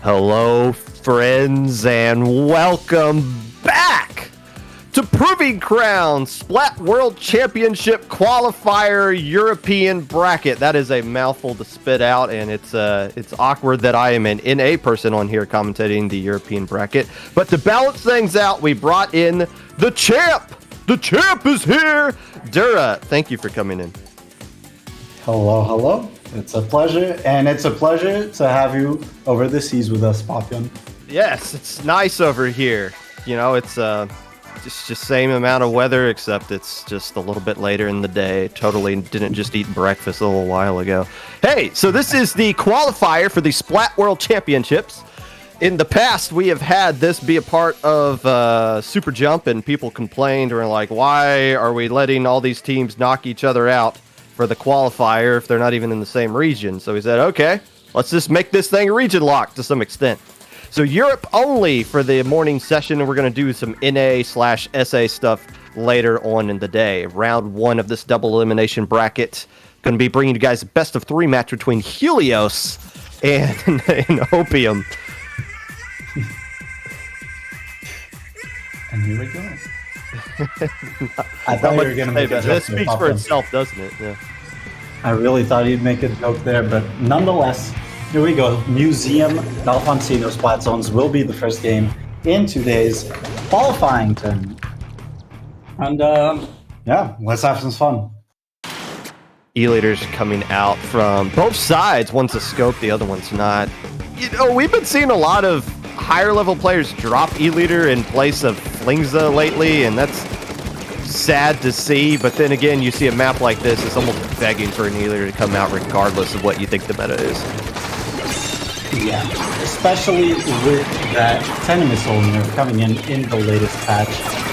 Hello, friends, and welcome back to Proving Ground Splat World Championship Qualifier European Bracket. That is a mouthful to spit out, and it's awkward that I am an NA person on here commentating the European bracket. But to balance things out, we brought in the champ. The champ is here. Dura, thank you for coming in. Hello. It's a pleasure, and it's a pleasure to have you over the seas with us, OPIUM. Yes, it's nice over here. You know, it's just same amount of weather, except it's just a little bit later in the day. Totally didn't just eat breakfast a little while ago. Hey, so this is the qualifier for the Splat World Championships. In the past, we have had this be a part of Super Jump, and people complained or like, why are we letting all these teams knock each other out for the qualifier if they're not even in the same region? So we said, okay, let's just make this thing region locked to some extent. So Europe only for the morning session, and we're going to do some NA/SA stuff later on in the day. Round one of this double elimination bracket. Going to be bringing you guys a best of three match between Helios and OPIUM. And here we go. I thought you were going to make a joke. That speaks for itself, doesn't it? Yeah. I really thought you'd make a joke there, but nonetheless, here we go. Museum D'Alfonsino Splat Zones will be the first game in today's qualifying tournament. And yeah, let's have some fun. E-leaders coming out from both sides. One's a scope, the other one's not. You know, we've been seeing a lot of higher level players drop E-leader in place of Flingza lately, and that's sad to see. But then again, you see a map like this, it's almost begging for an E-leader to come out regardless of what you think the meta is. Yeah, especially with that Tenement Soldier coming in the latest patch.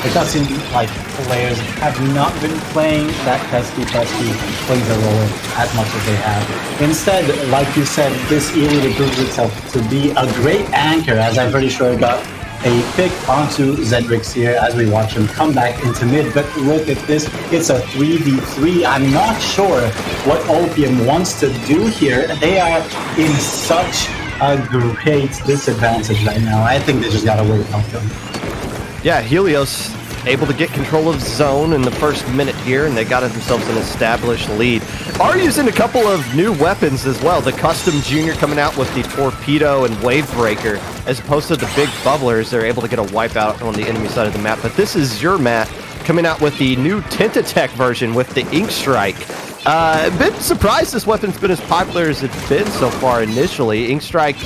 It does seem like players have not been playing that pesky Flingza roller as much as they have. Instead, like you said, this E-leader proves itself to be a great anchor, as I'm pretty sure it got a pick onto Zedrix here as we watch him come back into mid. But look at this, it's a 3v3. I'm not sure what OPIUM wants to do here. They are in such a great disadvantage right now. I think they just gotta wait out them. Yeah, Helios able to get control of zone in the first minute here, and they got themselves an established lead. Are using a couple of new weapons as well. The Custom Junior coming out with the Torpedo and Wave Breaker, as opposed to the big bubblers. They're able to get a wipeout on the enemy side of the map. But this is your Matt coming out with the new Tentatech version with the Ink Strike. Been surprised this weapon's been as popular as it's been so far initially. Ink Strike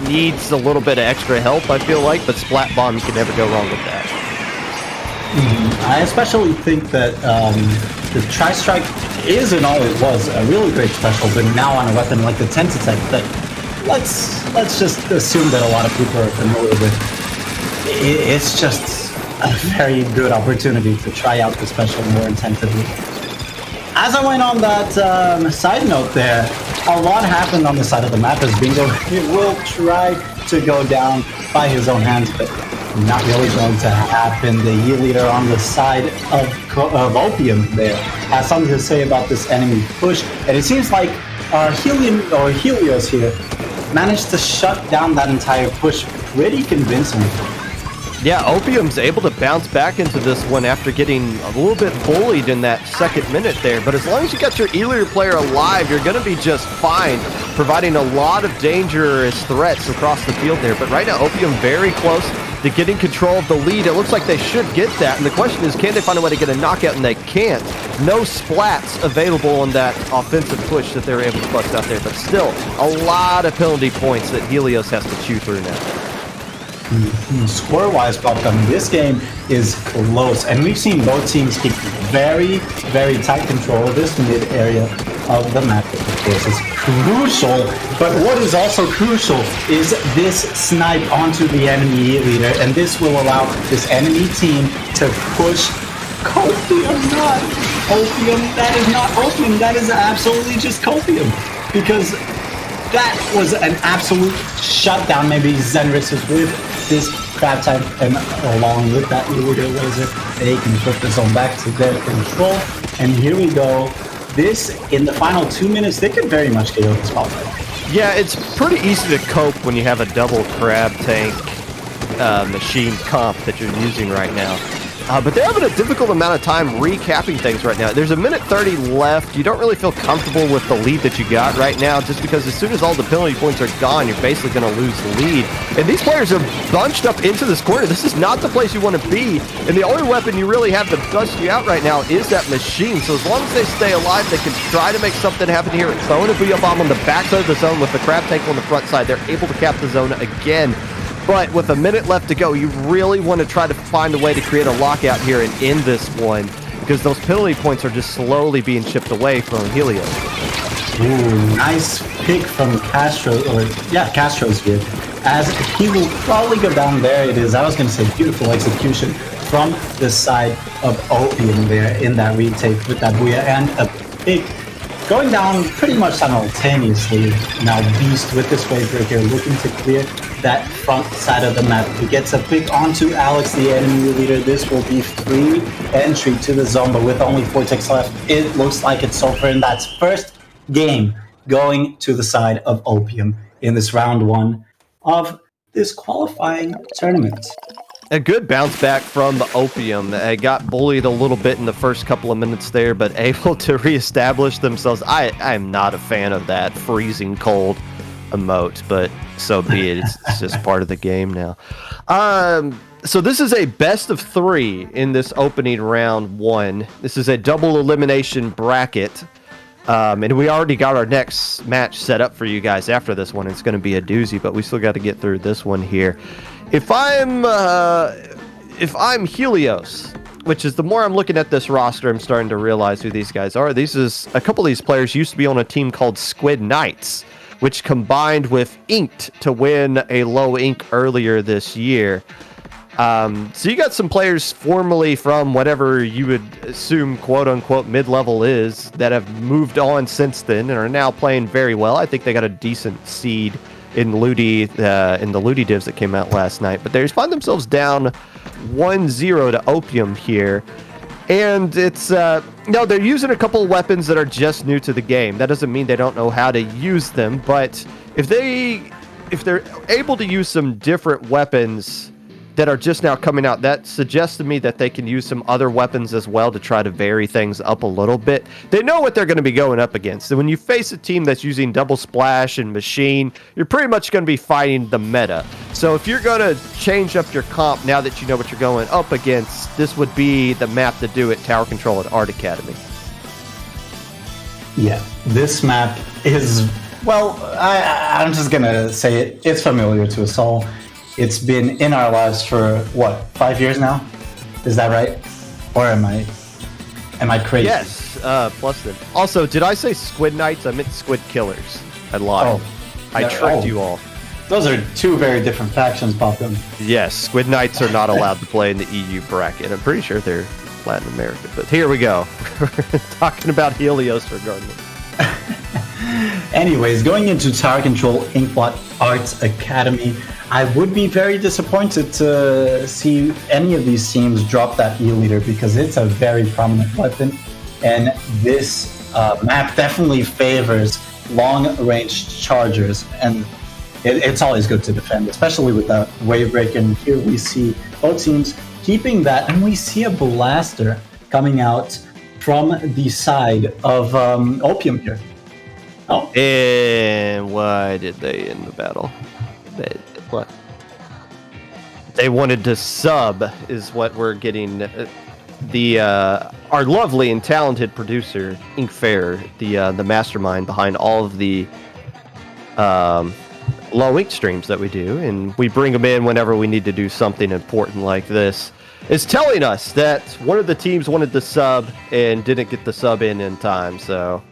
needs a little bit of extra help, I feel like, but Splat Bomb, you can never go wrong with that. I especially think that the Tri-Strike is and always was a really great special, but now on a weapon like the Tentatech that let's just assume that a lot of people are familiar with. It's just a very good opportunity to try out the special more intensively. As I went on that side note there, a lot happened on the side of the map as Bingo will try to go down by his own hands, but not really going to happen. The E-leader on the side of OPIUM there has something to say about this enemy push, and it seems like Helios here managed to shut down that entire push pretty convincingly. Yeah, OPIUM's able to bounce back into this one after getting a little bit bullied in that second minute there. But as long as you got your E-leader player alive, you're going to be just fine, providing a lot of dangerous threats across the field there. But right now, OPIUM very close to getting control of the lead. It looks like they should get that. And the question is, can they find a way to get a knockout? And they can't. No splats available on that offensive push that they were able to bust out there. But still, a lot of penalty points that Helios has to chew through now. Score-wise, Popcom, this game is close, and we've seen both teams keep very, very tight control of this mid area of the map. Of course, it's crucial, but what is also crucial is this snipe onto the enemy leader, and this will allow this enemy team to push Copium, not OPIUM. That is not OPIUM, that is absolutely just Copium, because that was an absolute shutdown. Maybe Zenris is with this crab type, and along with that E-leader laser, they can put the zone back to their control. And here we go. This, in the final 2 minutes, they could very much get over the spotlight. Yeah, it's pretty easy to cope when you have a double crab tank machine comp that you're using right now. But they're having a difficult amount of time recapping things right now. There's a minute 30 left. You don't really feel comfortable with the lead that you got right now, just because as soon as all the penalty points are gone, you're basically going to lose the lead. And these players are bunched up into this corner. This is not the place you want to be. And the only weapon you really have to bust you out right now is that machine. So as long as they stay alive, they can try to make something happen here. Throwing a BO bomb on the backside of the zone with the crab tank on the front side. They're able to cap the zone again. But with a minute left to go, you really want to try to find a way to create a lockout here and end this one, because those penalty points are just slowly being chipped away from Helios. Ooh, nice pick from Castro, Castro's here. As he will probably go down there, it is, I was going to say, beautiful execution from the side of OPIUM there in that retake with that Booyah, and a big going down pretty much simultaneously. Now Beast with this wave breaker looking to clear that front side of the map. He gets a pick onto Alex, the enemy leader. This will be free entry to the zone, but with only 4 ticks left, it looks like it's over, and that's first game going to the side of OPIUM in this round 1 of this qualifying tournament. A good bounce back from the OPIUM. They got bullied a little bit in the first couple of minutes there, but able to reestablish themselves. I'm not a fan of that freezing cold emote, but so be it. It's just part of the game now. So this is a best of 3 in this opening round 1. This is a double elimination bracket. And we already got our next match set up for you guys after this one. It's going to be a doozy, but we still got to get through this one here. If I'm Helios, which is the more I'm looking at this roster, I'm starting to realize who these guys are. A couple of these players used to be on a team called Squid Knights, which combined with Inked to win a low ink earlier this year. So you got some players formerly from whatever you would assume quote unquote mid-level is that have moved on since then and are now playing very well. I think they got a decent seed in Ludi, in the Ludi divs that came out last night, but they find themselves down 1-0 to OPIUM here. And it's no, they're using a couple of weapons that are just new to the game. That doesn't mean they don't know how to use them, but if they're able to use some different weapons that are just now coming out, that suggests to me that they can use some other weapons as well to try to vary things up a little bit. They know what they're going to be going up against. And when you face a team that's using double splash and machine, you're pretty much going to be fighting the meta. So if you're going to change up your comp now that you know what you're going up against, this would be the map to do it, Tower Control at Art Academy. Yeah, this map is, well, I'm just going to say it. It's familiar to us all. It's been in our lives for, 5 years now? Is that right? Or am I crazy? Yes, plus then. Also, did I say Squid Knights? I meant Squid Killers. I lied. I tricked you all. Those are 2 very different factions, Popham. Yes, Squid Knights are not allowed to play in the EU bracket. I'm pretty sure they're Latin American. But here we go. We're talking about Helios regardless. Anyways, going into Tower Control Inkblot Arts Academy, I would be very disappointed to see any of these teams drop that E-Leader because it's a very prominent weapon, and this map definitely favors long-range chargers, and it's always good to defend, especially with that wave break. And here we see both teams keeping that, and we see a blaster coming out from the side of OPIUM here. Oh. And why did they end the battle? What? They wanted to sub, is what we're getting. Our lovely and talented producer, Inkfair, the mastermind behind all of the low ink streams that we do, and we bring them in whenever we need to do something important like this, is telling us that one of the teams wanted the sub and didn't get the sub in time, so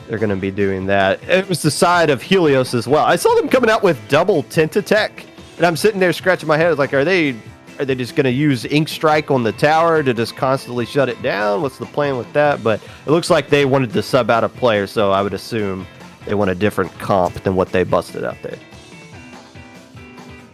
they're going to be doing that. It was the side of Helios as well. I saw them coming out with double Tentatech, and I'm sitting there scratching my head like, are they just going to use Ink Strike on the tower to just constantly shut it down? What's the plan with that? But it looks like they wanted to sub out a player, so I would assume they want a different comp than what they busted out there.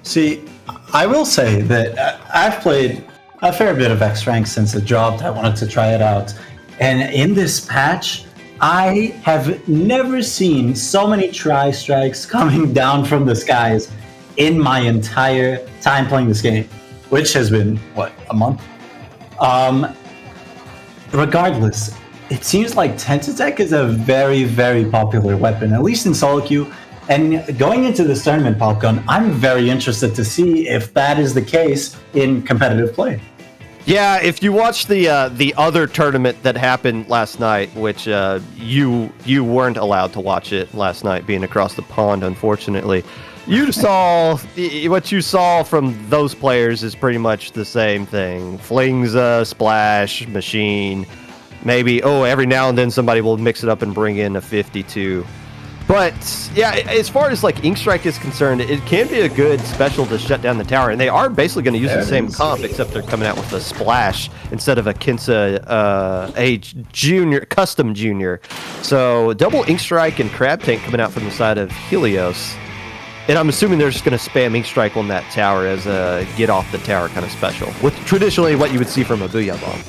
See, I will say that I've played a fair bit of X-Rank since it dropped. I wanted to try it out. And in this patch, I have never seen so many tri-strikes coming down from the skies in my entire time playing this game, which has been, what, a month? Regardless, it seems like Tensitech is a very, very popular weapon, at least in solo queue. And going into this tournament, Popgun, I'm very interested to see if that is the case in competitive play. Yeah, if you watch the other tournament that happened last night, which you weren't allowed to watch it last night, being across the pond, unfortunately, you saw what you saw from those players is pretty much the same thing. Flings, splash, machine, maybe. Oh, every now and then somebody will mix it up and bring in a 52. But yeah, as far as like Ink Strike is concerned, it can be a good special to shut down the tower, and they are basically going to use the same comp, except they're coming out with a splash instead of a Kinsa a junior custom junior. So double Ink Strike and Crab Tank coming out from the side of Helios, and I'm assuming they're just going to spam Ink Strike on that tower as a get off the tower kind of special, with traditionally what you would see from a Booyah Bomb.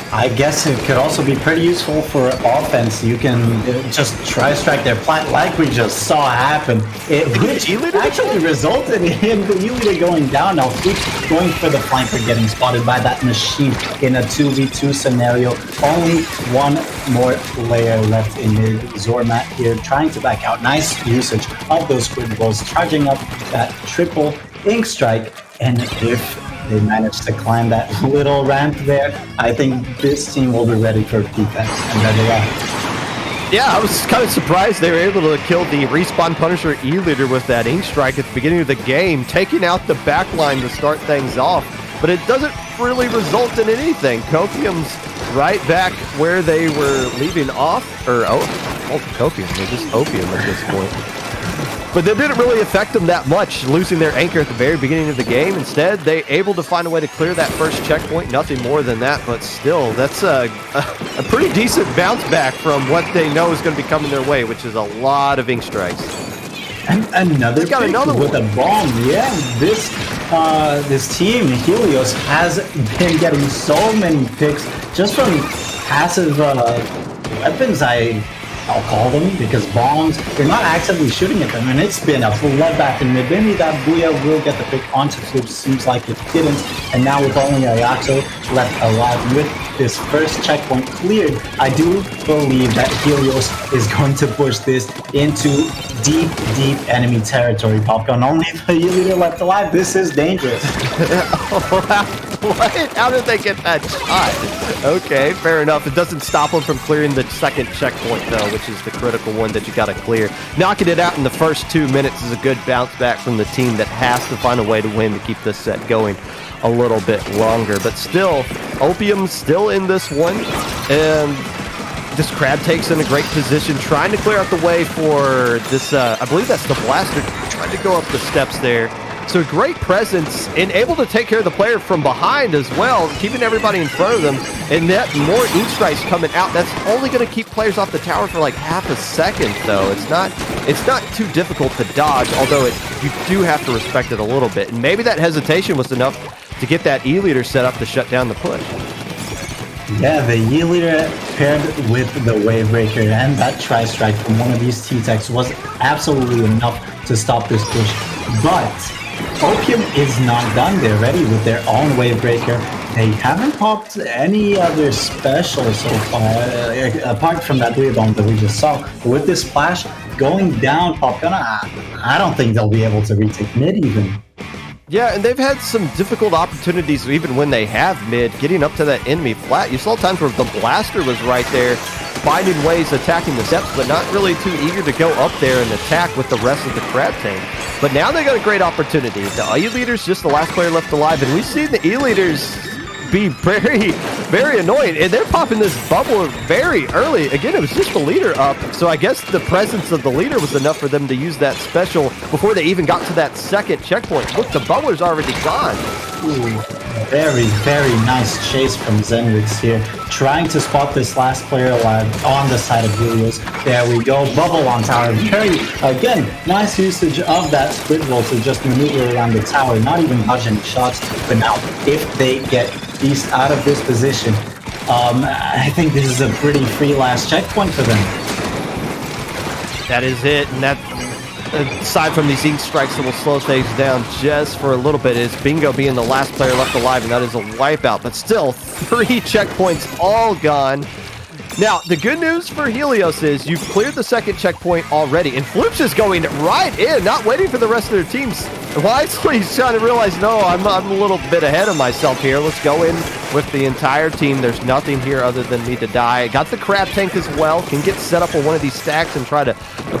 I guess it could also be pretty useful for offense. You can just tri-strike their plant like we just saw happen. It actually resulted in the E-Leader going down. Now Fluke's going for the flanker, getting spotted by that machine in a 2v2 scenario. Only one more layer left in mid. Zormat here trying to back out. Nice usage of those squid balls, charging up that triple Ink Strike. And if they managed to climb that little ramp there, I think this team will be ready for defense, and there they are. Yeah, I was kind of surprised they were able to kill the Respawn Punisher E-Leader with that Ink Strike at the beginning of the game, taking out the backline to start things off. But it doesn't really result in anything. Copium's right back where they were leaving off. Copium, they're just Opium at this point. But that didn't really affect them that much, losing their anchor at the very beginning of the game. Instead, they able to find a way to clear that first checkpoint. Nothing more than that, but still, that's a pretty decent bounce back from what they know is going to be coming their way, which is a lot of Ink Strikes. And another pick with a bomb. Yeah, this team, Helios, has been getting so many picks just from passive weapons, I'll call them, because bombs, they're not actively shooting at them, and it's been a bloodbath in mid. Maybe that Booyah will get the pick onto Fluke, seems like it didn't, and now with only Ayato left alive with this first checkpoint cleared, I do believe that Helios is going to push this into deep, deep enemy territory. Popcorn, only the E-Leader left alive. This is dangerous. What? How did they get that shot? Okay, fair enough. It doesn't stop them from clearing the second checkpoint, though, which is the critical one that you got to clear. Knocking it out in the first 2 minutes is a good bounce back from the team that has to find a way to win to keep this set going a little bit longer. But still, Opium's still in this one, and this Crab Tank's in a great position, trying to clear out the way for this, I believe that's the Blaster, trying to go up the steps there. So great presence and able to take care of the player from behind as well, keeping everybody in front of them. And that more Ink Strikes coming out, that's only going to keep players off the tower for like half a second, though. It's not too difficult to dodge, although you do have to respect it a little bit. And maybe that hesitation was enough to get that E-Leader set up to shut down the push. Yeah, the E-Leader paired with the Wavebreaker and that Tri-Strike from one of these T-Techs was absolutely enough to stop this push. But OPIUM is not done. They're ready with their own Wavebreaker. They haven't popped any other special so far, apart from that Booyah Bomb that we just saw. But with this Splash going down, Popgun, I don't think they'll be able to retake mid even. Yeah, and they've had some difficult opportunities even when they have mid, getting up to that enemy flat. You saw times where the Blaster was right there, finding ways attacking the steps, but not really too eager to go up there and attack with the rest of the Crab Tank. But now they got a great opportunity. The E-Leader's just the last player left alive, and we've seen the E-Leaders be very, very annoying, and they're popping this bubble very early. Again, it was just the leader up, so I guess the presence of the leader was enough for them to use that special before they even got to that second checkpoint. Look, the bubbler's already gone. Ooh, very, very nice chase from Zenrix here, trying to spot this last player alive on the side of Helios. There we go, bubble on tower. Very, again, nice usage of that squid roll to just maneuver around the tower, not even dodge any shots. But now, if they get Beast out of this position, I think this is a pretty free last checkpoint for them. That is it, and that, aside from these ink strikes that will slow things down just for a little bit, is Bingo being the last player left alive, and that is a wipeout. But still, 3 checkpoints all gone. Now, the good news for Helios is you've cleared the second checkpoint already, and Floops is going right in, not waiting for the rest of their teams. Wisely, he's trying to realize, no, I'm a little bit ahead of myself here. Let's go in with the entire team. There's nothing here other than me to die. Got the crab tank as well. Can get set up on one of these stacks and try to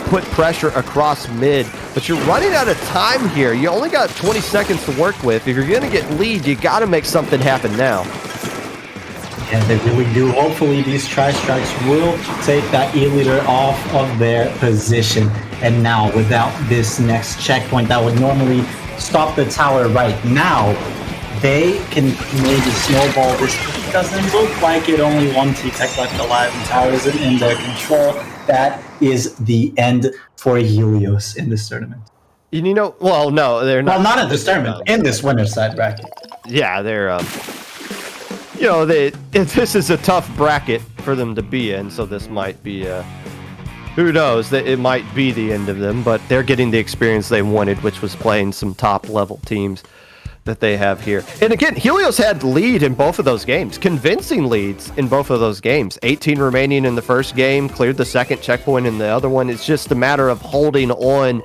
put pressure across mid. But you're running out of time here. You only got 20 seconds to work with. If you're going to get lead, you got to make something happen now. Yeah, they really do. Hopefully these tri-strikes will take that E-leader off of their position. And now, without this next checkpoint that would normally stop the tower right now, they can maybe snowball this. It doesn't look like it. Only one T-Tech left alive and tower isn't in their control. That is the end for Helios in this tournament. You know, well, no, they're not. Well, not in this tournament, in this winner's side bracket. Yeah, they're, you know, this is a tough bracket for them to be in, so this might be, who knows, that it might be the end of them, but they're getting the experience they wanted, which was playing some top-level teams that they have here. And again, Helios had lead in both of those games, convincing leads in both of those games. 18 remaining in the first game, cleared the second checkpoint in the other one. It's just a matter of holding on,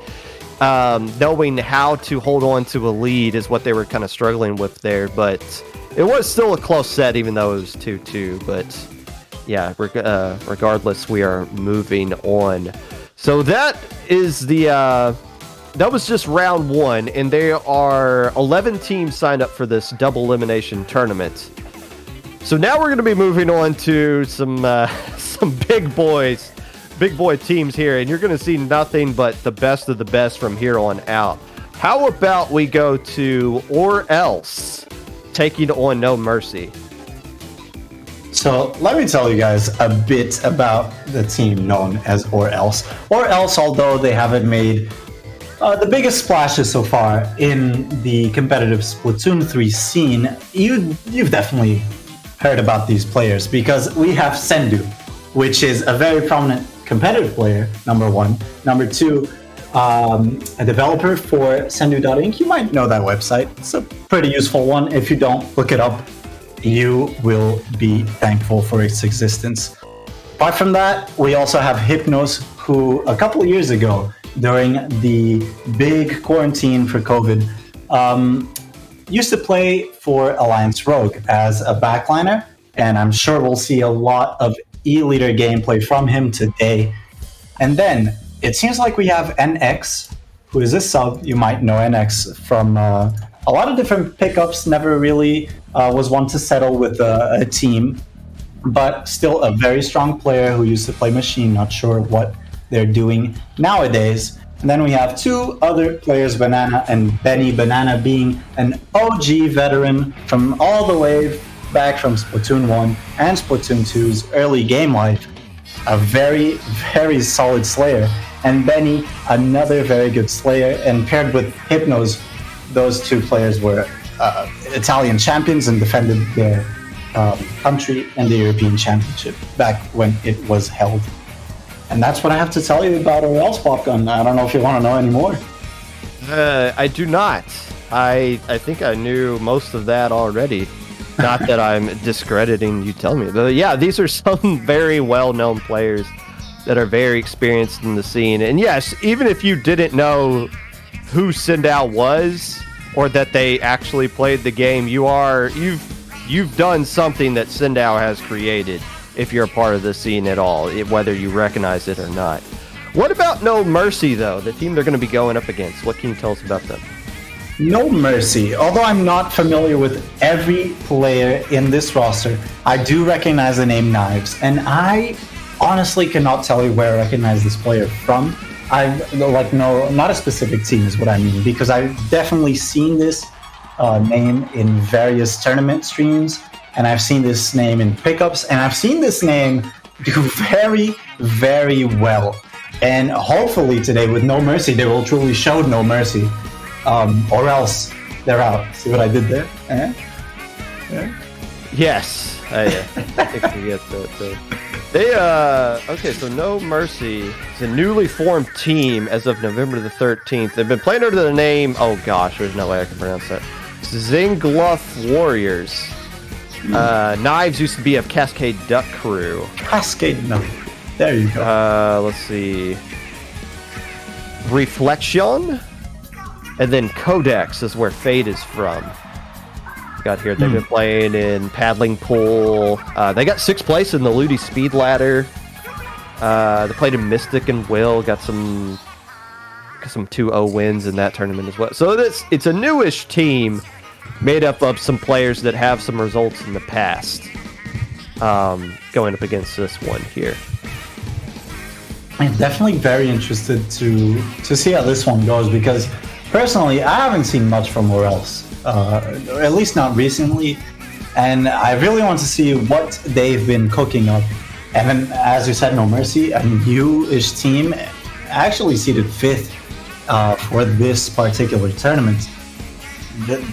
knowing how to hold on to a lead is what they were kind of struggling with there, but it was still a close set, even though it was 2-2. But yeah, regardless, we are moving on. So that is the that was just round 1, and there are 11 teams signed up for this double elimination tournament. So now we're going to be moving on to some big boy teams here, and you're going to see nothing but the best of the best from here on out. How about we go to Or Else taking on No Mercy? So let me tell you guys a bit about the team known as Or Else. Or Else, although they haven't made the biggest splashes so far in the competitive Splatoon 3 scene, you've definitely heard about these players, because we have Sendu, which is a very prominent competitive player, number 1. Number 2, a developer for Sendu.inc. You might know that website. It's a pretty useful one. If you don't, look it up. You will be thankful for its existence. Apart from that, we also have Hypnos, who a couple of years ago, during the big quarantine for COVID, used to play for Alliance Rogue as a backliner, and I'm sure we'll see a lot of E-leader gameplay from him today. And then it seems like we have NX, who is a sub. You might know NX from a lot of different pickups, never really was one to settle with a team, but still a very strong player who used to play Machine, not sure what they're doing nowadays. And then we have 2 other players, Banana and Benny. Banana being an OG veteran from all the way back from Splatoon 1 and Splatoon 2's early game life. A very, very solid Slayer. And Benny, another very good Slayer. And paired with Hypnos, those 2 players were Italian champions and defended their country in the European Championship back when it was held. And that's what I have to tell you about Or Else, Popgun. I don't know if you want to know any more. I do not. I think I knew most of that already. Not that I'm discrediting you telling me. But yeah, these are some very well-known players that are very experienced in the scene. And yes, even if you didn't know who Sindao was or that they actually played the game, you've done something that Sindao has created if you're a part of the scene at all, whether you recognize it or not. What about No Mercy, though, the team they're going to be going up against? What can you tell us about them? No Mercy. Although I'm not familiar with every player in this roster, I do recognize the name Knives, and I honestly cannot tell you where I recognize this player from. Not a specific team is what I mean, because I've definitely seen this name in various tournament streams, and I've seen this name in pickups, and I've seen this name do very, very well. And hopefully today with No Mercy, they will truly show No Mercy. Or else they're out. See what I did there? Yes, I think we get that too. They okay, so No Mercy is a newly formed team as of November the 13th. They've been playing under the name, oh gosh, there's no way I can pronounce that. Zingluff Warriors. Knives used to be of Cascade Duck Crew. Cascade, no. There you go. Let's see. Reflection, and then Codex is where Fate is from. Got here. They've been playing in Paddling Pool. They got 6th place in the Ludi Speed Ladder. They played in Mystic and Will. Got some 2-0 wins in that tournament as well. So it's a newish team made up of some players that have some results in the past. Going up against this one here. I'm definitely very interested to see how this one goes, because personally, I haven't seen much from Orels, at least not recently, and I really want to see what they've been cooking up. And then, as you said, No Mercy, a new-ish team, actually seeded 5th for this particular tournament.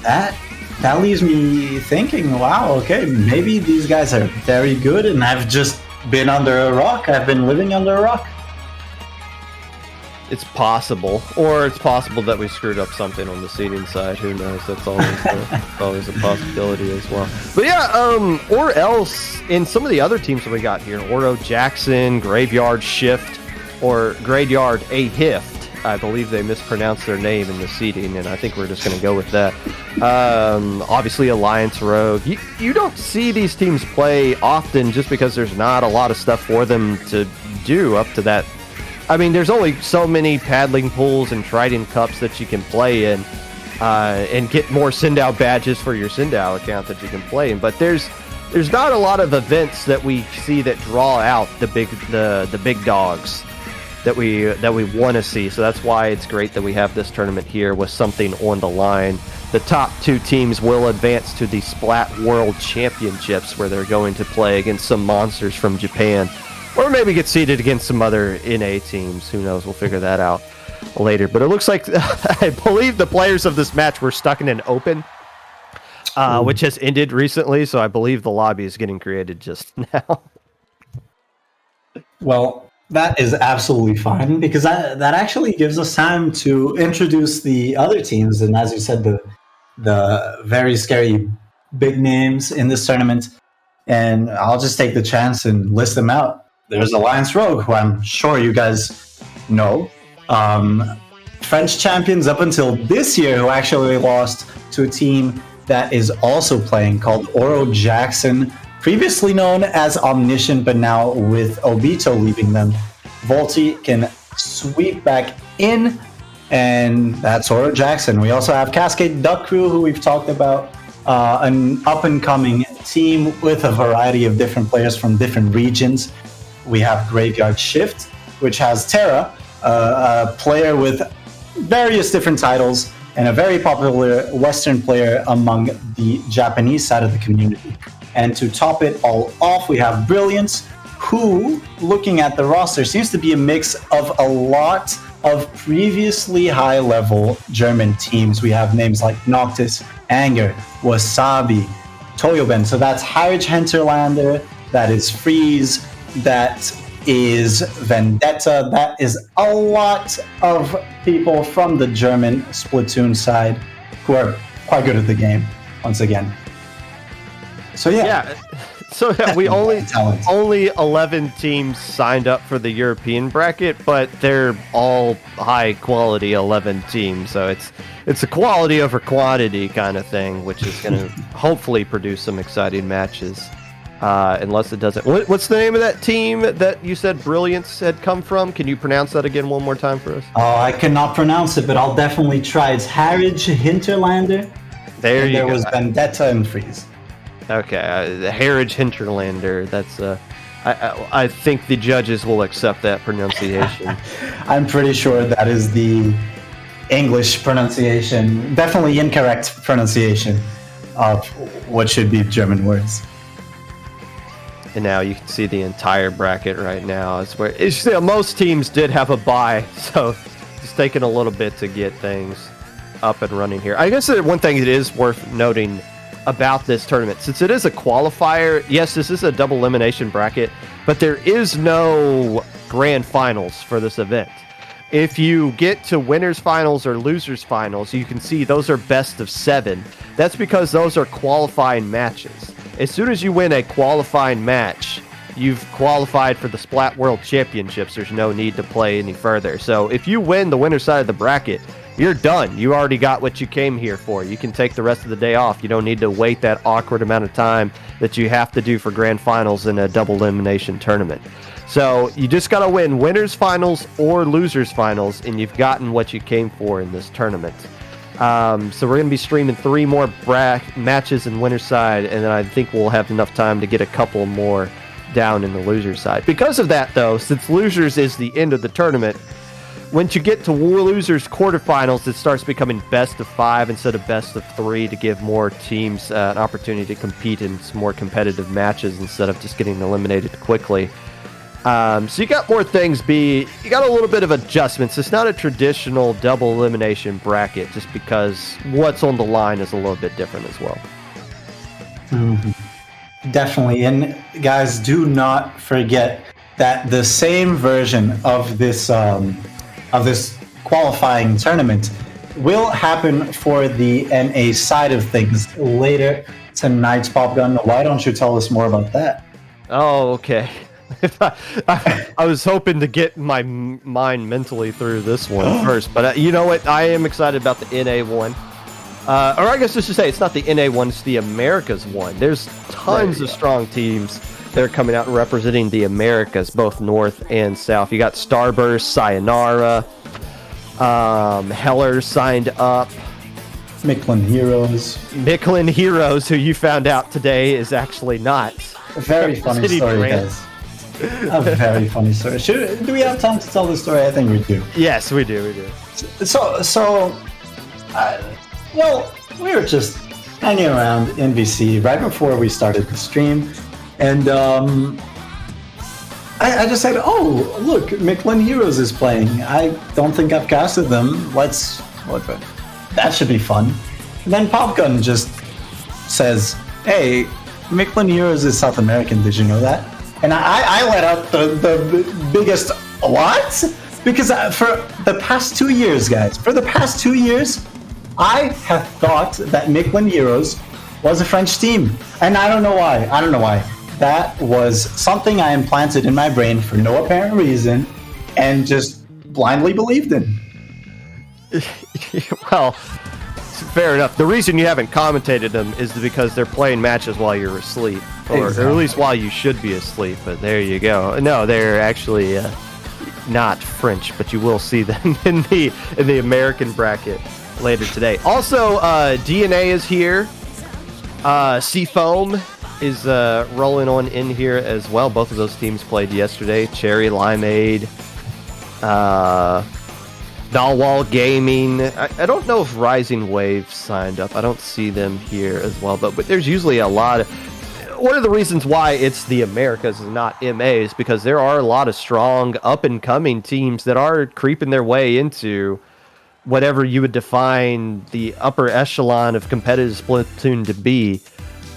That leaves me thinking, wow, okay, maybe these guys are very good, and I've just been under a rock. I've been living under a rock. It's possible, or it's possible that we screwed up something on the seating side. Who knows? That's always a possibility as well. But yeah, or else in some of the other teams that we got here, Oro Jackson, Grafeyard Shift, or Grafeyard Ahift. I believe they mispronounced their name in the seating, and I think we're just going to go with that. Obviously, Alliance Rogue. You don't see these teams play often just because there's not a lot of stuff for them to do up to that. I mean, there's only so many paddling pools and Trident Cups that you can play in, and get more send-out badges for your send-out account that you can play in. But there's not a lot of events that we see that draw out the big dogs that we want to see. So that's why it's great that we have this tournament here with something on the line. The top 2 teams will advance to the Splat World Championships, where they're going to play against some monsters from Japan. Or maybe get seeded against some other NA teams. Who knows? We'll figure that out later. But it looks like, I believe the players of this match were stuck in an open, which has ended recently. So I believe the lobby is getting created just now. Well, that is absolutely fine, because that actually gives us time to introduce the other teams. And as you said, the very scary big names in this tournament. And I'll just take the chance and list them out. There's Alliance Rogue, who I'm sure you guys know. French champions up until this year, who actually lost to a team that is also playing, called Oro Jackson, previously known as Omniscient, but now with Obito leaving them. Volti can sweep back in, and that's Oro Jackson. We also have Cascade Duck Crew, who we've talked about. An up-and-coming team with a variety of different players from different regions. We have Grafeyard Shift, which has Terra, a player with various different titles and a very popular Western player among the Japanese side of the community. And to top it all off, we have Brilliance, who, looking at the roster, seems to be a mix of a lot of previously high-level German teams. We have names like Noctis, Anger, Wasabi, Toyoben. So that's Heinrich Hinterlander, that is Freeze, that is Vendetta, that is a lot of people from the German Splatoon side who are quite good at the game, once again. So yeah. So yeah, we only 11 teams signed up for the European bracket, but they're all high quality 11 teams. So it's a quality over quantity kind of thing, which is going to hopefully produce some exciting matches. Unless it doesn't. What's the name of that team that you said Brilliance had come from? Can you pronounce that again one more time for us? Oh, I cannot pronounce it, but I'll definitely try. It's Heinrich Hinterlander. There was Vendetta and Freeze. Okay, the Heritage Hinterlander. That's I think the judges will accept that pronunciation. I'm pretty sure that is the English pronunciation, definitely incorrect pronunciation of what should be German words. And now you can see the entire bracket right now. Most teams did have a bye, so it's taken a little bit to get things up and running here. I guess one thing that is worth noting about this tournament. Since it is a qualifier, yes, this is a double elimination bracket, but there is no grand finals for this event. If you get to winners finals or losers finals, you can see those are best of 7. That's because those are qualifying matches. As soon as you win a qualifying match, you've qualified for the Splat World Championships. There's no need to play any further. So if you win the winner side of the bracket, you're done. You already got what you came here for. You can take the rest of the day off. You don't need to wait that awkward amount of time that you have to do for grand finals in a double elimination tournament. So you just got to win winners finals or losers finals, and you've gotten what you came for in this tournament. So we're going to be streaming 3 more matches in winner's side, and then I think we'll have enough time to get a couple more down in the losers side. Because of that, though, since losers is the end of the tournament, once you get to losers quarterfinals, it starts becoming best of 5 instead of best of 3 to give more teams an opportunity to compete in some more competitive matches instead of just getting eliminated quickly. So you got more things. You got a little bit of adjustments. It's not a traditional double elimination bracket just because what's on the line is a little bit different as well. Mm-hmm. Definitely. And guys, do not forget that the same version of this qualifying tournament will happen for the NA side of things later tonight. Popgun, why don't you tell us more about that? Oh, okay. I was hoping to get my mind mentally through this one first, but you know what? I am excited about the NA one. Or I guess just to say, it's not the NA one, it's the Americas one. There's tons of strong teams that are coming out and representing the Americas, both North and South. You got Starburst, Sayonara, Heller signed up. Micklin Heroes, who you found out today is actually not. A very funny story, guys. A very funny story. Do we have time to tell the story? I think we do. Yes, we do. Well, we were just hanging around NVC right before we started the stream, and I just said, "Oh, look, Micklin Heroes is playing. I don't think I've casted them. That should be fun." And then Popgun just says, "Hey, Micklin Heroes is South American. Did you know that?" And I let out the biggest what? Because for the past 2 years, guys, I have thought that Micklin Heroes was a French team. And I don't know why. That was something I implanted in my brain for no apparent reason and just blindly believed in. Well, fair enough. The reason you haven't commentated them is because they're playing matches while you're asleep. Or at least while you should be asleep, but there you go. No, they're actually not French, but you will see them in the American bracket later today. Also, DNA is here. Seafoam is rolling on in here as well. Both of those teams played yesterday. Cherry Limeade, Nalwall Gaming. I don't know if Rising Wave signed up. I don't see them here as well, but there's usually a lot of... One of the reasons why it's the Americas and not MA is because there are a lot of strong up-and-coming teams that are creeping their way into whatever you would define the upper echelon of competitive Splatoon to be.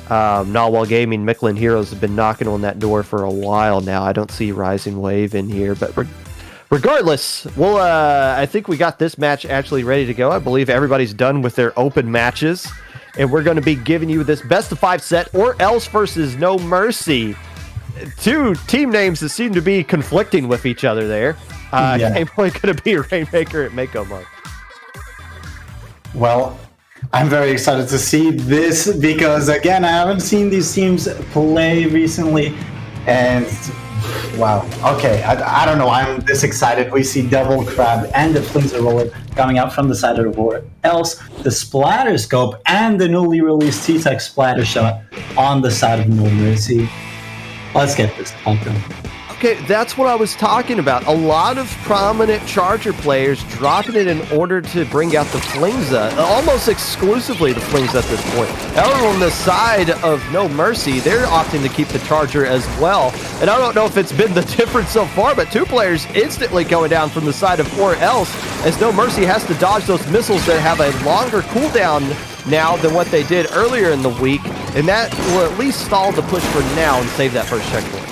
Nalwall Gaming, Micklin Heroes have been knocking on that door for a while now. I don't see Rising Wave in here, but regardless, I think we got this match actually ready to go. I believe everybody's done with their open matches. And we're going to be giving you this best of 5 set, or else versus No Mercy. 2 team names that seem to be conflicting with each other there. Game point going to be Rainmaker at Mako Mark. Well, I'm very excited to see this because, again, I haven't seen these teams play recently. And, wow. Okay, I don't know. I'm this excited. We see Devil Crab and the Flinzer Roller coming out from the side of the board. Else, the Splatter Scope and the newly released T-Tech Splatter Shot on the side of No Mercy. Let's get this pumpkin. Okay, that's what I was talking about. A lot of prominent Charger players dropping it in order to bring out the Flingza, almost exclusively the Flingza at this point. However, on the side of No Mercy, they're opting to keep the Charger as well. And I don't know if it's been the difference so far, but 2 players instantly going down from the side of Or Else, as No Mercy has to dodge those missiles that have a longer cooldown now than what they did earlier in the week, and that will at least stall the push for now and save that first checkpoint.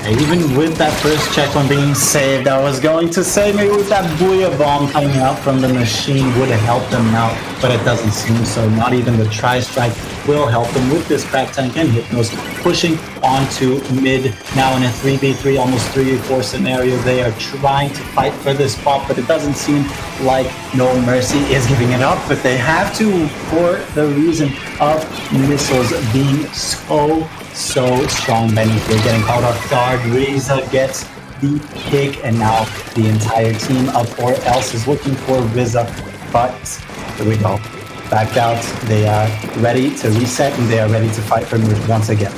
Even with that first checkpoint being saved, I was going to say maybe with that Booyah Bomb coming out from the machine would have helped them out, but it doesn't seem so. Not even the Tri-Strike will help them with this Crab Tank and Hypnos pushing onto mid. Now in a 3v3, almost 3v4 scenario, they are trying to fight for this spot, but it doesn't seem like No Mercy is giving it up, but they have to for the reason of missiles being so strong. Benny here getting caught off guard. Reza gets the pick, and now the entire team of Or Else is looking for Rizza, but here we go. Back out. They are ready to reset, and they are ready to fight for mid once again.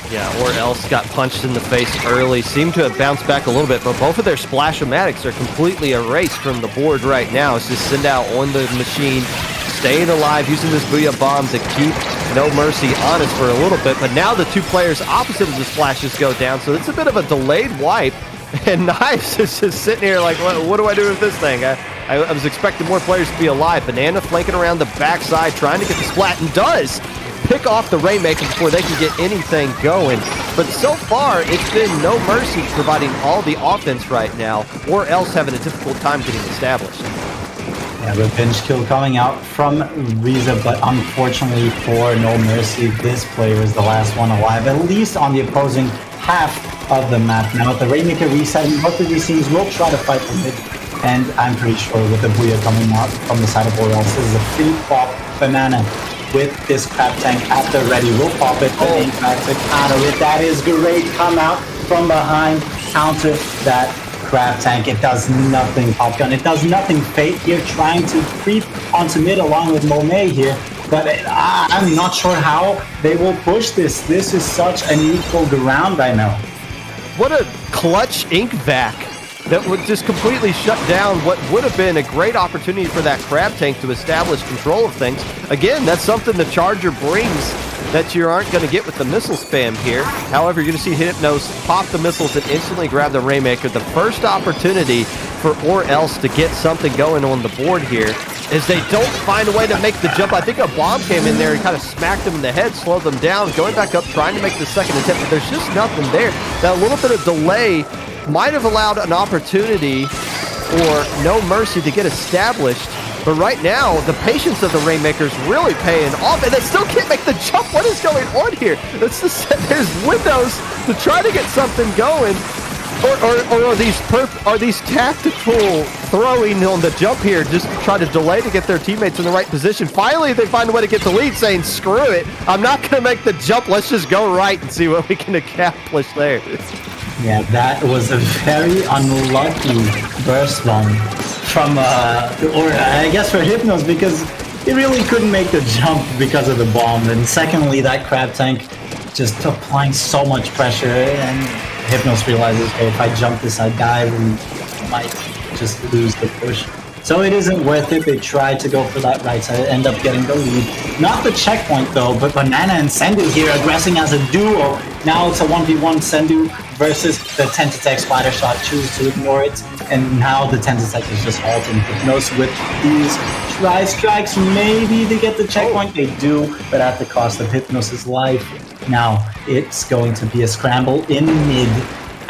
Yeah, Or Else got punched in the face early, seemed to have bounced back a little bit, but both of their Splash-O-Matics are completely erased from the board right now. It's just send out on the machine, staying alive, using this Booyah Bomb to keep No Mercy honest for a little bit, but now the two players opposite of the splashes go down, so it's a bit of a delayed wipe, and Knives is just sitting here like, what do I do with this thing? I was expecting more players to be alive. Banana flanking around the backside, trying to get the splat, and does pick off the Rainmaker before they can get anything going. But so far, it's been No Mercy providing all the offense right now, Or Else having a difficult time getting established. Yeah, revenge kill coming out from Reza, but unfortunately for No Mercy, this player is the last one alive, at least on the opposing half of the map. Now with the Rainmaker resetting, both of these teams will try to fight for mid, and I'm pretty sure with the Booyah coming out from the side of Or Else, this is a free pop Banana with this Crab Tank at the ready. We'll pop it, but ain't back to counter it. That is great. Come out from behind, counter that Crab Tank. It does nothing, Pop Gun. It does nothing. Fate here trying to creep onto mid along with Monet here, but I'm not sure how they will push this. This is such an equal ground right now. What a clutch ink vac that would just completely shut down what would have been a great opportunity for that Crab Tank to establish control of things. Again, that's something the Charger brings that you aren't going to get with the missile spam here. However, you're going to see Hypnos pop the missiles and instantly grab the Rainmaker. The first opportunity for Or Else to get something going on the board here is they don't find a way to make the jump. I think a bomb came in there and kind of smacked them in the head, slowed them down, going back up, trying to make the second attempt, but there's just nothing there. That little bit of delay might have allowed an opportunity for No Mercy to get established, but right now, the patience of the Rainmaker's really paying off, and they still can't make the jump. What is going on here? It's just, there's windows to try to get something going, or are these tactical throwing on the jump here, just to try to delay to get their teammates in the right position. Finally, they find a way to get the lead, saying, screw it, I'm not going to make the jump, let's just go right and see what we can accomplish there. Yeah, that was a very unlucky burst bomb from, or I guess for Hypnos, because he really couldn't make the jump because of the bomb. And secondly, that Crab Tank just applying so much pressure, and Hypnos realizes, okay, if I jump this, I die, we might just lose the push. So it isn't worth it. They tried to go for that right side, end up getting the lead. Not the checkpoint though, but Banana and Sendu here aggressing as a duo. Now it's a 1v1 Sendu versus the Tentatek Spider Shot. Choose to ignore it, and now the Tentatek is just halting. Hypnos with these Tri-Strikes, maybe they get the checkpoint. They do, but at the cost of Hypnos' life. Now it's going to be a scramble in mid,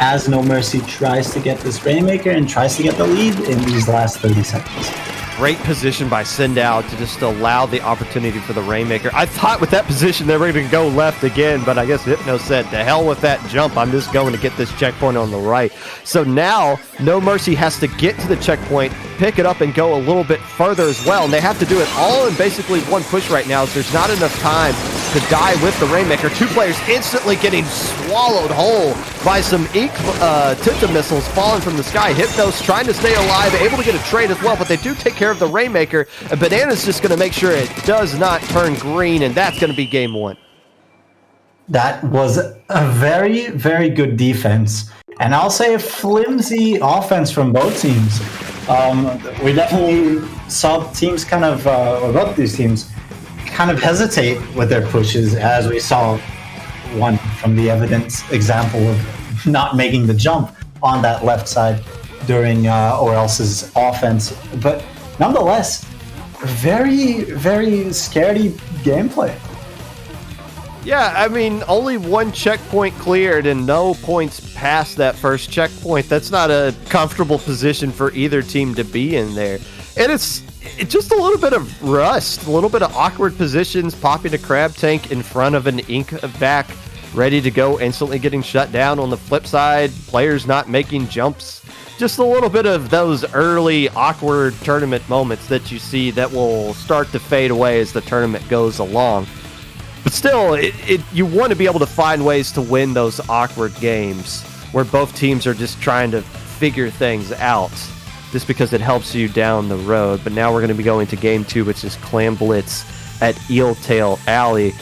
as No Mercy tries to get this Rainmaker and tries to get the lead in these last 30 seconds. Great position by Sendout to just allow the opportunity for the Rainmaker. I thought with that position they were going to go left again, but I guess Hypno said, to hell with that jump, I'm just going to get this checkpoint on the right. So now, No Mercy has to get to the checkpoint, pick it up, and go a little bit further as well, and they have to do it all in basically one push right now, so there's not enough time to die with the Rainmaker. Two players instantly getting swallowed whole by some Tinta missiles falling from the sky. Hypnos trying to stay alive, able to get a trade as well, but they do take care of the Rainmaker, and Banana's just going to make sure it does not turn green, and that's going to be game one. That was a very, very good defense, and I'll say a flimsy offense from both teams. We definitely saw teams kind of, or both these teams, kind of hesitate with their pushes, as we saw one from the evidence example of not making the jump on that left side during Or Else's offense. But nonetheless, very, very scary gameplay. Yeah, I mean, only one checkpoint cleared and no points past that first checkpoint. That's not a comfortable position for either team to be in there. And it's just a little bit of rust, a little bit of awkward positions, popping a crab tank in front of an ink vac, ready to go, instantly getting shut down. On the flip side, players not making jumps. Just a little bit of those early awkward tournament moments that you see that will start to fade away as the tournament goes along. But still, you want to be able to find ways to win those awkward games where both teams are just trying to figure things out just because it helps you down the road. But now we're going to be going to game 2, which is Clam Blitz at Eeltail Alley.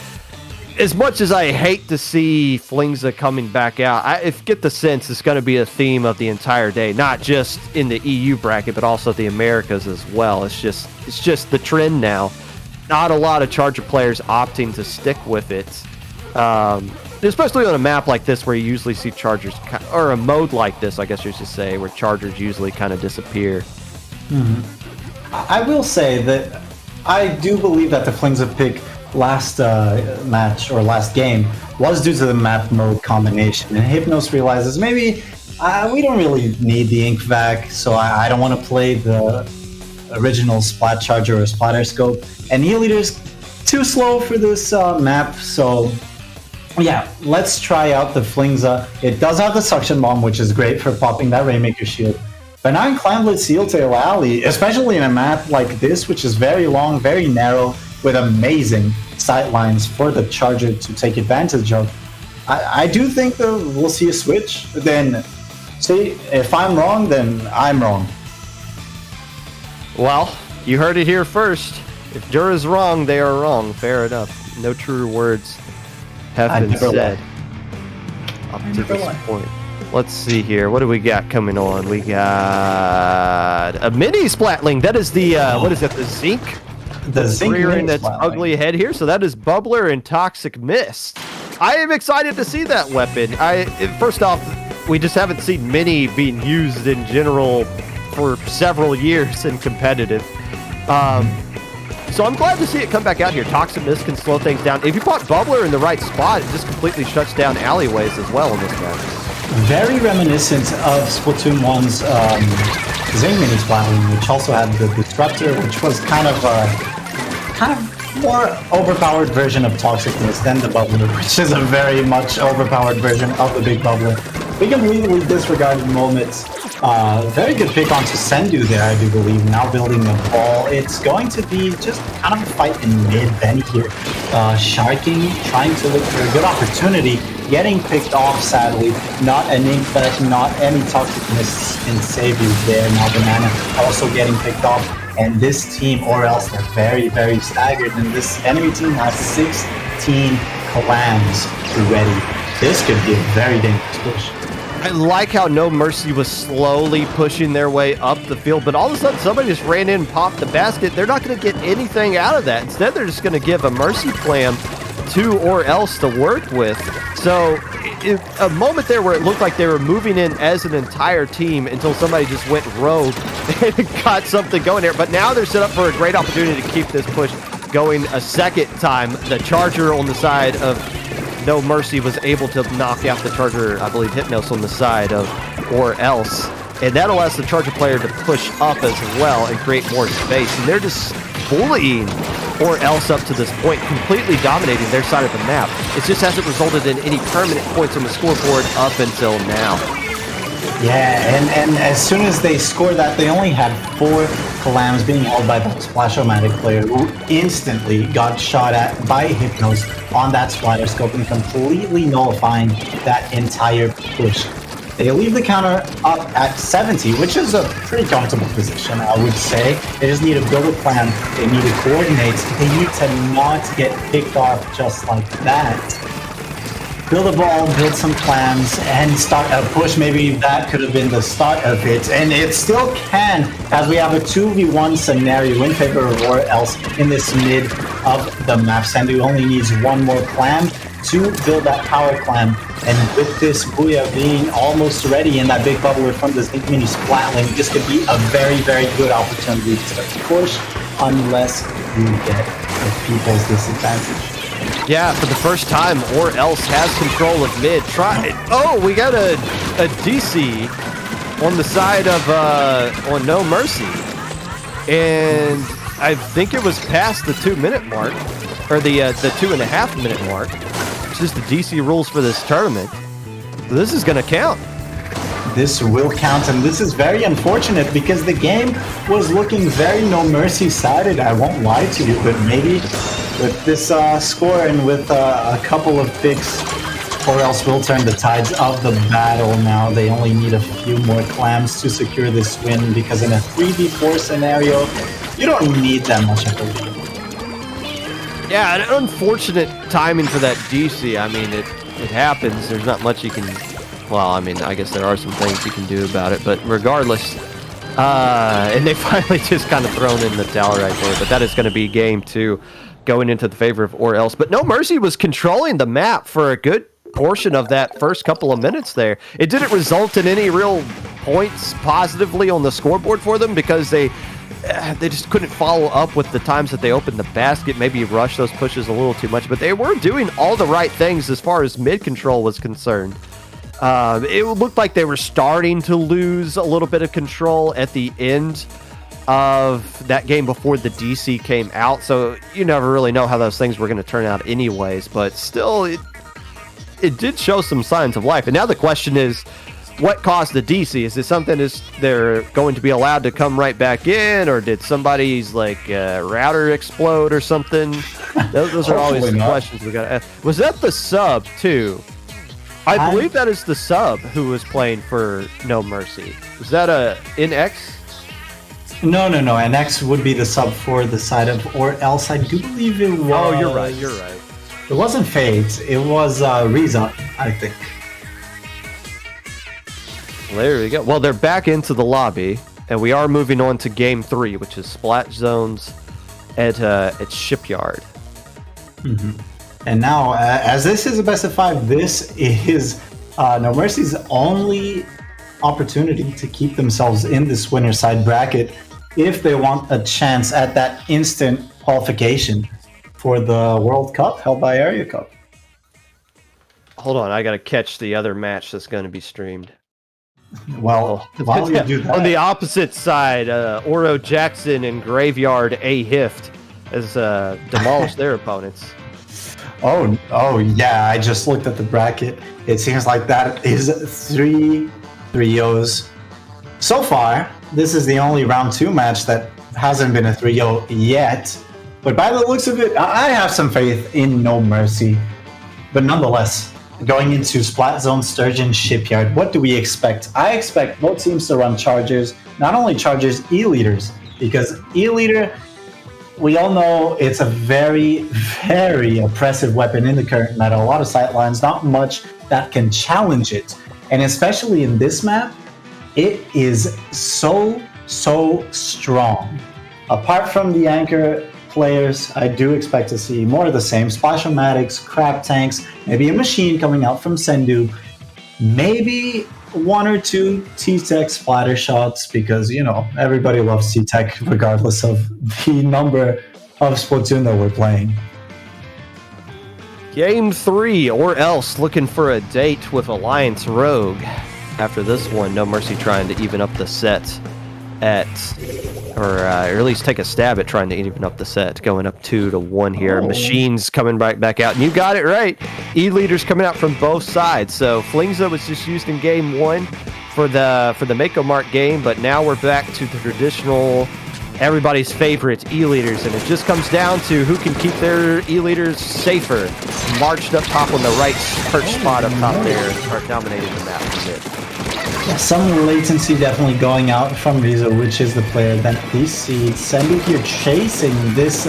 As much as I hate to see Flingza coming back out, I get the sense it's going to be a theme of the entire day, not just in the EU bracket, but also the Americas as well. It's just the trend now. Not a lot of Charger players opting to stick with it, especially on a map like this where you usually see Chargers, or a mode like this, I guess you should say, where Chargers usually kind of disappear. Mm-hmm. I will say that I do believe that the Flingza pick last match or last game was due to the map mode combination, and Hypnos realizes maybe we don't really need the ink vac, so I don't want to play the original Splat Charger or Splatter Scope, and Heal Leader's too slow for this map, so yeah, let's try out the Flingza. It does have the Suction Bomb, which is great for popping that Rainmaker shield, but now in Clam Blitz Eeltail Alley, especially in a map like this, which is very long, very narrow, with amazing sightlines for the Charger to take advantage of, I do think that we'll see a switch. Then, see, if I'm wrong, then I'm wrong. Well, you heard it here first. If Dura's wrong, they are wrong. Fair enough. No truer words have been said up to this point. Let's see here. What do we got coming on? We got a mini Splatling. That is the, what is that, the Zinc? The Zinc rearing its ugly head here. So that is Bubbler and Toxic Mist. I am excited to see that weapon. First off, we just haven't seen mini being used in general for several years in competitive. So I'm glad to see it come back out here. Toxic Mist can slow things down. If you put Bubbler in the right spot, it just completely shuts down alleyways as well in this match. Very reminiscent of Splatoon 1's Zing Mini Splatling, which also had the Disruptor, which was kind of more overpowered version of Toxic Mist than the Bubbler, which is a very much overpowered version of the Big Bubbler. We completely disregarded moments. Very good pick onto Sendu there, I do believe. Now building a ball. It's going to be just kind of a fight in mid then here. Sharking, trying to look for a good opportunity. Getting picked off, sadly. Not an ink back, not any Toxic Mists can save you there. Now Banana also getting picked off. And this team, or else they're very, very staggered. And this enemy team has 16 clams ready. This could be a very dangerous push. I like how No Mercy was slowly pushing their way up the field, but all of a sudden somebody just ran in and popped the basket. They're not going to get anything out of that. Instead, they're just going to give a Mercy Clam to or else to work with. So a moment there where it looked like they were moving in as an entire team until somebody just went rogue and got something going there. But now they're set up for a great opportunity to keep this push going a second time. The Charger on the side of No Mercy was able to knock out the Charger, I believe, Hypnos on the side of or else. And that allows the Charger player to push up as well and create more space. And they're just bullying or else up to this point, completely dominating their side of the map. It just hasn't resulted in any permanent points on the scoreboard up until now. Yeah, and as soon as they scored that, they only had 4 Clams being held by the Splash-O-Matic player, who instantly got shot at by Hypnos on that Splatter Scope and completely nullifying that entire push. They leave the counter up at 70, which is a pretty comfortable position, I would say. They just need to build a plan, they need to coordinate, they need to not get picked off just like that. Build a ball, build some clams, and start a push. Maybe that could have been the start of it. And it still can, as we have a 2v1 scenario in favor of or else in this mid of the map. Sendu only needs one more clam to build that power clam. And with this Booyah being almost ready in that big bubbler from this Ink Mini Splatling, this could be a very, very good opportunity to push unless you get the people's disadvantage. Yeah, for the first time, Or Else has control of mid. Oh, we got a DC on the side of on No Mercy, and I think it was past the 2-minute mark, or the 2.5-minute mark. It's just the DC rules for this tournament. So this is going to count. This will count, and this is very unfortunate because the game was looking very No Mercy sided. I won't lie to you, but maybe with this score and with a couple of picks, Or Else will turn the tides of the battle now. They only need a few more clams to secure this win, because in a 3v4 scenario, you don't need that much of a lead. Yeah, an unfortunate timing for that DC. I mean, it happens. There's not much you can... Well, I mean, I guess there are some things you can do about it, but regardless... and they finally just kind of thrown in the towel right there, but that is going to be game 2 going into the favor of Or Else. But No Mercy was controlling the map for a good portion of that first couple of minutes there. It didn't result in any real points positively on the scoreboard for them because they just couldn't follow up with the times that they opened the basket, maybe rush those pushes a little too much, but they were doing all the right things as far as mid control was concerned. It looked like they were starting to lose a little bit of control at the end of that game before the DC came out, so you never really know how those things were going to turn out anyways, but still, it did show some signs of life. And now the question is, what caused the DC? Is it something they're going to be allowed to come right back in, or did somebody's router explode or something? Those are always the questions we got to ask. Was that the sub too? I believe that is the sub who was playing for No Mercy. Was that a NX? No. NX would be the sub for the side of Or Else. I do believe it was... Oh, you're right. It wasn't Fades. It was Reza, I think. There we go. Well, they're back into the lobby, and we are moving on to game 3, which is Splat Zones at Shipyard. Mm-hmm. And now, as this is a best of 5, this is No Mercy's only opportunity to keep themselves in this winner side bracket if they want a chance at that instant qualification for the World Cup held by Area Cup. Hold on, I got to catch the other match that's going to be streamed. Well, while you do that... On the opposite side, Oro Jackson and Grafeyard Ahift has demolished their opponents. Oh, yeah, I just looked at the bracket. It seems like that is 3 3-0s. So far, this is the only round 2 match that hasn't been a 3-0 yet. But by the looks of it, I have some faith in No Mercy. But nonetheless, going into Splat Zone Sturgeon Shipyard, what do we expect? I expect both teams to run Chargers, not only Chargers, E-Leaders, because E-Leader, we all know it's a very, very oppressive weapon in the current meta. A lot of sightlines, not much that can challenge it. And especially in this map, it is so strong. Apart from the anchor players, I do expect to see more of the same. Splash-o-matics, crab tanks, maybe a machine coming out from Sendu, maybe 1 or 2 T-Tech splatter shots, because, you know, everybody loves T-Tech regardless of the number of Splatoon that we're playing. Game 3, Or Else looking for a date with Alliance Rogue. After this one, No Mercy trying to even up the set or at least take a stab at trying to even up the set, going up 2-1 here. Oh. Machines coming right back out, and you got it right. E-Leaders coming out from both sides. So Flingza was just used in game 1 for the Mako Mark game, but now we're back to the traditional, everybody's favorite E-Leaders, and it just comes down to who can keep their E-Leaders safer. Marched up top on the right perch spot up top there and start dominating the map a bit. Yeah, some latency definitely going out from Rizzo, which is the player that he sees. Sendu here chasing this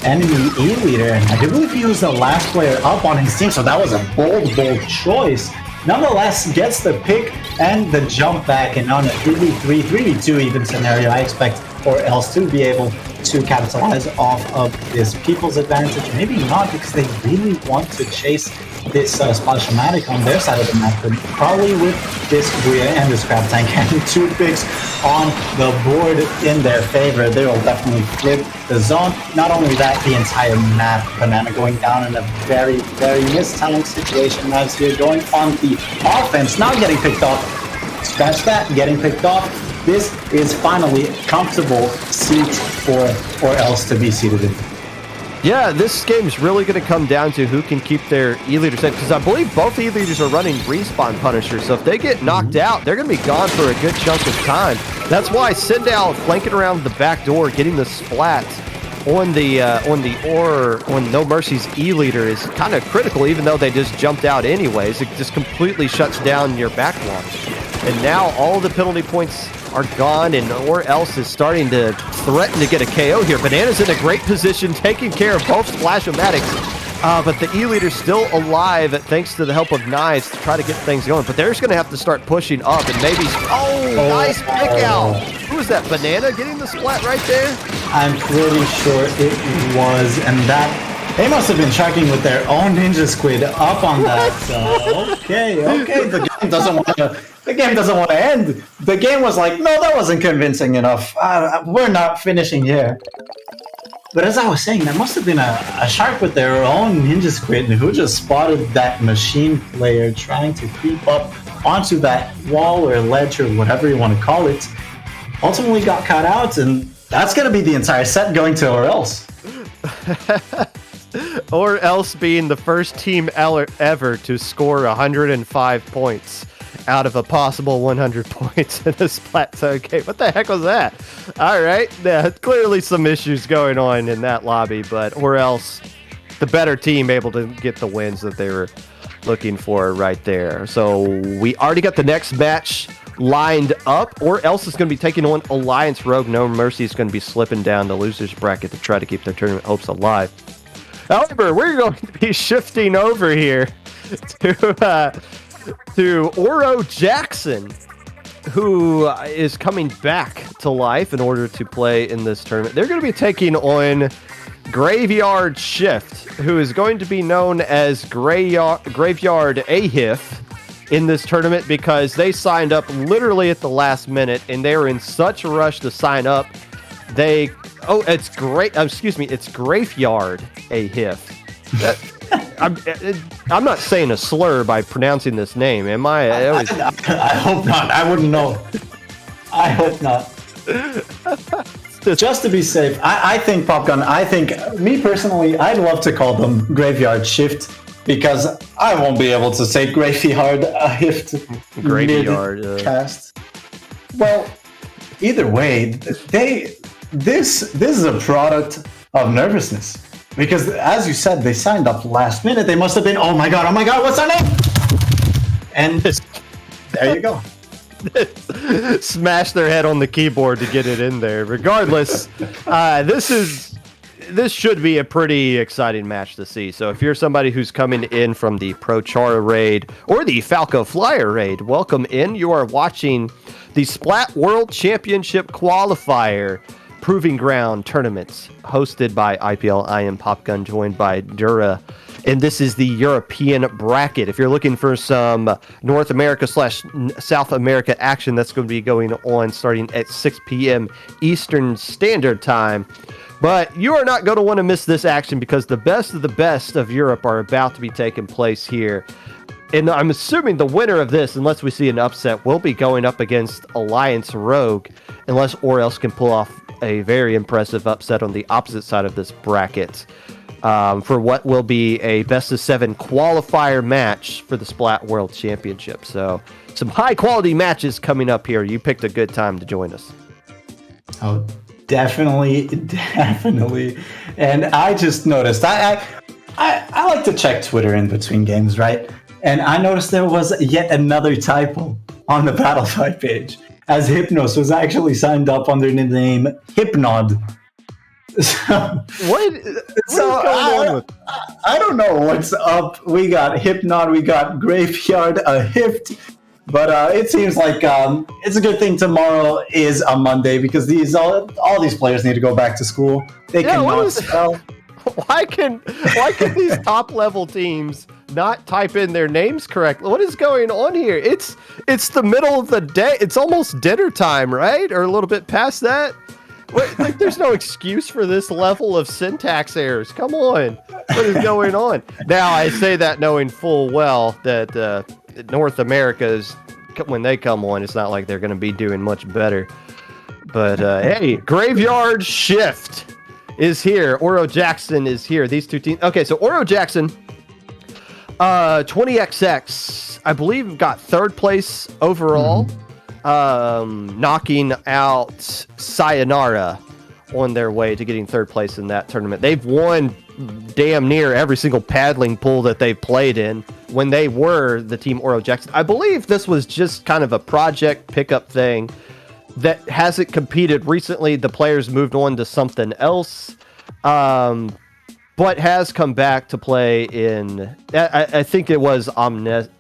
enemy E-Leader, and I do believe he was the last player up on his team, so that was a bold choice. Nonetheless, gets the pick and the jump back, and on a 3v3, 3v2 even scenario, I expect or else to be able to capitalize off of this people's advantage. Maybe not, because they really want to chase this Splash-O-Matic on their side of the map, but probably with this Booyah and this Crab Tank having 2 picks on the board in their favor, they will definitely flip the zone. Not only that, the entire map, Banana going down in a very, very mistimed situation as here going on the offense, now getting picked off. Scratch that, getting picked off. This is finally a comfortable seat for or else to be seated in. Yeah, this game's really going to come down to who can keep their E-leaders safe, because I believe both E-leaders are running respawn punishers, so if they get knocked out, they're going to be gone for a good chunk of time. That's why Sindal flanking around the back door, getting the splat on No Mercy's E-leader is kind of critical, even though they just jumped out anyways. It just completely shuts down your back launch. And now all the penalty points are gone, and or else is starting to threaten to get a KO here. Banana's in a great position, taking care of both Splash-O-Matics, but the E-leader's still alive thanks to the help of Knives to try to get things going. But they're just going to have to start pushing up, and maybe... nice pick out! Who was that, Banana getting the splat right there? I'm pretty sure it was, and that... They must have been tracking with their own Ninja Squid up on that. So, okay. The game doesn't want to end. The game was like, no, that wasn't convincing enough. We're not finishing here. But as I was saying, that must have been a shark with their own Ninja Squid who just spotted that machine player trying to creep up onto that wall or ledge or whatever you want to call it. Ultimately got caught out, and that's going to be the entire set going to or else. Or else being the first team ever to score 105 points out of a possible 100 points in a Splatoon game. What the heck was that? All right, yeah, clearly some issues going on in that lobby, but or else the better team able to get the wins that they were looking for right there. So we already got the next match lined up, or else is going to be taking on Alliance Rogue. No Mercy is going to be slipping down the losers bracket to try to keep their tournament hopes alive. However, we're going to be shifting over here to Oro Jackson, who is coming back to life in order to play in this tournament. They're going to be taking on Grafeyard Shift, who is going to be known as Grafeyard Ahift in this tournament because they signed up literally at the last minute, and they were in such a rush to sign up. It's Grafeyard Ahift. I'm not saying a slur by pronouncing this name, am I? I hope not. I wouldn't know. I hope not. Just to be safe, I think Popgun, me personally, I'd love to call them Grafeyard Shift because I won't be able to say Grafeyard Ahift Grafeyard cast. Well, either way, this is a product of nervousness. Because, as you said, they signed up last minute. They must have been, oh my god, what's our name? And there you go. Smash their head on the keyboard to get it in there. Regardless, this should be a pretty exciting match to see. So if you're somebody who's coming in from the Pro Chara raid or the Falco Flyer raid, welcome in. You are watching the Splat World Championship Qualifier Proving Ground tournaments hosted by IPL. I am Popgun, joined by Dura, and this is the European bracket. If you're looking for some North America / South America action, that's going to be going on starting at 6 p.m. Eastern Standard Time. But you are not going to want to miss this action because the best of Europe are about to be taking place here. And I'm assuming the winner of this, unless we see an upset, will be going up against Alliance Rogue, unless or else can pull off a very impressive upset on the opposite side of this bracket for what will be a best-of-7 qualifier match for the Splat World Championship. So some high-quality matches coming up here. You picked a good time to join us. Oh, definitely. And I just noticed, I like to check Twitter in between games, right? And I noticed there was yet another typo on the Battlefight page, as Hypnos was actually signed up under the name Hypnod. I don't know what's up. We got Hypnod, we got Grafeyard Ahift. But it seems like it's a good thing tomorrow is a Monday because all these players need to go back to school. They cannot spell. Why can these top level teams not type in their names correctly? What is going on here? It's the middle of the day. It's almost dinner time, right? Or a little bit past that. Like, there's no excuse for this level of syntax errors. Come on. What is going on? Now, I say that knowing full well that North America's, when they come on, it's not like they're going to be doing much better. But, hey, Grafeyard Shift is here. Oro Jackson is here. These two teams. Okay, so Oro Jackson, 20XX, I believe, got third place overall. Knocking out Sayonara on their way to getting third place in that tournament. They've won damn near every single paddling pool that they've played in when they were the team Oro Jackson. I believe this was just kind of a project pickup thing that hasn't competed recently. The players moved on to something else, but has come back to play in, I think it was Omniscience.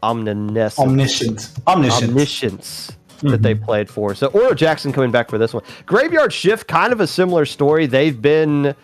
That they played for. So Oro Jackson coming back for this one. Grafeyard Shift, kind of a similar story. They've been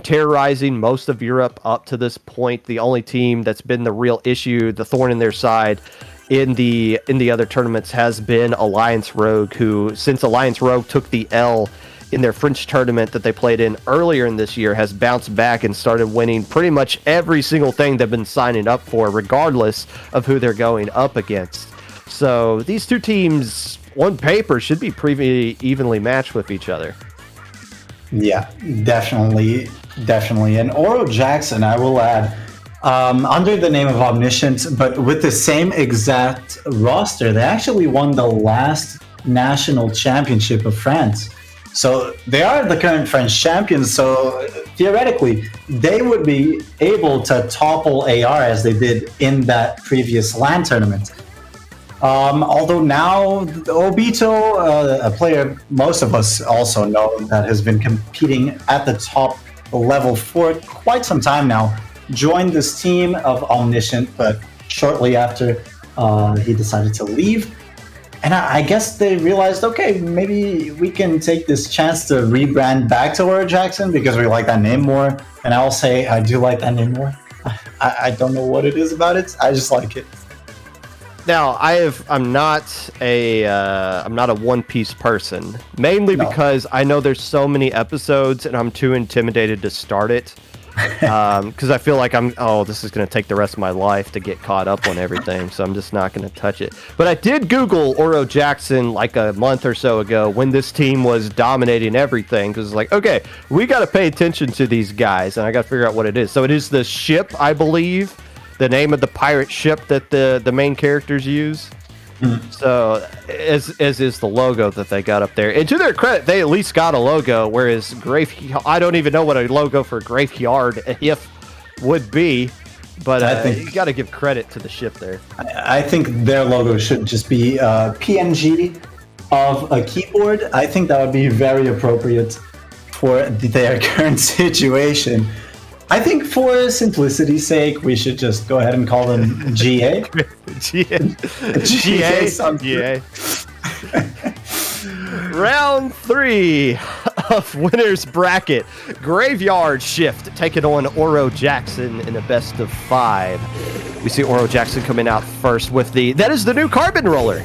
terrorizing most of Europe up to this point. The only team that's been the real issue, the thorn in their side in the other tournaments, has been Alliance Rogue, who, since Alliance Rogue took the L in their French tournament that they played in earlier in this year, has bounced back and started winning pretty much every single thing they've been signing up for, regardless of who they're going up against. So these two teams, on paper, should be pretty evenly matched with each other. Yeah, definitely. And Oro Jackson, I will add, under the name of Omniscience, but with the same exact roster, they actually won the last national championship of France. So they are the current French champions. So theoretically, they would be able to topple AR as they did in that previous LAN tournament. Although now Obito, a player most of us also know that has been competing at the top level for quite some time now, joined this team of Omniscient, but shortly after he decided to leave. And I guess they realized, okay, maybe we can take this chance to rebrand back to Oro Jackson because we like that name more. And I'll say I do like that name more. I don't know what it is about it. I just like it. Now, I'm not a One Piece person, mainly because I know there's so many episodes and I'm too intimidated to start it. Because I feel like this is going to take the rest of my life to get caught up on everything, so I'm just not going to touch it. But I did Google Oro Jackson like a month or so ago when this team was dominating everything, because it's like, okay, we got to pay attention to these guys, and I got to figure out what it is. So it is the ship, I believe, the name of the pirate ship that the main characters use. So as is the logo that they got up there, and to their credit, they at least got a logo. Whereas I don't even know what a logo for Grafeyard Ahift would be, but I think you got to give credit to the ship there. I think their logo should just be PNG of a keyboard. I think that would be very appropriate for their current situation. I think for simplicity's sake, we should just go ahead and call them GA. GA. Round 3 of winners bracket. Grafeyard Shift taking on Oro Jackson in a best of 5. We see Oro Jackson coming out first with that is the new carbon roller.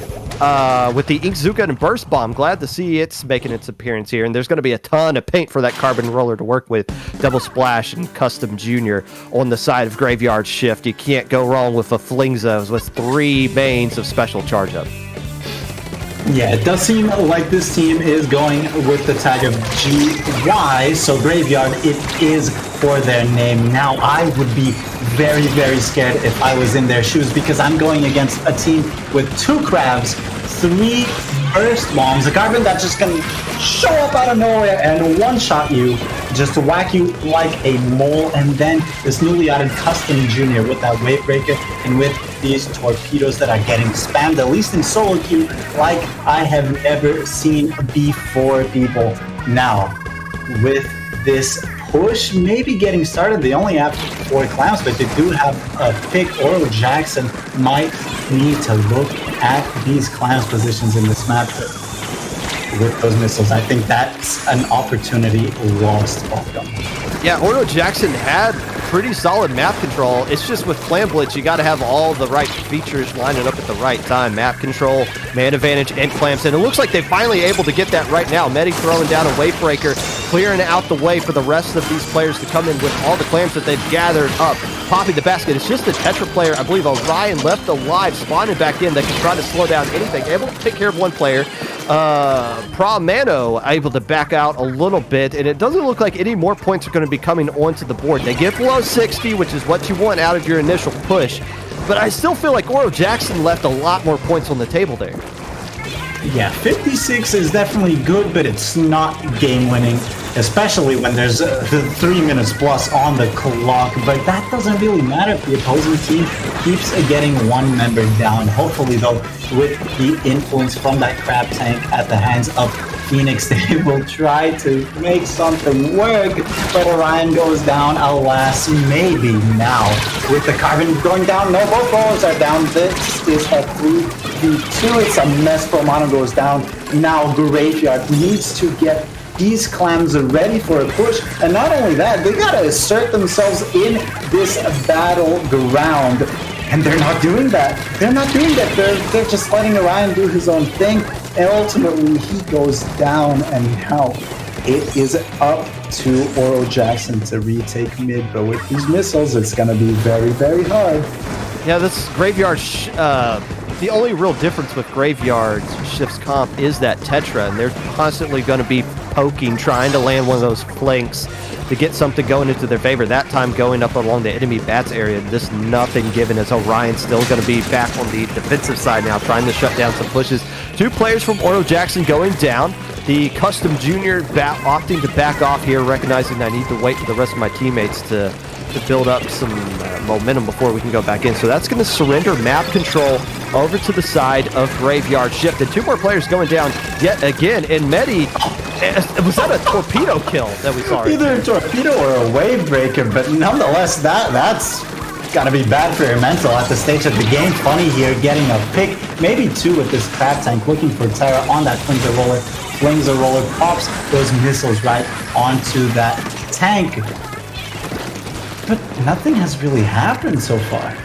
With the Inkzuka and Burst Bomb. Glad to see it's making its appearance here. And there's going to be a ton of paint for that carbon roller to work with. Double Splash and Custom Junior on the side of Grafeyard Shift. You can't go wrong with a Flingza with 3 mains of special charge up. Yeah, it does seem like this team is going with the tag of GY, so Grafeyard, it is for their name. Now, I would be very, very scared if I was in their shoes because I'm going against a team with 2 crabs, 3 burst bombs, a carbon that's just going to show up out of nowhere and one-shot you, just to whack you like a mole, and then this newly added Custom Junior with that Wave Breaker and with these torpedoes that are getting spammed, at least in solo queue, like I have never seen before, people. Now, with this push maybe getting started. They only have 4 clamps, but they do have a pick. Oro Jackson might need to look at these clamps positions in this map with those missiles. I think that's an opportunity lost. Yeah, Oro Jackson had pretty solid map control. It's just with Clam Blitz, you got to have all the right features lining up at the right time. Map control, man advantage, and clamps. And it looks like they're finally able to get that right now. Medi throwing down a wave breaker, clearing out the way for the rest of these players to come in with all the clamps that they've gathered up. Popping the basket. It's just the Tetra player, I believe Orion, left alive, spawning back in that can try to slow down anything. Able to take care of one player. Mano able to back out a little bit, and it doesn't look like any more points are going to be coming onto the board. They get below 60, which is what you want out of your initial push, but I still feel like Oro Jackson left a lot more points on the table there. Yeah, 56 is definitely good, but it's not game-winning, especially when there's 3 minutes plus on the clock. But that doesn't really matter if the opposing team keeps getting one member down. Hopefully, though, with the influence from that crab tank at the hands of Phoenix, they will try to make something work. But Orion goes down, alas, maybe now. With the Carbon going down, no, both bowlers are down. This is a 3v2. It's a mess. Promano goes down. Now Grafeyard needs to get these clams ready for a push. And not only that, they gotta assert themselves in this battleground. And they're not doing that. They're not doing that. They're just letting Orion do his own thing. And ultimately, he goes down, and now it is up to Oro Jackson to retake mid. But with these missiles, it's going to be very, very hard. Yeah, this Grafeyard, the only real difference with Grafeyard's Shift's comp is that Tetra, and they're constantly going to be poking, trying to land one of those flanks to get something going into their favor. That time going up along the enemy bats area, just nothing given, as Orion's still going to be back on the defensive side now, trying to shut down some pushes. 2 players from Oro Jackson going down. The Custom Junior opting to back off here, recognizing I need to wait for the rest of my teammates to build up some momentum before we can go back in. So that's going to surrender map control over to the side of Grafeyard Shift. And 2 more players going down yet again. And Medi, was that a torpedo kill that we saw? Either a torpedo or a wave breaker, but nonetheless, that's gotta be bad for your mental at the stage of the game. Funny here, getting a pick, maybe 2 with this crab tank, looking for Terra on that flinger roller. Flings a roller, pops those missiles right onto that tank. But nothing has really happened so far.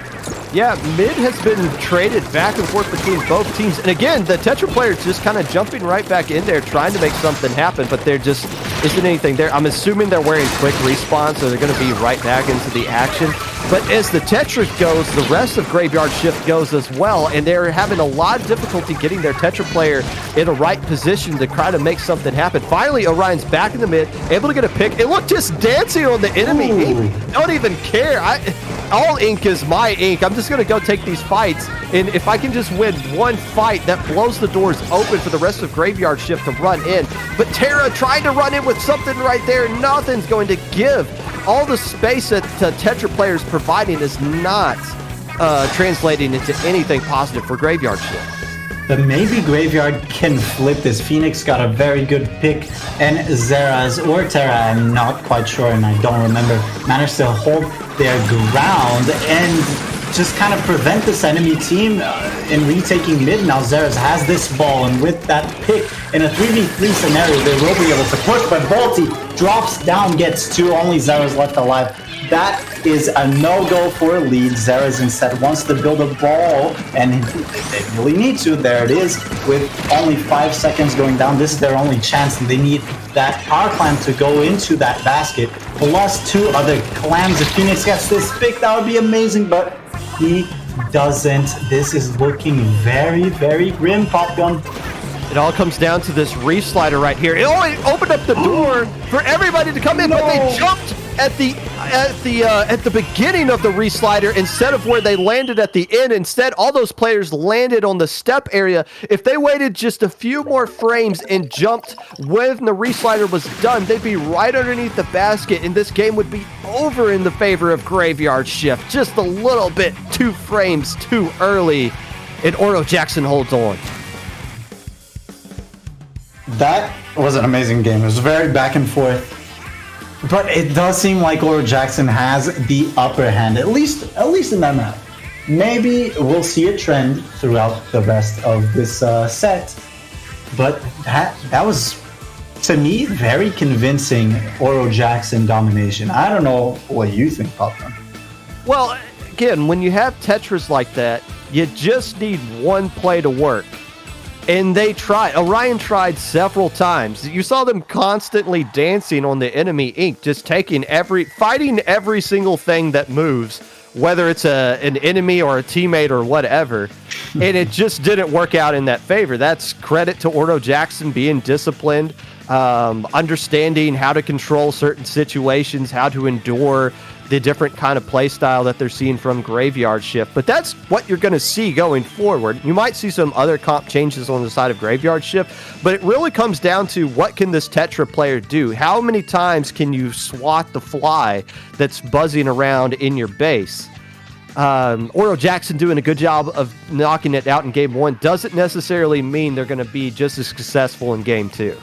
Yeah, mid has been traded back and forth between both teams. And again, the Tetra players just kind of jumping right back in there, trying to make something happen, but there just isn't anything there. I'm assuming they're wearing quick respawn, so they're going to be right back into the action. But as the Tetra goes, the rest of Grafeyard Shift goes as well, and they're having a lot of difficulty getting their Tetra player in a right position to try to make something happen. Finally, Orion's back in the mid, able to get a pick. And look, just dancing on the enemy ink. Don't even care. All ink is my ink. I'm just going to go take these fights, and if I can just win one fight, that blows the doors open for the rest of Grafeyard Shift to run in. But Terra trying to run in with something right there. Nothing's going to give. All the space that Tetra players providing is not translating into anything positive for Grafeyard Shift. But maybe Grafeyard can flip this. Phoenix got a very good pick, and Zeraz or Terra, I'm not quite sure and I don't remember, managed to hold their ground and just kind of prevent this enemy team in retaking mid. Now Zeraz has this ball, and with that pick in a 3v3 scenario, they will be able to push, but Volti drops down, gets 2, only Zeraz left alive. That is a no-go for a lead. Zeraz instead wants to build a ball, and they really need to. There it is, with only 5 seconds going down. This is their only chance, and they need that power clam to go into that basket, plus 2 other clams. If Phoenix gets this pick, that would be amazing, but he doesn't. This is looking very, very grim, Popgun. It all comes down to this reef slider right here. It only opened up the door for everybody to come in, but they jumped at the beginning of the reef slider instead of where they landed at the end. Instead, all those players landed on the step area. If they waited just a few more frames and jumped when the reef slider was done, they'd be right underneath the basket, and this game would be over in the favor of Grafeyard Shift. Just a little bit 2 frames too early, and Oro Jackson holds on. That was an amazing game. It was very back and forth. But it does seem like Oro Jackson has the upper hand, at least in that map. Maybe we'll see a trend throughout the rest of this set, but that was, to me, very convincing Oro Jackson domination. I don't know what you think, Popcorn. Well, again, when you have Tetras like that, you just need one play to work. And they tried. Orion tried several times. You saw them constantly dancing on the enemy ink, just fighting every single thing that moves, whether it's an enemy or a teammate or whatever. And it just didn't work out in that favor. That's credit to Oro Jackson being disciplined, understanding how to control certain situations, how to endure the different kind of play style that they're seeing from Grafeyard Shift. But that's what you're going to see going forward. You might see some other comp changes on the side of Grafeyard Shift, but it really comes down to what can this Tetra player do? How many times can you swat the fly that's buzzing around in your base? Oro Jackson doing a good job of knocking it out in game one doesn't necessarily mean they're going to be just as successful in game two.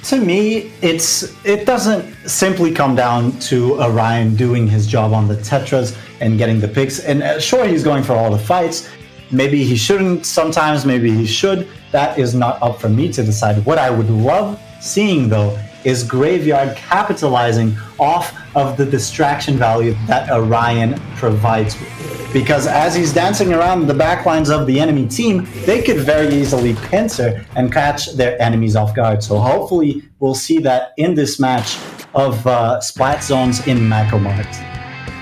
To me, it doesn't simply come down to Orion doing his job on the Tetras and getting the picks. And sure, he's going for all the fights. Maybe he shouldn't sometimes, maybe he should. That is not up for me to decide. What I would love seeing, though, is Grafeyard capitalizing off of the distraction value that Orion provides. Because as he's dancing around the backlines of the enemy team, they could very easily pincer and catch their enemies off guard. So hopefully we'll see that in this match of Splat Zones in Mako Mart.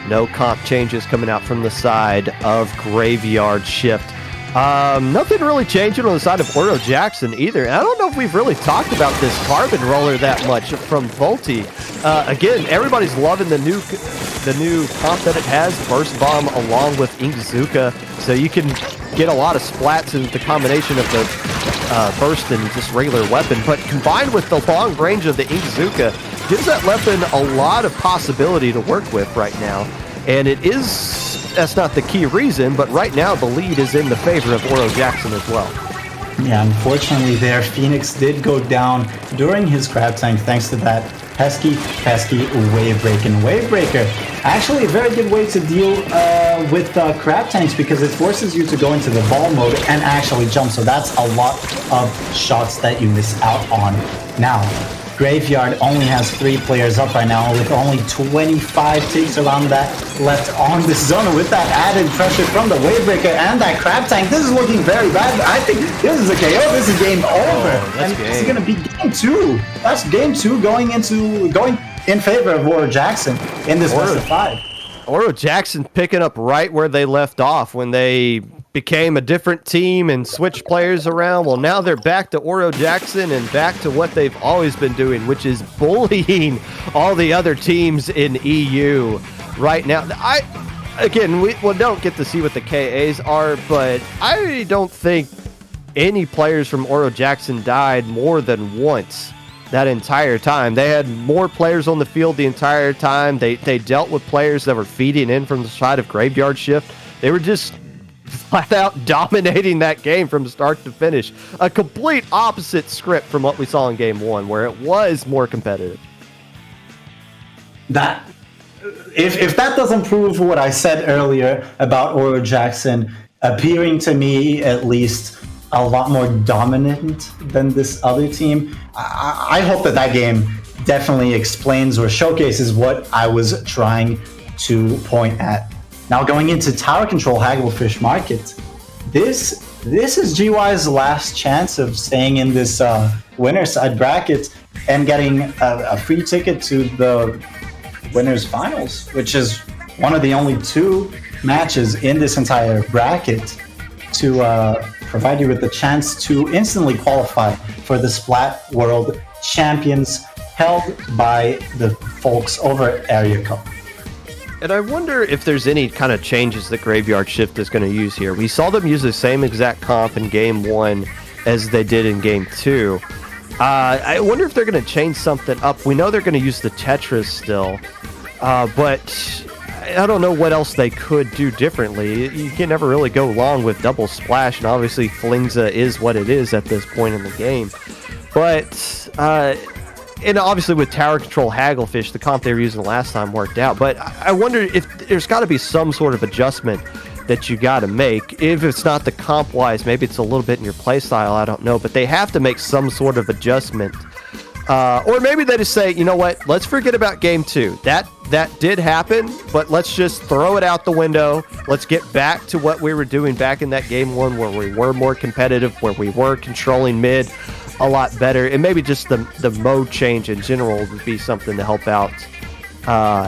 No comp changes coming out from the side of Grafeyard Shift. Nothing really changing on the side of Oro Jackson either. And I don't know if we've really talked about this carbon roller that much from Volti. Again, everybody's loving the new comp that it has, Burst Bomb along with Inkzuka. So you can get a lot of splats in the combination of the burst and just regular weapon. But combined with the long range of the Inkzuka, gives that weapon a lot of possibility to work with right now. And that's not the key reason, but right now the lead is in the favor of Oro Jackson as well. Yeah, unfortunately there, Phoenix did go down during his crab tank thanks to that pesky wave break. And wave breaker, actually a very good way to deal with crab tanks because it forces you to go into the ball mode and actually jump. So that's a lot of shots that you miss out on. Now, Grafeyard only has 3 players up right now with only 25 ticks around that left on this zone. With that added pressure from the Wavebreaker and that Crab Tank, this is looking very bad. I think this is a KO. This is game over. And this is going to be game 2. That's game 2 going in favor of Oro Jackson in this best of 5. Oro Jackson picking up right where they left off when they became a different team and switched players around. Well, now they're back to Oro Jackson and back to what they've always been doing, which is bullying all the other teams in EU right now. We don't get to see what the KAs are, but I don't think any players from Oro Jackson died more than once that entire time. They had more players on the field the entire time. They dealt with players that were feeding in from the side of Grafeyard Shift. They were just flat out dominating that game from start to finish. A complete opposite script from what we saw in game 1, where it was more competitive. That if that doesn't prove what I said earlier about Oro Jackson appearing to me at least a lot more dominant than this other team, I hope that game definitely explains or showcases what I was trying to point at. Now going into Tower Control Hagglefish Market, this is GY's last chance of staying in this winner's side bracket and getting a free ticket to the winners finals, which is one of the only 2 matches in this entire bracket to provide you with the chance to instantly qualify for the Splat World Champions held by the folks over at Area Cup. And I wonder if there's any kind of changes that Grafeyard Shift is going to use here. We saw them use the same exact comp in Game 1 as they did in Game 2. I wonder if they're going to change something up. We know they're going to use the Tetras still, but I don't know what else they could do differently. You can never really go wrong with double splash, and obviously Flingza is what it is at this point in the game. But and obviously with tower control hagglefish, the comp they were using last time worked out. But I wonder if there's got to be some sort of adjustment that you got to make. If it's not the comp wise, maybe it's a little bit in your play style. I don't know, but they have to make some sort of adjustment. Or maybe they just say, you know what, let's forget about game 2. That did happen, but let's just throw it out the window. Let's get back to what we were doing back in that game 1 where we were more competitive, where we were controlling mid a lot better. And maybe just the mode change in general would be something to help out,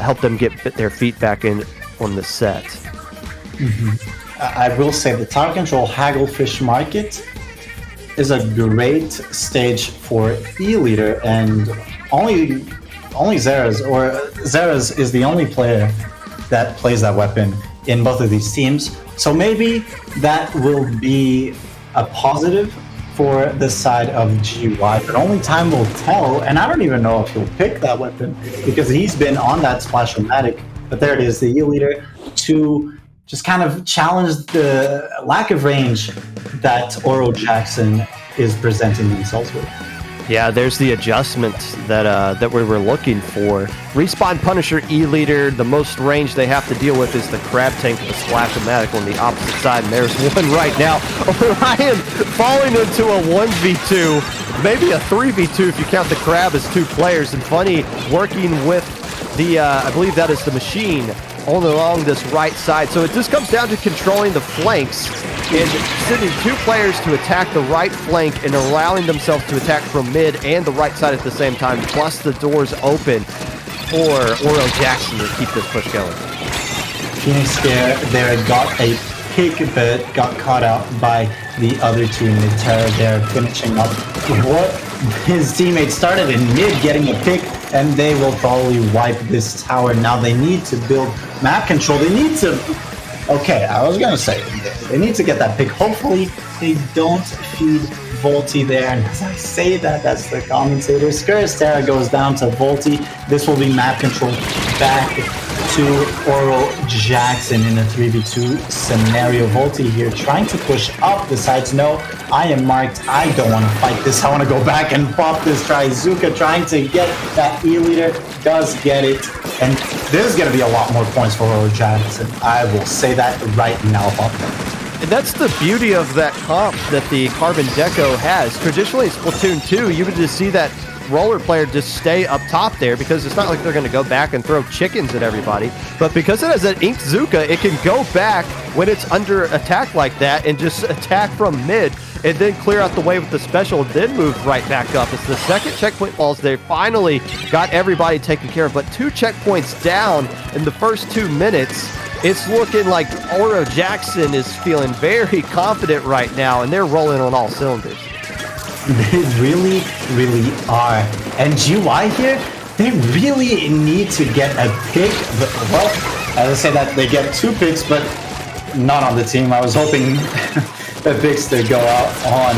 help them get their feet back in on the set. I will say the tower control hagglefish market is a great stage for E-Leader, and only Zeras is the only player that plays that weapon in both of these teams. So maybe that will be a positive for the side of GY, but only time will tell. And I don't even know if he'll pick that weapon because he's been on that Splash-O-Matic. But there it is, the E-Leader to just kind of challenge the lack of range that Oro Jackson is presenting themselves with. Yeah, there's the adjustment that we were looking for. Respawn Punisher E-Leader, the most range they have to deal with is the Crab Tank of the Splash-O-Matic on the opposite side, and there's one right now. Orion falling into a 1v2, maybe a 3v2 if you count the Crab as 2 players, and Funny working with the, I believe that is the machine, all along this right side. So it just comes down to controlling the flanks and sending 2 players to attack the right flank and allowing themselves to attack from mid and the right side at the same time, plus the doors open for Oro Jackson to keep this push going. Phoenix there got a pick, but got caught out by the other 2 in the Terra there, finishing up what his teammates started in mid, getting a pick, and they will probably wipe this tower. Now they need to build map control. They need to... Okay, I was going to say, they need to get that pick. Hopefully, they don't feed Volti there. And as I say that, that's the commentator. Skur's Terra goes down to Volti. This will be map control back to Oro Jackson in a 3v2 scenario. Volti here trying to push up. Decides, no, I am marked. I don't want to fight this. I want to go back and pop this Trizuka, trying to get that E-Leader. Does get it. And there's going to be a lot more points for Oro Jackson. I will say that right now, Bob. And that's the beauty of that comp that the Carbon Deco has. Traditionally, in Splatoon 2, you would just see that roller player just stay up top there because it's not like they're going to go back and throw chickens at everybody. But because it has that Inkzuka, it can go back when it's under attack like that and just attack from mid and then clear out the way with the special, then move right back up. It's the second checkpoint falls. They finally got everybody taken care of, but 2 checkpoints down in the first 2 minutes. It's looking like Oro Jackson is feeling very confident right now, and they're rolling on all cylinders. They really, really are. And GY here, they really need to get a pick. Well, as I say that, they get 2 picks, but not on the team. I was hoping the picks to go out on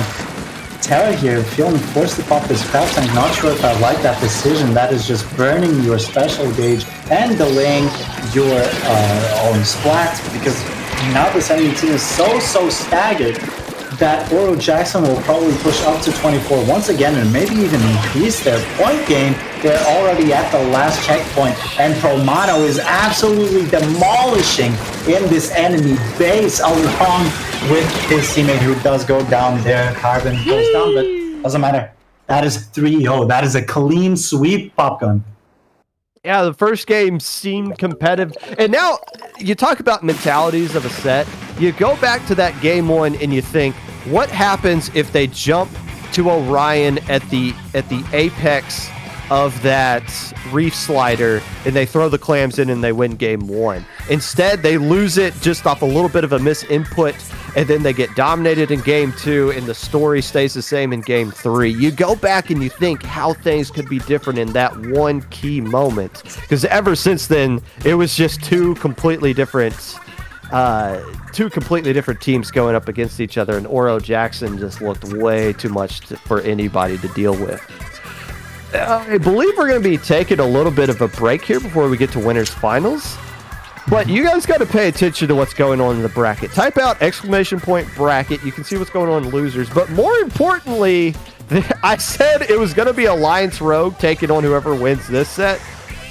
Terra here, feeling forced to pop this craft. I'm not sure if I like that decision. That is just burning your special gauge and delaying your own splat, because now this enemy team is so staggered that Oro Jackson will probably push up to 24 once again and maybe even increase their point gain. They're already at the last checkpoint, and Promato is absolutely demolishing in this enemy base along with his teammate who does go down there. Carbon goes down, but doesn't matter. That is 3-0. That is a clean sweep, Popgun. Yeah, the first game seemed competitive. And now you talk about mentalities of a set. You go back to that game 1 and you think, what happens if they jump to Orion at the apex of that reef slider and they throw the clams in and they win game 1? Instead, they lose it just off a little bit of a misinput, and then they get dominated in game 2 and the story stays the same in game 3. You go back and you think how things could be different in that one key moment, because ever since then it was just two completely different teams going up against each other, and Oro Jackson just looked way too much for anybody to deal with. I believe we're going to be taking a little bit of a break here before we get to winners finals. But you guys got to pay attention to what's going on in the bracket. Type out ! bracket. You can see what's going on in losers. But more importantly, I said it was going to be Alliance Rogue taking on whoever wins this set.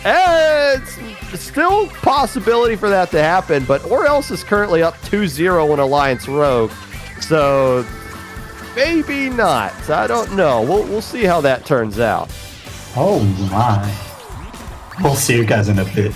It's still possibility for that to happen, but Orelse is currently up 2-0 on Alliance Rogue, so maybe not. I don't know. We'll see how that turns out. Oh my. We'll see you guys in a bit.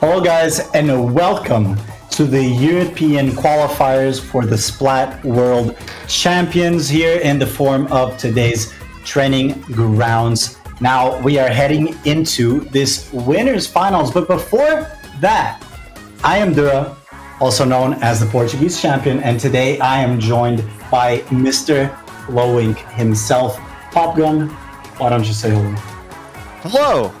Hello guys, and welcome to the European qualifiers for the Splat World Champions here in the form of today's training grounds. Now we are heading into this winners finals, but before that, I am Dura, also known as the Portuguese champion, and today I am joined by Mr. Lowink himself. Popgun, why don't you say hello? Hello.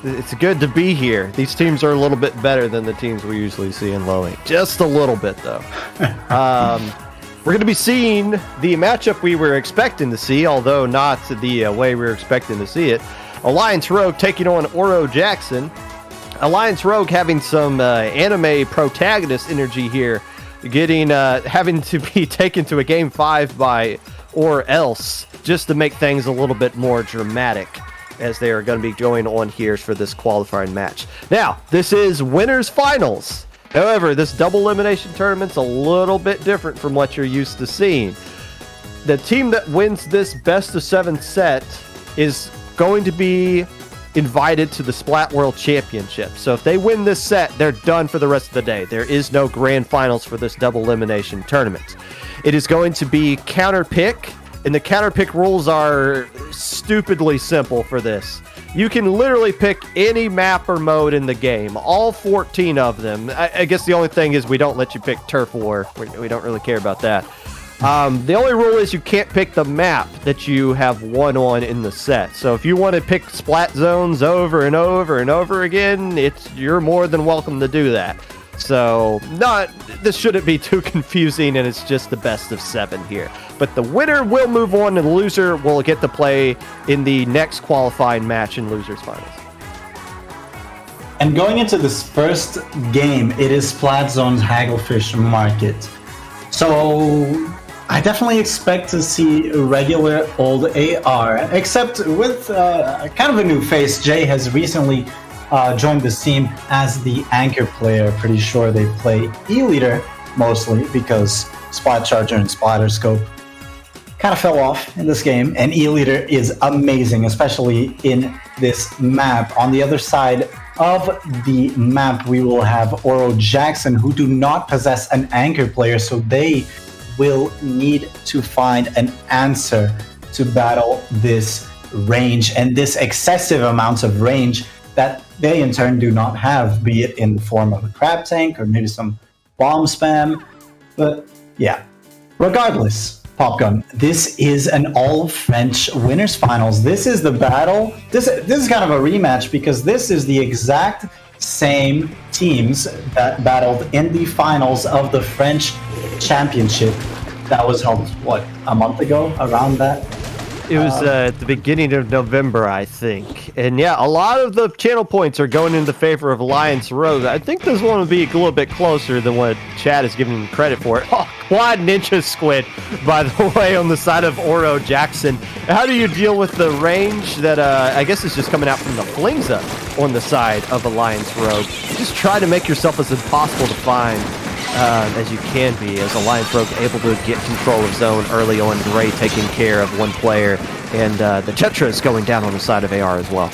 It's good to be here. These teams are a little bit better than the teams we usually see in Lowink. Just a little bit, though. We're going to be seeing the matchup we were expecting to see, although not the way we were expecting to see it. Alliance Rogue taking on Oro Jackson. Alliance Rogue having some anime protagonist energy here, having to be taken to a game 5 by or else, just to make things a little bit more dramatic, as they are going to be going on here for this qualifying match. Now, this is winners finals. However, this double elimination tournament's a little bit different from what you're used to seeing. The team that wins this best of 7 set is going to be invited to the Splat World Championships. So if they win this set, they're done for the rest of the day. There is no grand finals for this double elimination tournament. It is going to be counter pick. And the counter pick rules are stupidly simple for this. You can literally pick any map or mode in the game, all 14 of them. I guess the only thing is we don't let you pick Turf War. We don't really care about that. The only rule is you can't pick the map that you have won on in the set. So if you want to pick Splat Zones over and over and over again, you're more than welcome to do that. So this shouldn't be too confusing, and it's just the best of 7 here. But the winner will move on, and the loser will get to play in the next qualifying match in losers finals. And going into this first game, it is Splat Zone's Hagglefish Market. So I definitely expect to see regular old AR, except with kind of a new face. Jay has recently joined the team as the anchor player. Pretty sure they play E-Leader mostly because Splat Charger and Splatter Scope kind of fell off in this game, and E-Leader is amazing, especially in this map. On the other side of the map, we will have Oro Jackson, who do not possess an anchor player, so they will need to find an answer to battle this range and this excessive amounts of range that they in turn do not have, be it in the form of a crab tank or maybe some bomb spam. But yeah, regardless, Popgun, this is an all-French winners finals. This is the battle. This is kind of a rematch because this is the exact same teams that battled in the finals of the French Championship that was held, what, a month ago, around that? It was at the beginning of November, I think. And yeah, a lot of the channel points are going in the favor of Alliance Rogue. I think this one will be a little bit closer than what Chad is giving him credit for. Oh, Quad Ninja Squid, by the way, on the side of Oro Jackson. How do you deal with the range that I guess is just coming out from the Flingza on the side of Alliance Rogue? Just try to make yourself as impossible to find as you can be, as Alliance Rogue able to get control of zone early on. Gray taking care of one player, and the Tetra is going down on the side of AR as well.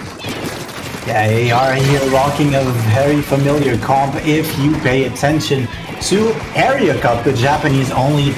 Yeah, AR here rocking a very familiar comp if you pay attention to Area Cup, the Japanese only,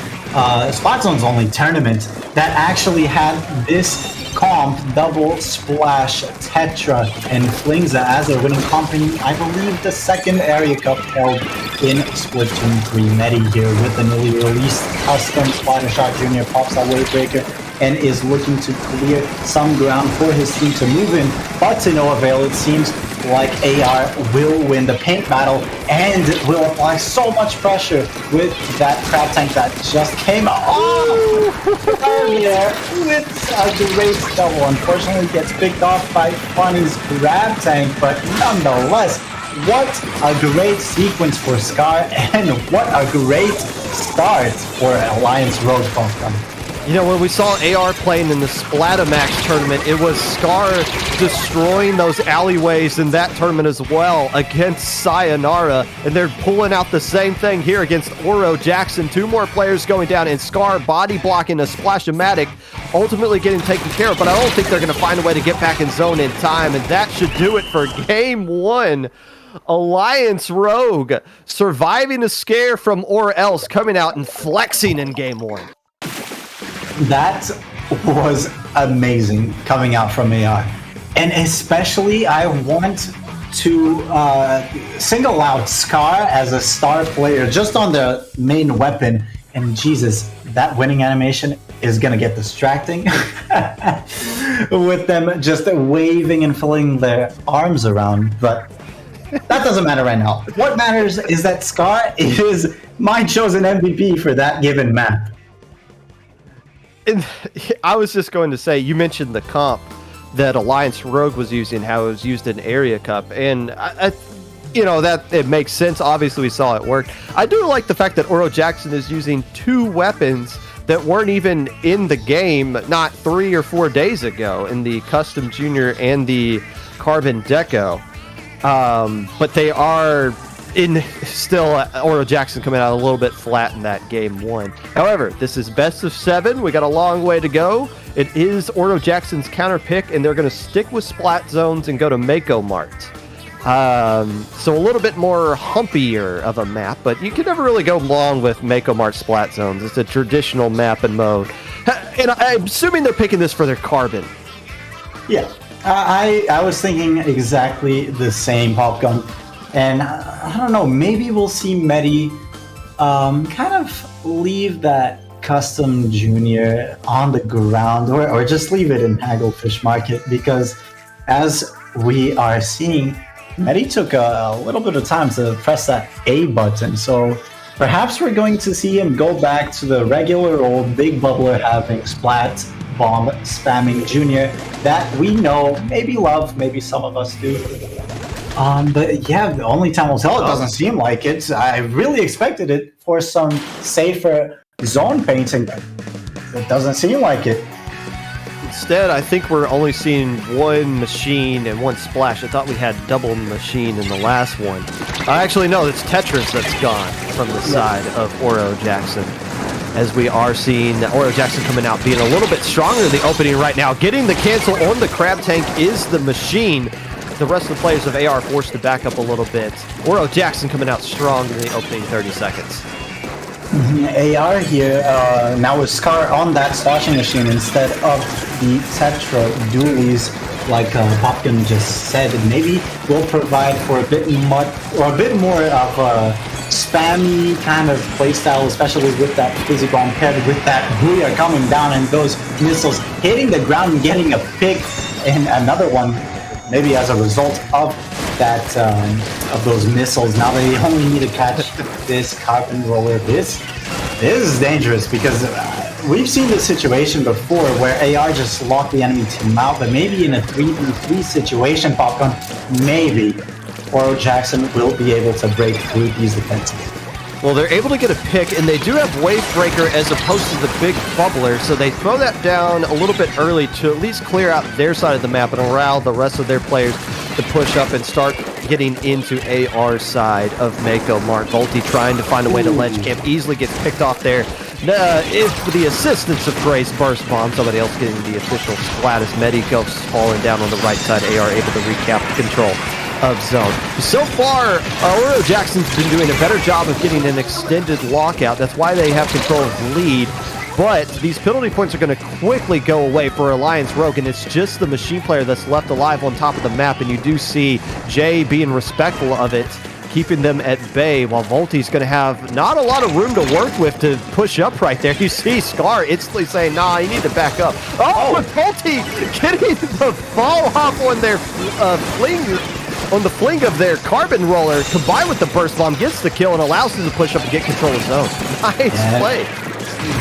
Splat Zone's only tournament that actually had this comp, double splash, Tetra, and Flingza as their winning company. I believe the second Area Cup held in Splatoon 3. Medi here with the newly released custom Splatter Shot Jr. pops that Wavebreaker and is looking to clear some ground for his team to move in, but to no avail. It seems like AR will win the paint battle and will apply so much pressure with that crab tank that just came off earlier with a great double. Unfortunately gets picked off by Funny's crab tank, but nonetheless, what a great sequence for Scar, and what a great start for Alliance Rogue Pokemon. You know, when we saw AR playing in the Splatamax tournament, it was Scar destroying those alleyways in that tournament as well against Sayonara, and they're pulling out the same thing here against Oro Jackson. 2 more players going down, and Scar body blocking a Splashamatic, ultimately getting taken care of, but I don't think they're going to find a way to get back in zone in time, and that should do it for Game 1 Alliance Rogue surviving a scare from Or Else, coming out and flexing in game 1. That was amazing coming out from AR. And especially, I want to single out Scar as a star player just on the main weapon. And Jesus, that winning animation is going to get distracting with them just waving and flinging their arms around. But that doesn't matter right now. What matters is that Scar is my chosen MVP for that given map. And I was just going to say, you mentioned the comp that Alliance Rogue was using, how it was used in Area Cup, and I that it makes sense. Obviously, we saw it work. I do like the fact that Oro Jackson is using 2 weapons that weren't even in the game not 3 or 4 days ago in the Custom Junior and the Carbon Deco, but they are in still Oro Jackson coming out a little bit flat in that game 1. However, this is best of 7. We got a long way to go. It is Oro Jackson's counter pick, and they're going to stick with Splat Zones and go to Mako Mart. So a little bit more humpier of a map, but you can never really go wrong with Mako Mart Splat Zones. It's a traditional map and mode. And I'm assuming they're picking this for their Carbon. Yeah, I was thinking exactly the same, Popgun. And I don't know, maybe we'll see Medi kind of leave that Custom Junior on the ground or just leave it in Hagglefish Market, because as we are seeing, Medi took a little bit of time to press that A button. So perhaps we're going to see him go back to the regular old big bubbler having Splat Bomb spamming Junior that we know, maybe love, maybe some of us do. But yeah, the only time will tell. It doesn't seem like it. I really expected it for some safer zone painting, but it doesn't seem like it. Instead, I think we're only seeing 1 machine and 1 splash. I thought we had double machine in the last one. Actually, no, it's Tetris that's gone from the side of Oro Jackson. As we are seeing Oro Jackson coming out, being a little bit stronger in the opening right now. Getting the cancel on the Crab Tank is the machine. The rest of the players of AR forced to back up a little bit. Oro Jackson coming out strong in the opening 30 seconds. AR here, now with Scar on that sloshing machine instead of the Tetra dualies, like Popkin just said. Maybe we'll provide for a bit more of a spammy kind of playstyle, especially with that Fizzy Bomb paired with that Booyah coming down and those missiles hitting the ground and getting a pick, and another one maybe as a result of that of those missiles. Now they only need to catch this Carbon Roller. This is dangerous, because we've seen this situation before where AR just locked the enemy team out, but maybe in a 3v3 situation, Popcorn, maybe Oro Jackson will be able to break through these defenses. Well, they're able to get a pick, and they do have Wave Breaker as opposed to the big bubbler, so they throw that down a little bit early to at least clear out their side of the map and allow the rest of their players to push up and start getting into AR's side of Mako Mart. Volti trying to find a way to ledge camp, easily gets picked off there. With the assistance of Grace Burst Bomb, somebody else getting the official splat as Medi goes falling down on the right side. AR able to recap control of zone. So far, Oro Jackson's been doing a better job of getting an extended lockout. That's why they have control of the lead. But these penalty points are going to quickly go away for Alliance Rogue, and it's just the machine player that's left alive on top of the map. And you do see Jay being respectful of it, keeping them at bay, while Volti's going to have not a lot of room to work with to push up right there. You see Scar instantly saying, nah, you need to back up. Oh, with Volti getting the fall off on their on the fling of their Carbon Roller, combined with the Burst Bomb, gets the kill and allows them to push up and get control of zone. Nice play.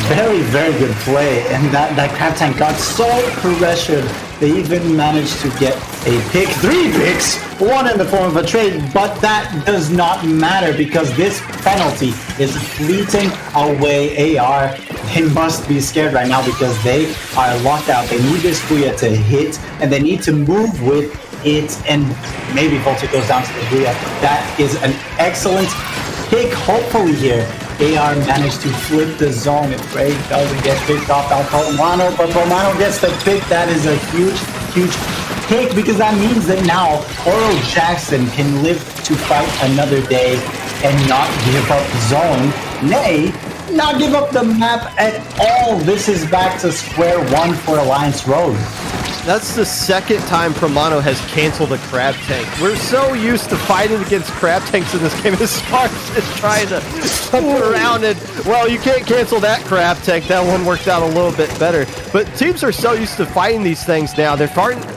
Very, very good play. And that Crab Tank got so pressured, they even managed to get a pick. 3 picks, 1 in the form of a trade, but that does not matter because this penalty is fleeting away. AR, they must be scared right now because they are locked out. They need this Booyah to hit, and they need to move with it, and maybe Volti goes down to the Booyah. That is an excellent pick. Hopefully here, AR managed to flip the zone if Ray doesn't get picked off by Romano, but Romano gets the pick. That is a huge, huge take, because that means that now Oro Jackson can live to fight another day and not give up zone. Nay, not give up the map at all. This is back to square one for Alliance Rogue. That's the second time Promano has canceled a crab tank. We're so used to fighting against crab tanks in this game. As Sparks is trying to jump around and, well, you can't cancel that crab tank. That one worked out a little bit better. But teams are so used to fighting these things now. They're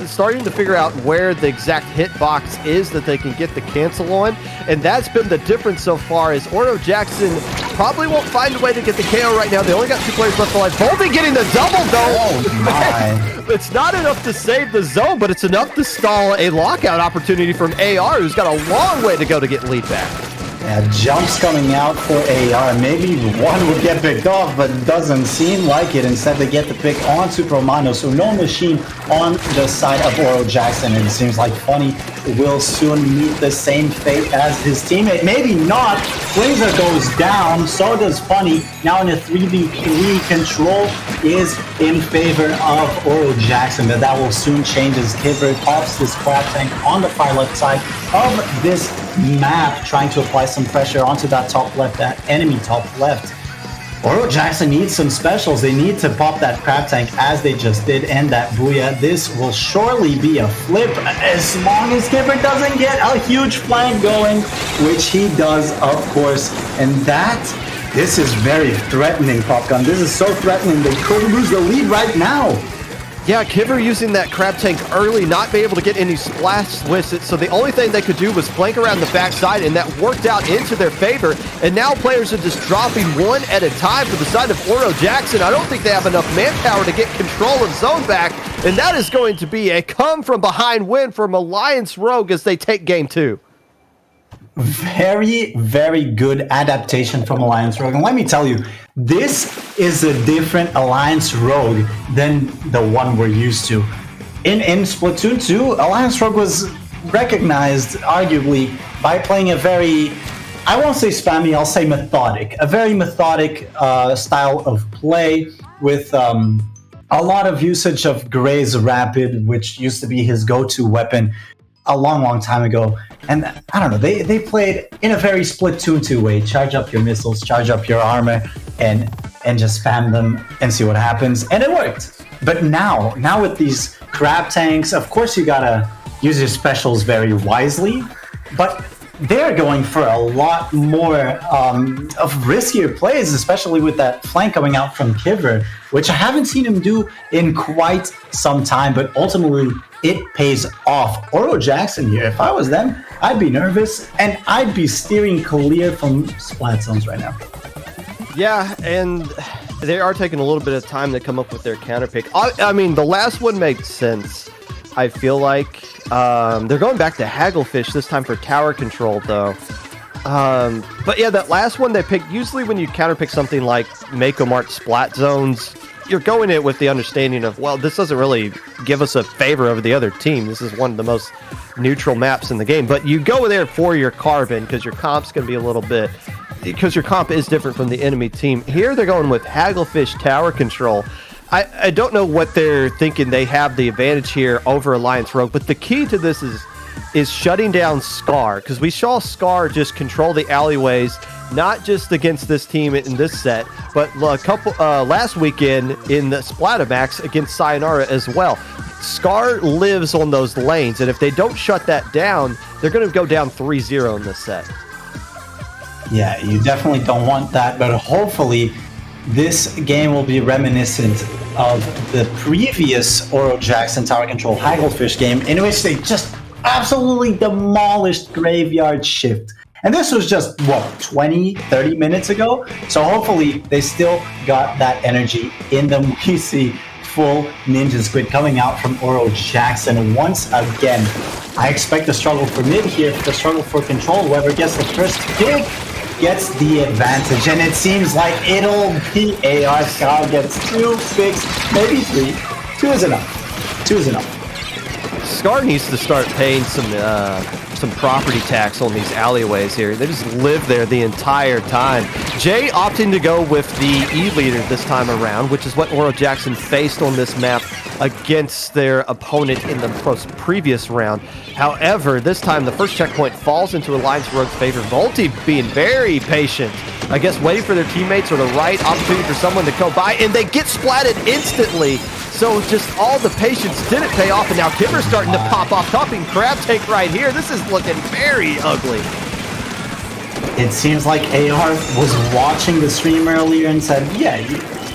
starting to figure out where the exact hitbox is that they can get the cancel on. And that's been the difference so far, is Oro Jackson probably won't find a way to get the KO right now. They only got 2 players left alive. Boldy getting the double, though. Oh, my. It's not enough to save the zone, but it's enough to stall a lockout opportunity from AR, who's got a long way to go to get lead back. Yeah, jumps coming out for AR. Maybe one would get picked off, but doesn't seem like it. Instead, they get the pick onto Promano. So no machine on the side of Oro Jackson. And it seems like Funny will soon meet the same fate as his teammate. Maybe not. Blazer goes down. So does Funny. Now in a 3v3, control is in favor of Oro Jackson. But that will soon change as Kivert pops this crab tank on the far left side of this map, trying to apply some pressure onto that top left, that enemy top left. Oro Jackson needs some specials. They need to pop that crab tank as they just did, and that booyah. This will surely be a flip as long as Kipper doesn't get a huge flank going, which he does, of course. And this is very threatening, Popgun. This is so threatening. They could lose the lead right now. Yeah, Kiver using that crab tank early, not be able to get any splash with it, so the only thing they could do was flank around the backside, and that worked out into their favor. And now players are just dropping one at a time for the side of Oro Jackson. I don't think they have enough manpower to get control of zone back, and that is going to be a come-from-behind win from Alliance Rogue as they take game 2. Very, very good adaptation from Alliance Rogue. And let me tell you, this is a different Alliance Rogue than the one we're used to. In Splatoon 2, Alliance Rogue was recognized, arguably, by playing a very, I won't say spammy, I'll say methodic. A very methodic style of play with a lot of usage of Gray's Rapid, which used to be his go-to weapon a long, long time ago. And I don't know, they played in a very Splatoon 2 way. Charge up your missiles, charge up your armor, and just spam them and see what happens. And it worked. But now with these crab tanks, of course you gotta use your specials very wisely, but they're going for a lot more of riskier plays, especially with that flank coming out from Kiver, which I haven't seen him do in quite some time, but ultimately it pays off. Oro Jackson here, if I was them, I'd be nervous, and I'd be steering clear from splat zones right now. Yeah, and they are taking a little bit of time to come up with their counter pick. I mean, the last one makes sense. I feel like they're going back to Hagglefish this time for tower control, though. But yeah, that last one they picked, usually when you counter pick something like Mako Mart Splat Zones, you're going it with the understanding of, well, this doesn't really give us a favor over the other team. This is one of the most neutral maps in the game. But you go there for your carbon because your comp's going to be a little bit, because your comp is different from the enemy team. Here they're going with Hagglefish tower control. I don't know what they're thinking. They have the advantage here over Alliance Rogue, but the key to this is shutting down Scar, because we saw Scar just control the alleyways, not just against this team in this set, but a couple last weekend in the Splatomax against Sayonara as well. Scar lives on those lanes, and if they don't shut that down, they're going to go down 3-0 in this set. Yeah, you definitely don't want that, but hopefully this game will be reminiscent of the previous Oro Jackson Tower Control Hagglefish game, in which they just absolutely demolished Grafeyard Shift. And this was just, 20-30 minutes ago? So hopefully they still got that energy in them. We see full Ninja Squid coming out from Oro Jackson once again. I expect the struggle for mid here, the struggle for control. Whoever gets the first pick gets the advantage, and it seems like it'll be AR. Scar gets 2 picks, maybe 3. 2 is enough. 2 is enough. Scar needs to start paying some some property tax on these alleyways here. They just live there the entire time. Jay opting to go with the E-leader this time around, which is what Oro Jackson faced on this map against their opponent in the previous round. However, this time the first checkpoint falls into Alliance Rogue's favor. Volti being very patient, I guess waiting for their teammates or the right opportunity for someone to go by, and they get splatted instantly. So just all the patience didn't pay off, and now Kimmer's starting to pop off, topping crab tank right here. This is looking very ugly. It seems like AR was watching the stream earlier and said, yeah,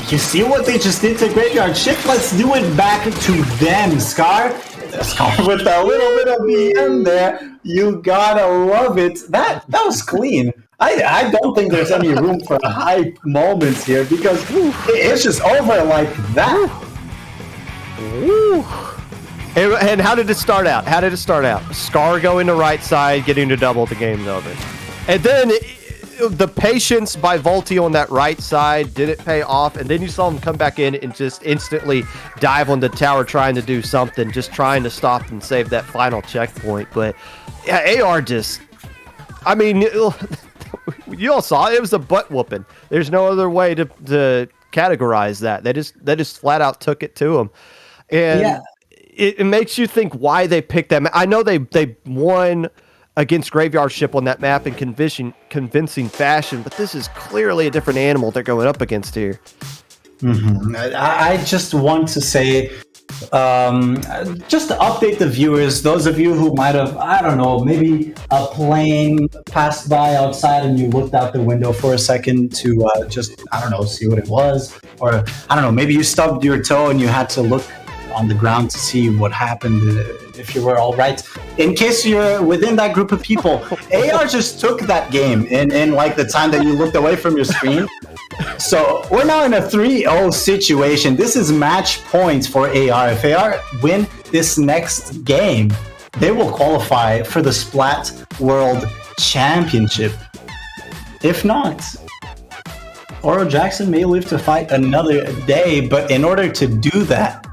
you see what they just did to Grafeyard? Shit, let's do it back to them, Scar. Scar with a little bit of BM there. You gotta love it. That was clean. I don't think there's any room for hype moments here because it's just over like that. Woo. And how did it start out? Scar going to right side, getting to double, the game's over. And then the patience by Volti on that right side didn't pay off, and then you saw him come back in and just instantly dive on the tower trying to do something, just trying to stop and save that final checkpoint. But yeah, AR just, I mean, you all saw it. It was a butt whooping. There's no other way to categorize that. They just flat out took it to them. And yeah, it makes you think why they picked them. I know they won against Graveyard Ship on that map in convincing fashion, but this is clearly a different animal they're going up against here. Mm-hmm. I just want to say, just to update the viewers, those of you who might have, I don't know, maybe a plane passed by outside and you looked out the window for a second to just, I don't know, see what it was. Or, I don't know, maybe you stubbed your toe and you had to look on the ground to see what happened, if you were all right. In case you're within that group of people, AR just took that game in like the time that you looked away from your screen. So we're now in a 3-0 situation. This is match points for AR. If AR win this next game, they will qualify for the Splat World Championship. If not, Oro Jackson may live to fight another day, but in order to do that,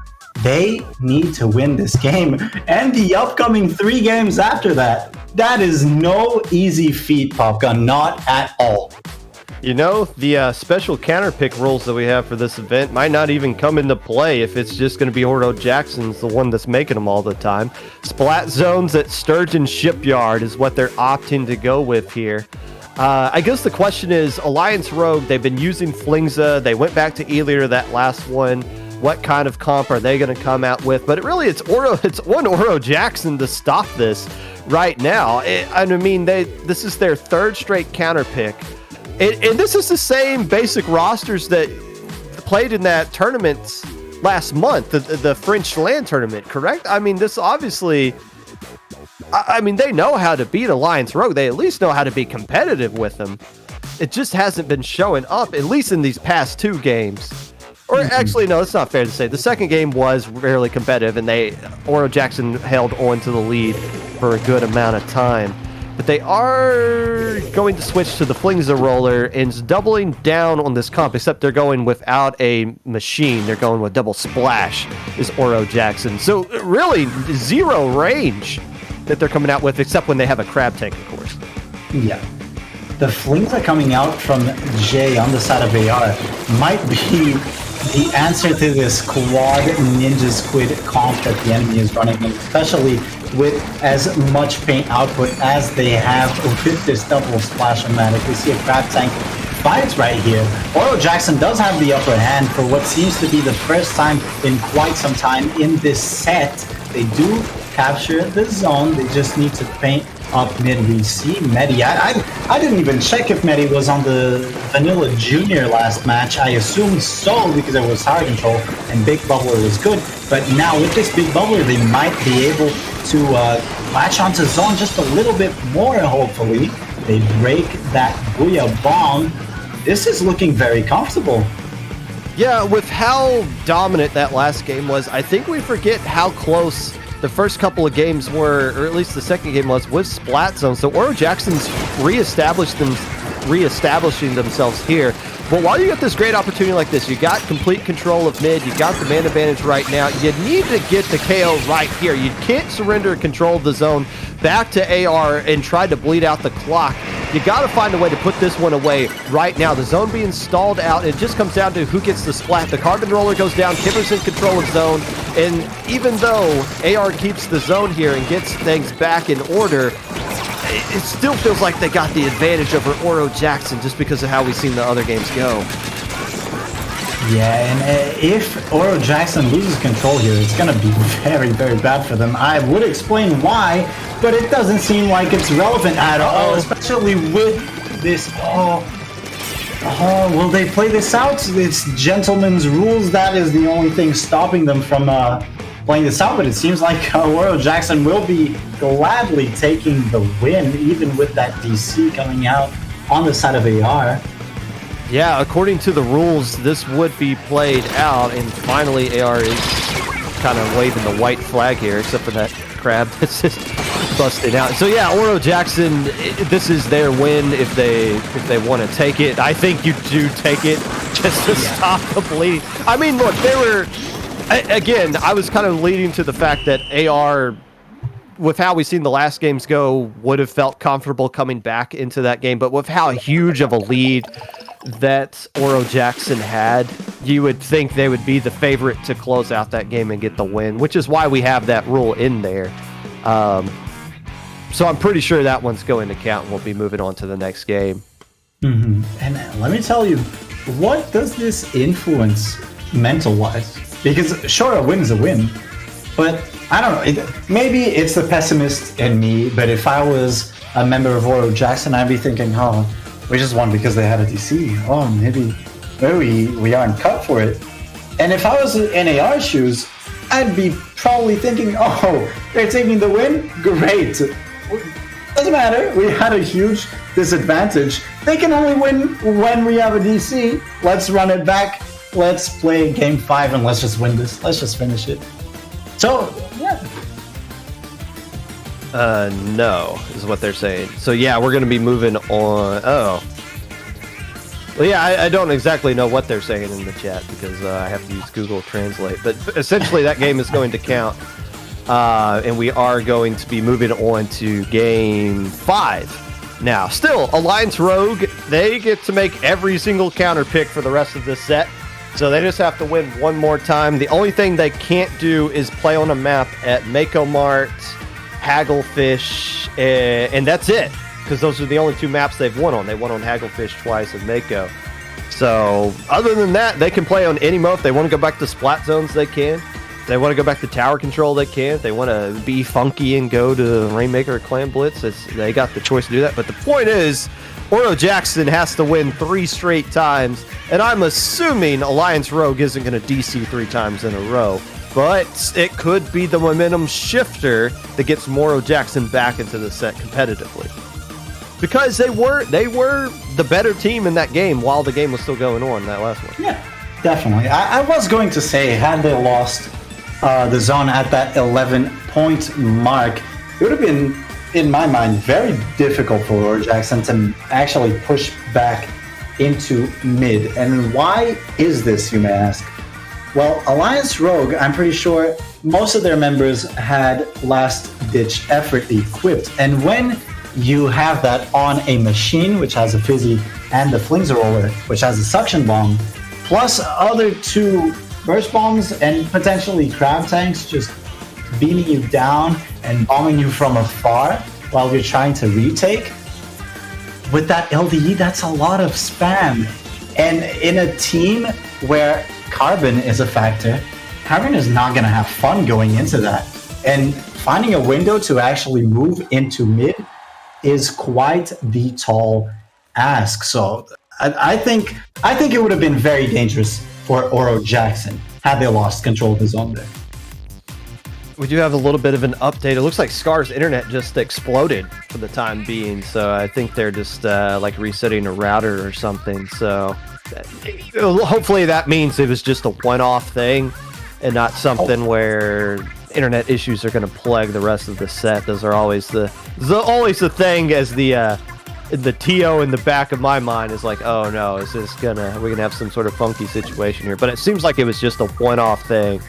they need to win this game and the upcoming 3 games after that. That is no easy feat, Popgun, not at all. You know, the special counter pick rules that we have for this event might not even come into play if it's just going to be Oro Jackson's the one that's making them all the time. Splat zones at Sturgeon Shipyard is what they're opting to go with here. I guess the question is, Alliance Rogue, they've been using Flingza. They went back to E-Leader that last one. What kind of comp are they going to come out with? But it's on Oro Jackson to stop this right now. I mean, this is their 3rd straight counter pick. And this is the same basic rosters that played in that tournament last month, the French LAN tournament, correct? I mean, this obviously, I mean, they know how to beat Alliance Rogue. They at least know how to be competitive with them. It just hasn't been showing up, at least in these past 2 games. Or actually, no, it's not fair to say. The second game was fairly competitive, and Oro Jackson held on to the lead for a good amount of time. But they are going to switch to the Flingza roller and doubling down on this comp, except they're going without a machine. They're going with double splash, is Oro Jackson. So really, 0 range that they're coming out with, except when they have a crab tank, of course. Yeah. The Flingza coming out from Jay on the side of AR might be the answer to this quad ninja squid comp that the enemy is running, especially with as much paint output as they have with this double splash-o-matic. We see a crab tank fight right here. Oro Jackson does have the upper hand for what seems to be the first time in quite some time in this set. They do capture the zone. They just need to paint up mid. We see Medi. I didn't even check if Medi was on the Vanilla Junior last match. I assume so because it was tower control and Big Bubbler was good. But now with this Big Bubbler, they might be able to latch onto zone just a little bit more, hopefully. They break that Booyah Bomb. This is looking very comfortable. Yeah, with how dominant that last game was, I think we forget how close the first couple of games were, or at least the second game was, with Splat Zone. So Oro Jackson's reestablishing themselves here. But while you get this great opportunity like this, you got complete control of mid, you got the man advantage right now, you need to get the KO right here. You can't surrender control of the zone back to AR and try to bleed out the clock. You got to find a way to put this one away right now. The zone being stalled out, it just comes down to who gets the splat. The carbon roller goes down, Kipper's in control of zone, and even though AR keeps the zone here and gets things back in order, it still feels like they got the advantage over Oro Jackson just because of how we've seen the other games go. Yeah, and if Oro Jackson loses control here, it's going to be very, very bad for them. I would explain why, but it doesn't seem like it's relevant at all, especially with this. Will they play this out? It's gentleman's rules. That is the only thing stopping them from playing this out, but it seems like Oro Jackson will be gladly taking the win, even with that DC coming out on the side of AR. Yeah, according to the rules, this would be played out, and finally AR is kind of waving the white flag here, except for that crab that's just busted out. So yeah, Oro Jackson, this is their win if they want to take it. I think you do take it just to stop the bleeding. I mean, look, they were... Again, I was kind of leading to the fact that AR, with how we've seen the last games go, would have felt comfortable coming back into that game. But with how huge of a lead that Oro Jackson had, you would think they would be the favorite to close out that game and get the win, which is why we have that rule in there. So I'm pretty sure that one's going to count, and we'll be moving on to the next game. Mm-hmm. And let me tell you, what does this influence mental-wise? Because sure, a win is a win, but I don't know. Maybe it's the pessimist in me, but if I was a member of Oro Jackson, I'd be thinking, oh, we just won because they had a DC. Oh, maybe we aren't cut for it. And if I was in AR shoes, I'd be probably thinking, oh, they're taking the win? Great. Doesn't matter. We had a huge disadvantage. They can only win when we have a DC. Let's run it back. Let's play game 5 and let's just win this. Let's just finish it. So, yeah. No, is what they're saying. So yeah, we're going to be moving on. Oh. Well, yeah, I don't exactly know what they're saying in the chat because I have to use Google Translate. But essentially that game is going to count. And we are going to be moving on to game 5. Now, still, Alliance Rogue, they get to make every single counter pick for the rest of this set. So they just have to win one more time. The only thing they can't do is play on a map at Mako Mart, Hagglefish, and that's it. Because those are the only 2 maps they've won on. They won on Hagglefish twice and Mako. So other than that, they can play on any mode. If they want to go back to Splat Zones, they can. If they want to go back to Tower Control, they can. If they want to be funky and go to Rainmaker or Clan Blitz, they got the choice to do that. But the point is, Oro Jackson has to win 3 straight times, and I'm assuming Alliance Rogue isn't going to DC 3 times in a row, but it could be the momentum shifter that gets Oro Jackson back into the set competitively. Because they were the better team in that game while the game was still going on, that last one. Yeah, definitely. I was going to say, had they lost the zone at that 11-point mark, it would have been, in my mind, very difficult for Oro Jackson to actually push back into mid. And why is this, you may ask? Well, Alliance Rogue, I'm pretty sure most of their members had last-ditch effort equipped. And when you have that on a machine, which has a fizzy, and the flings roller, which has a suction bomb, plus other 2 burst bombs and potentially crab tanks just beaming you down and bombing you from afar while you're trying to retake. With that LDE, that's a lot of spam. And in a team where Carbon is a factor, Carbon is not going to have fun going into that. And finding a window to actually move into mid is quite the tall ask. So I think it would have been very dangerous for Oro Jackson had they lost control of the zone there. We do have a little bit of an update. It looks like Scar's internet just exploded for the time being, so I think they're just like resetting a router or something. So hopefully that means it was just a one-off thing and not something where internet issues are going to plague the rest of the set. Those are always the thing as the the TO in the back of my mind is like, oh no, is this we're gonna have some sort of funky situation here? But it seems like it was just a one-off thing,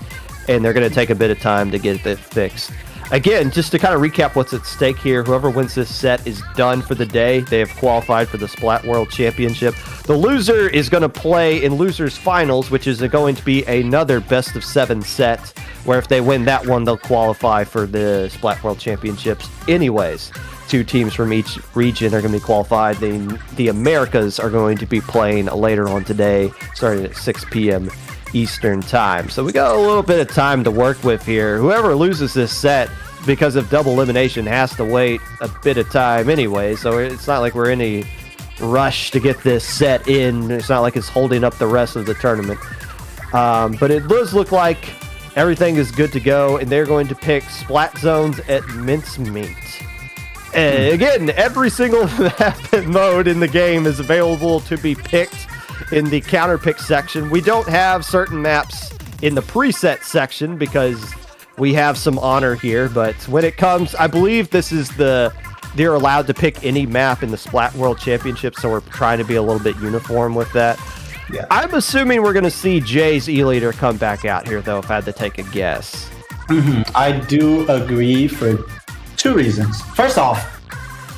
and they're gonna take a bit of time to get it fixed. Again, just to kind of recap what's at stake here, whoever wins this set is done for the day. They have qualified for the Splat World Championship. The loser is going to play in losers finals, which is going to be another best of 7 set, where if they win that one, they'll qualify for the Splat World Championships anyways. 2 teams from each region are going to be qualified. The Americas are going to be playing later on today, starting at 6 p.m. Eastern time. So we got a little bit of time to work with here. Whoever loses this set because of double elimination has to wait a bit of time anyway, so it's not like we're in any rush to get this set in. It's not like it's holding up the rest of the tournament. But it does look like everything is good to go, and they're going to pick Splat Zones at Mincemeat. Again, every single map and mode in the game is available to be picked in the counter pick section. We don't have certain maps in the preset section because we have some honor here, but when it comes, I believe this is they're allowed to pick any map in the Splat World Championships, so we're trying to be a little bit uniform with that. Yeah. I'm assuming we're going to see Jay's E-Leader come back out here, though, if I had to take a guess. I do agree for 2 reasons. First off,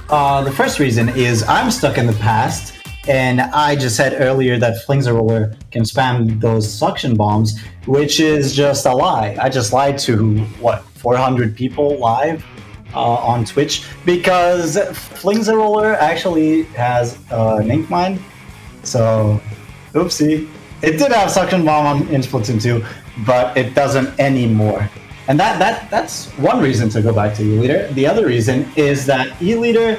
the first reason is I'm stuck in the past, and I just said earlier that Flingza Roller can spam those suction bombs, which is just a lie. I just lied to, 400 people live on Twitch, because Flingza Roller actually has an Ink Mine. So, oopsie. It did have suction bomb in Splatoon 2, but it doesn't anymore. And that's one reason to go back to E-Leader. The other reason is that E-Leader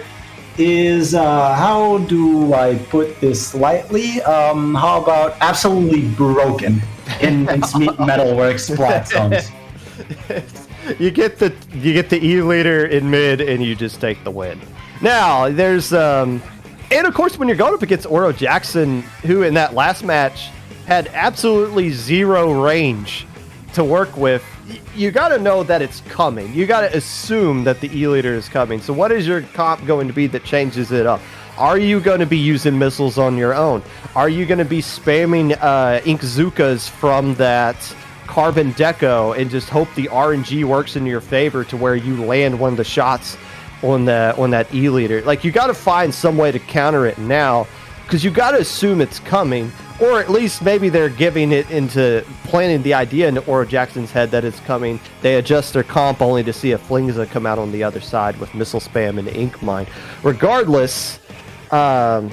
is, how do I put this lightly? How about absolutely broken in Metalworks Splat Zones? You get the E-Leader in mid, and you just take the win. Now, there's, and of course, when you're going up against Oro Jackson, who in that last match had absolutely 0 range to work with, you got to know that it's coming. You got to assume that the E-Leader is coming. So what is your comp going to be that changes it up? Are you going to be using missiles on your own? Are you going to be spamming Inkzukas from that Carbon Deco and just hope the RNG works in your favor to where you land one of the shots on that E-Leader? Like, you got to find some way to counter it now, because you got to assume it's coming. Or at least maybe they're giving it into planting the idea into Oro Jackson's head that it's coming. They adjust their comp only to see a Flingza come out on the other side with missile spam and Ink Mine. Regardless, I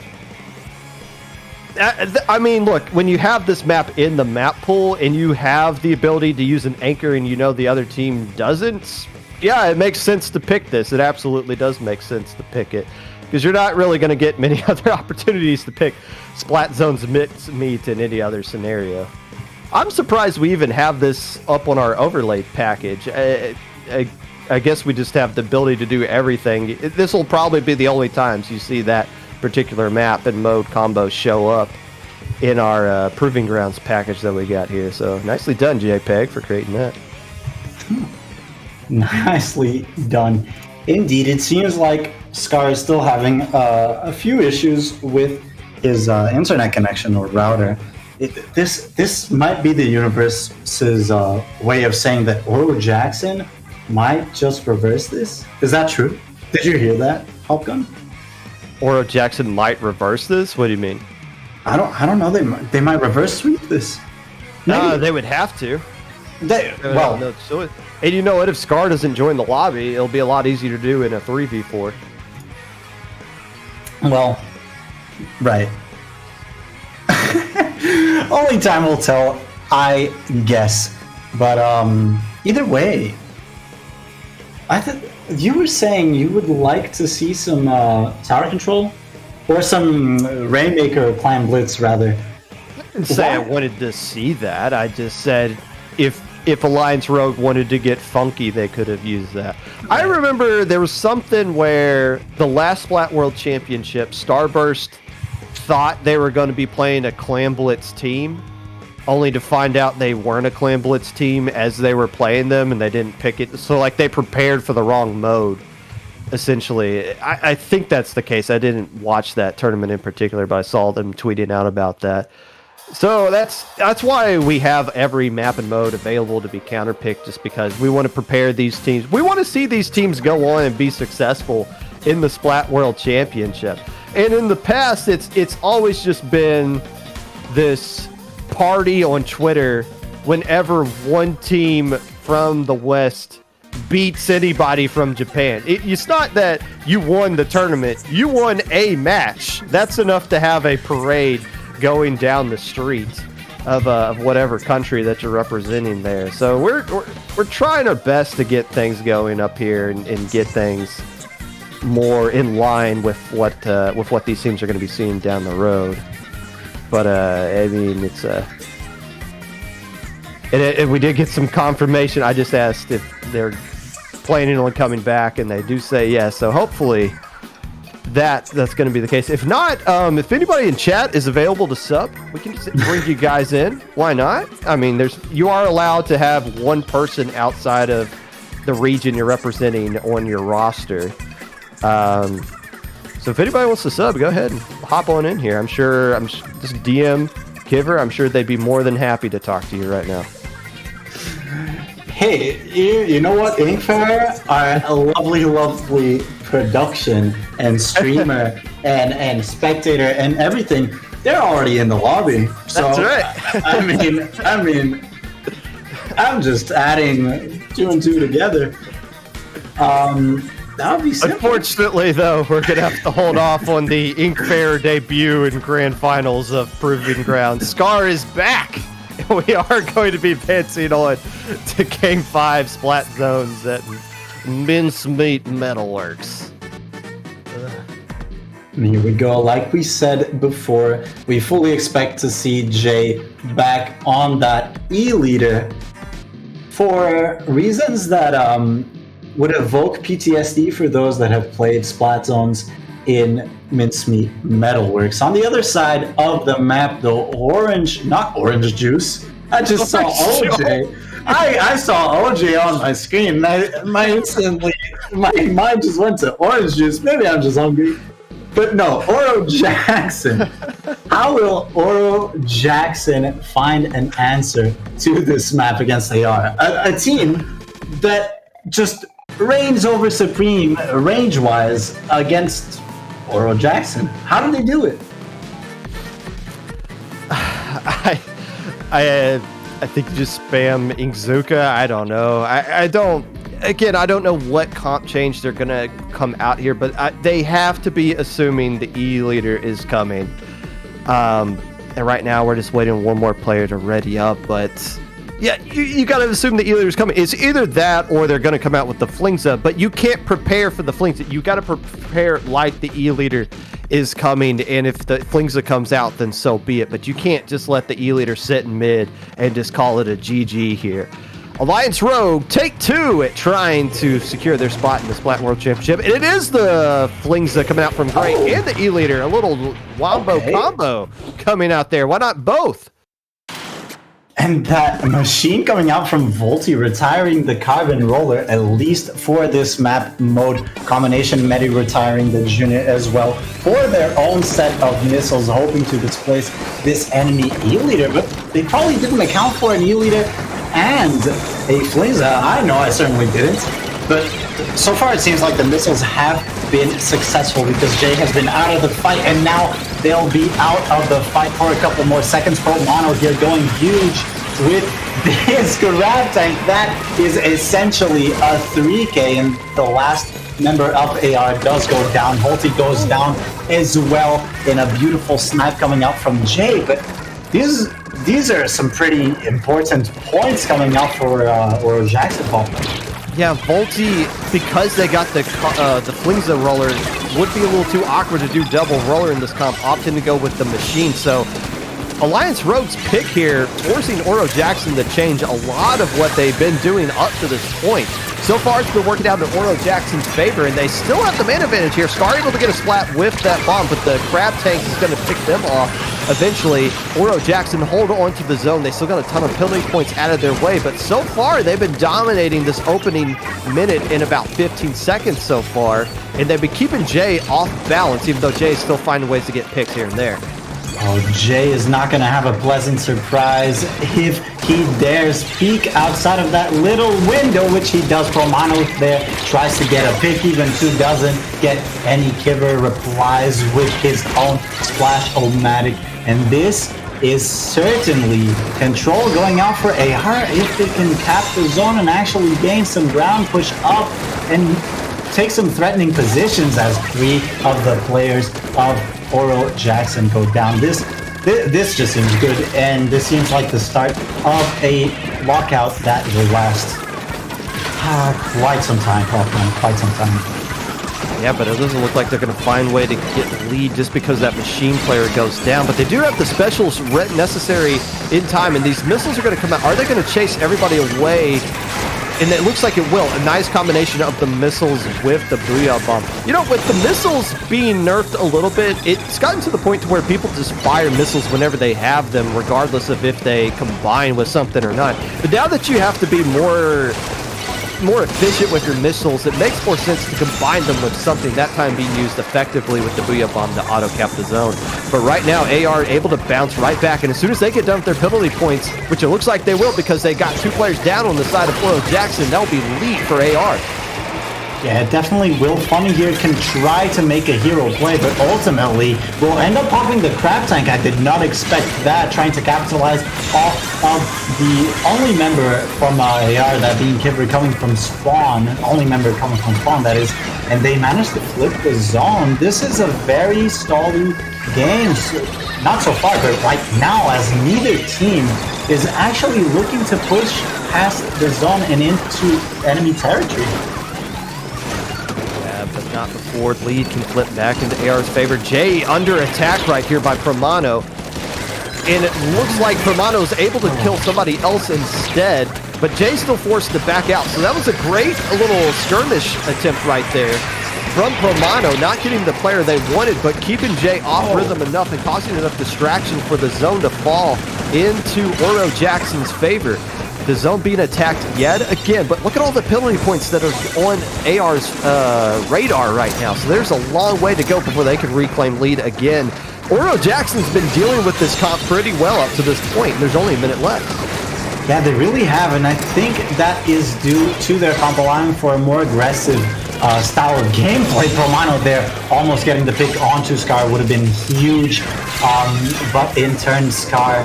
mean, look, when you have this map in the map pool and you have the ability to use an anchor and you know the other team doesn't, yeah, it makes sense to pick this. It absolutely does make sense to pick it, because you're not really going to get many other opportunities to pick Splat Zones meat in any other scenario. I'm surprised we even have this up on our overlay package. I guess we just have the ability to do everything. This will probably be the only times you see that particular map and mode combo show up in our Proving Grounds package that we got here. So nicely done, JPEG, for creating that. Nicely done. Indeed, it seems like Scar is still having a few issues with his internet connection or router. This might be the universe's way of saying that Oro Jackson might just reverse this. Is that true? Did you hear that, Hopgun? Oro Jackson might reverse this? What do you mean? I don't know. They might reverse sweep this. They would have to. And you know what? If Scar doesn't join the lobby, it'll be a lot easier to do in a 3v4. Well, right. Only time will tell, I guess. But either way, I thought you were saying you would like to see some tower control, or some Rainmaker Clan Blitz, rather. I didn't say I wanted to see that. I just said if Alliance Rogue wanted to get funky, they could have used that. I remember there was something where the last Splat World Championship, Starburst thought they were going to be playing a Clan Blitz team, only to find out they weren't a Clan Blitz team as they were playing them, and they didn't pick it. So, like, they prepared for the wrong mode essentially. I think that's the case. I didn't watch that tournament in particular, but I saw them tweeting out about that. So that's why we have every map and mode available to be counterpicked, just because we want to prepare these teams. We want to see these teams go on and be successful in the Splat World Championship. And in the past, it's always just been this party on Twitter whenever one team from the West beats anybody from Japan. It's not that you won the tournament, you won a match. That's enough to have a parade going down the streets of whatever country that you're representing there. So we're trying our best to get things going up here and get things more in line with what these teams are going to be seeing down the road. But I mean, it's and we did get some confirmation. I just asked if they're planning on coming back, and they do say yes. So hopefully that's going to be the case. If not, if anybody in chat is available to sub, we can just bring you guys in. Why not? I mean, you are allowed to have one person outside of the region you're representing on your roster. So if anybody wants to sub, go ahead and hop on in here. I'm just DM Kiver. I'm sure they'd be more than happy to talk to you right now. Hey, you know what? Inkfair are a lovely, lovely production and streamer and spectator and everything. They're already in the lobby. So, that's right. I mean, I'm just adding 2 and 2 together. That would be simple. Unfortunately, though, we're going to have to hold off on the Inkfair debut and grand finals of Proving Ground. Scar is back. We are going to be advancing on to Game 5 Splat Zones at Mincemeat Metalworks. Here we go. Like we said before, we fully expect to see Jay back on that E-leader for reasons that would evoke PTSD for those that have played Splat Zones in Mincemeat Metalworks. On the other side of the map, though, not orange juice. I just saw OJ. I saw OJ on my screen. My mind just went to orange juice. Maybe I'm just hungry. But no, Oro Jackson. How will Oro Jackson find an answer to this map against AR? A team that just reigns over supreme range-wise against Oro Jackson. How do they do it? I think you just spam Inkzuka. I don't know. I don't know what comp change they're going to come out here, but they have to be assuming the E-leader is coming. And right now we're just waiting on one more player to ready up, but yeah, you got to assume the E-leader is coming. It's either that or they're going to come out with the Flingza, but you can't prepare for the Flingza. You got to prepare like the E-leader is coming, and if the Flingza comes out, then so be it. But you can't just let the E-leader sit in mid and just call it a GG here. Alliance Rogue take 2 at trying to secure their spot in the Splat World Championship. And it is the Flingza coming out from Gray and the E-leader. A little wombo combo coming out there. Why not both? And that machine coming out from Volty, retiring the Carbon Roller, at least for this map mode combination. Medi retiring the Junior as well for their own set of missiles, hoping to displace this enemy E-leader. But they probably didn't account for an E-leader and a Flingza. I know I certainly didn't. But so far it seems like the missiles have been successful because Jay has been out of the fight, and now they'll be out of the fight for a couple more seconds. Pro Mono here going huge with this grab tank. That is essentially a 3K, and the last member of AR does go down. Holty goes down as well in a beautiful snipe coming out from Jay. But these are some pretty important points coming out for Oro Jackson. Yeah, Volty, because they got the Flingza roller, would be a little too awkward to do double roller in this comp, opting to go with the machine. So Alliance Rogue's pick here, forcing Oro Jackson to change a lot of what they've been doing up to this point. So far, it's been working out in Oro Jackson's favor, and they still have the man advantage here. Scar able to get a splat with that bomb, but the Crab Tank is going to pick them off eventually, Oro Jackson hold on to the zone. They still got a ton of penalty points out of their way, but so far they've been dominating this opening minute in about 15 seconds so far, and they've been keeping Jay off balance, even though Jay is still finding ways to get picks here and there. Oh, Jay is not going to have a pleasant surprise if he dares peek outside of that little window, which he does. Promano there tries to get a pick, even two doesn't get any. Kibber replies with his own Splash-O-Matic, and this is certainly control going out for AR if they can cap the zone and actually gain some ground, push up, and take some threatening positions as 3 of the players of Oro Jackson go down. This just seems good, and this seems like the start of a lockout that will last quite some time, quite some time. Yeah, but it doesn't look like they're going to find a way to get lead just because that machine player goes down. But they do have the specials necessary in time, and these missiles are going to come out. Are they going to chase everybody away? And it looks like it will. A nice combination of the missiles with the Booyah Bomb. You know, with the missiles being nerfed a little bit, it's gotten to the point to where people just fire missiles whenever they have them, regardless of if they combine with something or not. But now that you have to be more efficient with your missiles, it makes more sense to combine them with something, that time being used effectively with the Booyah Bomb to auto-cap the zone. But right now, AR able to bounce right back, and as soon as they get done with their penalty points, which it looks like they will because they got 2 players down on the side of Oro Jackson, that'll be lead for AR. Yeah, definitely Will Funny here can try to make a hero play, but ultimately will end up popping the crab tank. I did not expect that, trying to capitalize off of the only member from AR, that being Kibber coming from spawn, only member coming from spawn, that is, and they managed to flip the zone. This is a very stally game, not so far, but right now, as neither team is actually looking to push past the zone and into enemy territory. But not before lead can flip back into AR's favor. Jay under attack right here by Promano. And it looks like Promano is able to kill somebody else instead, but Jay's still forced to back out. So that was a great little skirmish attempt right there from Promano, not getting the player they wanted, but keeping Jay off rhythm enough and causing enough distraction for the zone to fall into Oro Jackson's favor. The zone being attacked yet again, but look at all the penalty points that are on AR's radar right now. So there's a long way to go before they can reclaim lead again. Oro Jackson's been dealing with this comp pretty well up to this point. There's only a minute left. Yeah, they really have, and I think that is due to their comp allowing for a more aggressive style of gameplay. Promano there almost getting the pick onto Scar would have been huge, but in turn Scar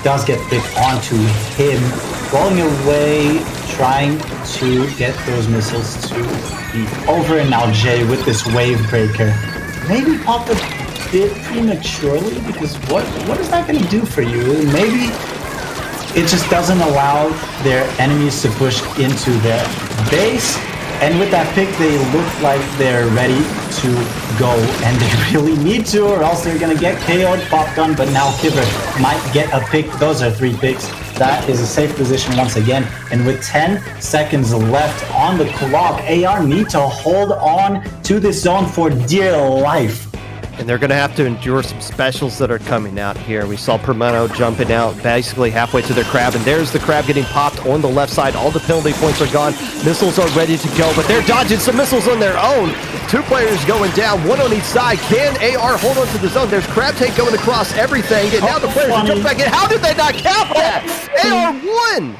does get picked onto him, rolling away, trying to get those missiles to be over. And now Jay with this wave breaker maybe popped a bit prematurely, because what is that going to do for you? Maybe it just doesn't allow their enemies to push into their base, and with that pick they look like they're ready to go, and they really need to, or else they're gonna get KO'd. Pop gun, but now Kibber might get a pick. Those are 3 picks. That is a safe position once again, and with 10 seconds left on the clock, AR need to hold on to this zone for dear life. And they're going to have to endure some specials that are coming out here. We saw Promano jumping out basically halfway to their crab, and there's the crab getting popped on the left side. All the penalty points are gone. Missiles are ready to go, but they're dodging some missiles on their own. 2 players going down, 1 on each side. Can AR hold on to the zone? There's crab tank going across everything, and now the players are jumping back in. How did they not count that? AR won!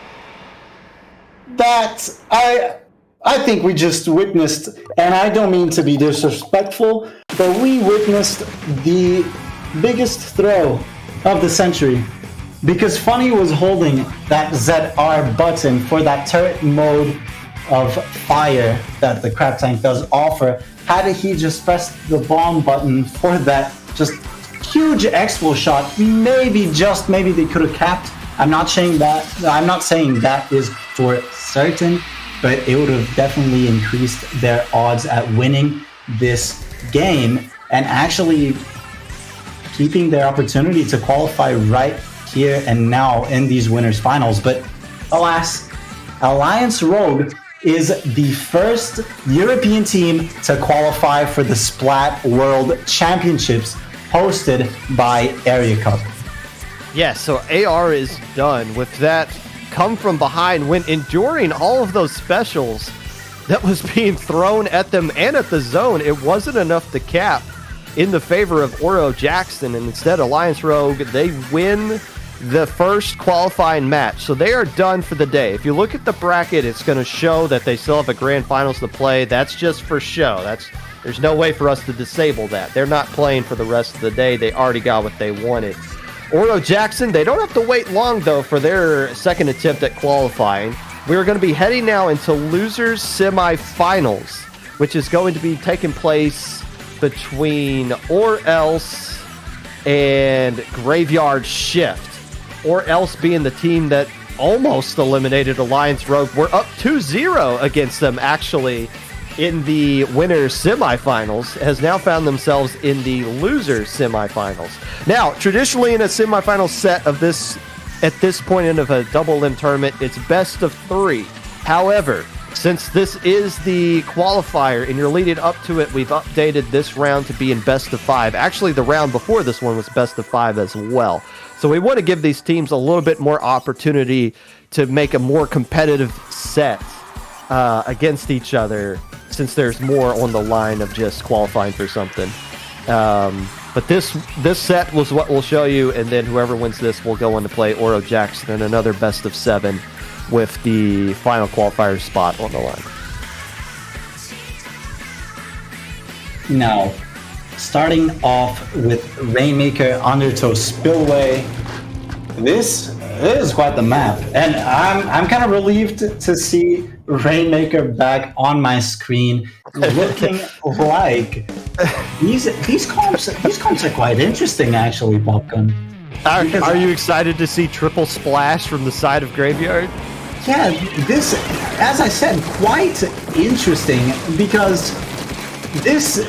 I think we just witnessed, and I don't mean to be disrespectful, but we witnessed the biggest throw of the century. Because Funny was holding that ZR button for that turret mode of fire that the crab tank does offer. Had he just pressed the bomb button for that just huge expo shot, maybe they could have capped. I'm not saying that is for certain, but it would have definitely increased their odds at winning this game and actually keeping their opportunity to qualify right here and now in these winners finals. But alas, Alliance Rogue is the first European team to qualify for the Splat World Championships. hosted by Area Cup. Yeah, so AR is done with that come from behind when enduring all of those specials that was being thrown at them and at the zone. It wasn't enough to cap in the favor of Oro Jackson, and instead Alliance Rogue, they win the first qualifying match. So they are done for the day. If you look at the bracket, it's going to show that they still have a grand finals to play. That's just for show. There's no way for us to disable that. They're not playing for the rest of the day. They already got what they wanted. Oro Jackson, they don't have to wait long, though, for their second attempt at qualifying. We're going to be heading now into losers semifinals, which is going to be taking place between Or Else and Grafeyard Shift. Or Else being the team that almost eliminated Alliance Rogue. We're up 2-0 against them, actually, in the winners semifinals, has now found themselves in the losers semifinals. Now, traditionally in a semifinal set of this, at this point of a double limb tournament, it's best of 3. However, since this is the qualifier and you're leading up to it, we've updated this round to be in best of 5. Actually, the round before this one was best of 5 as well. So we want to give these teams a little bit more opportunity to make a more competitive set against each other, since there's more on the line of just qualifying for something. But this set was what we'll show you, and then whoever wins this will go on to play Oro Jackson in another best of 7 with the final qualifier spot on the line. Now, starting off with Rainmaker Undertow Spillway. This is quite the map, and I'm kind of relieved to see Rainmaker back on my screen, looking like these comps are quite interesting, actually, Popgun. Are you excited to see triple splash from the side of Grafeyard? Yeah, this, as I said, quite interesting, because it's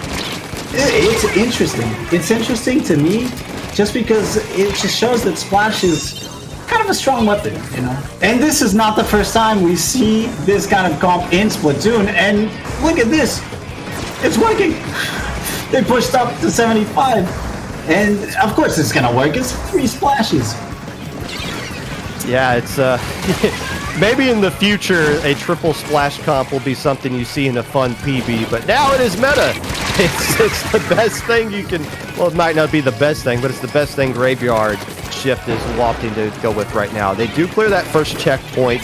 interesting. It's interesting to me just because it just shows that Splash is kind of a strong weapon, you know? And this is not the first time we see this kind of comp in Splatoon, and look at this. It's working. They pushed up to 75, and of course it's gonna work. It's 3 splashes. Yeah, it's maybe in the future a triple splash comp will be something you see in a fun PB, but now it is meta. It's the best thing you can, well, it might not be the best thing, but it's the best thing Grafeyard Shift is opting to go with right now. They do clear that first checkpoint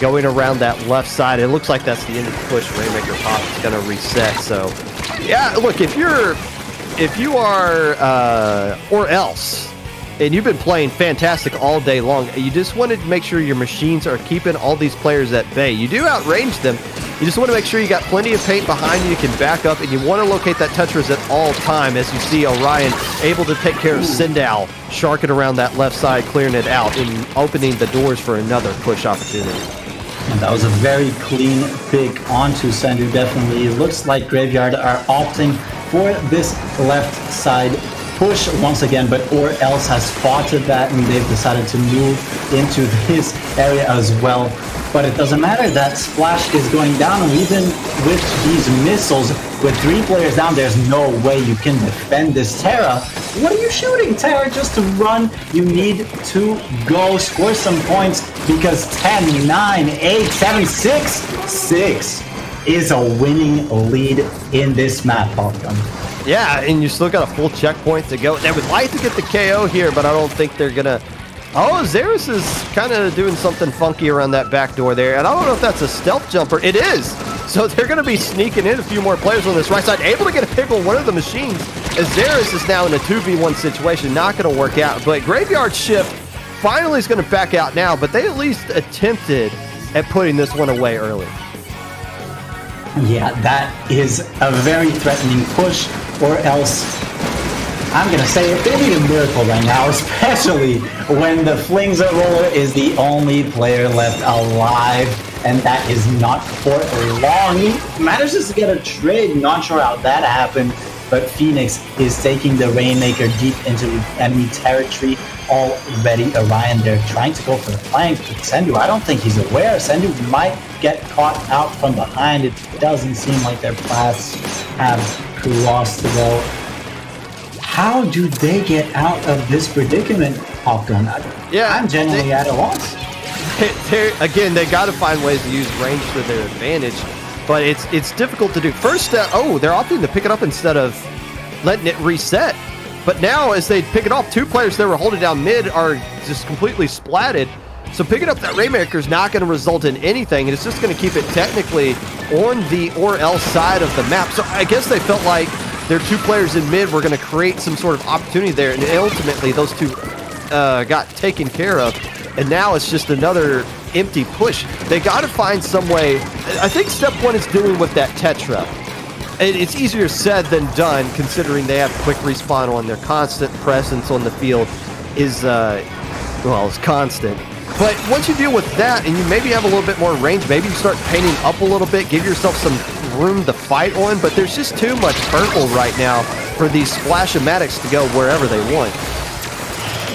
going around that left side. It looks like that's the end of the push. Rainmaker Pop is going to reset. So yeah, look, if you are Or Else, and you've been playing fantastic all day long, you just wanted to make sure your machines are keeping all these players at bay. You do outrange them. You just want to make sure you got plenty of paint behind you can back up, and you want to locate that touchers at all time. As you see Orion able to take care of Sindal, sharking around that left side, clearing it out, and opening the doors for another push opportunity. And that was a very clean pick onto Sandu, definitely. It looks like Grafeyard are opting for this left side push once again, but Or Else has spotted that, and they've decided to move into this area as well. But it doesn't matter, that Splash is going down, and even with these missiles, with 3 players down, there's no way you can defend this Terra. What are you shooting, Terra? Just to run, you need to go score some points, because 10, 9, 8, 7, 6, 6 is a winning lead in this map, Popgun. Yeah, and you still got a full checkpoint to go. They would like to get the KO here, but I don't think they're going to. Oh, Xeris is kind of doing something funky around that back door there, and I don't know if that's a stealth jumper. It is! So they're going to be sneaking in a few more players on this right side, able to get a pick on one of the machines, as Xeris is now in a 2v1 situation, not going to work out. But Grafeyard Shift finally is going to back out now, but they at least attempted at putting this one away early. Yeah, that is a very threatening push, Or Else, I'm going to say it, they need a miracle right now, especially when the Flingza Roller is the only player left alive, and that is not for long. He manages to get a trade, not sure how that happened, but Phoenix is taking the Rainmaker deep into enemy territory already. Orion, they're trying to go for the flank. Sendu, I don't think he's aware. Sendu might get caught out from behind. It doesn't seem like their paths have crossed though. how do they get out of this predicament, Popgun? I'm genuinely at a loss. Again, they got to find ways to use range to their advantage, but it's difficult to do. First, they're opting to pick it up instead of letting it reset. But now, as they pick it off, two players that were holding down mid are just completely splatted. So picking up that Rainmaker is not going to result in anything. It's just going to keep it technically on the or else side of the map. So I guess they felt like their two players in mid were going to create some sort of opportunity there, and ultimately those two got taken care of. And now it's just another empty push. They got to find some way. I think step one is dealing with that Tetra. It's easier said than done, considering they have quick respawn on. Their constant presence on the field is, is constant. But once you deal with that and you maybe have a little bit more range, maybe you start painting up a little bit, give yourself some room to fight on, but there's just too much purple right now for these Splash-O-Matics to go wherever they want.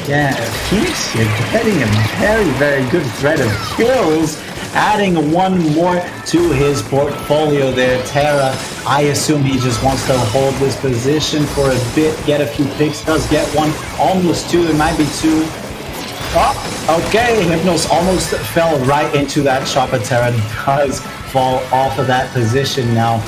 Yeah, Phoenix here getting a very, very good threat of kills, adding one more to his portfolio there. Terra, I assume he just wants to hold this position for a bit, get a few picks, does get one, almost two, it might be two. Oh, okay, Hypnos almost fell right into that shot, but Terra does fall off of that position now.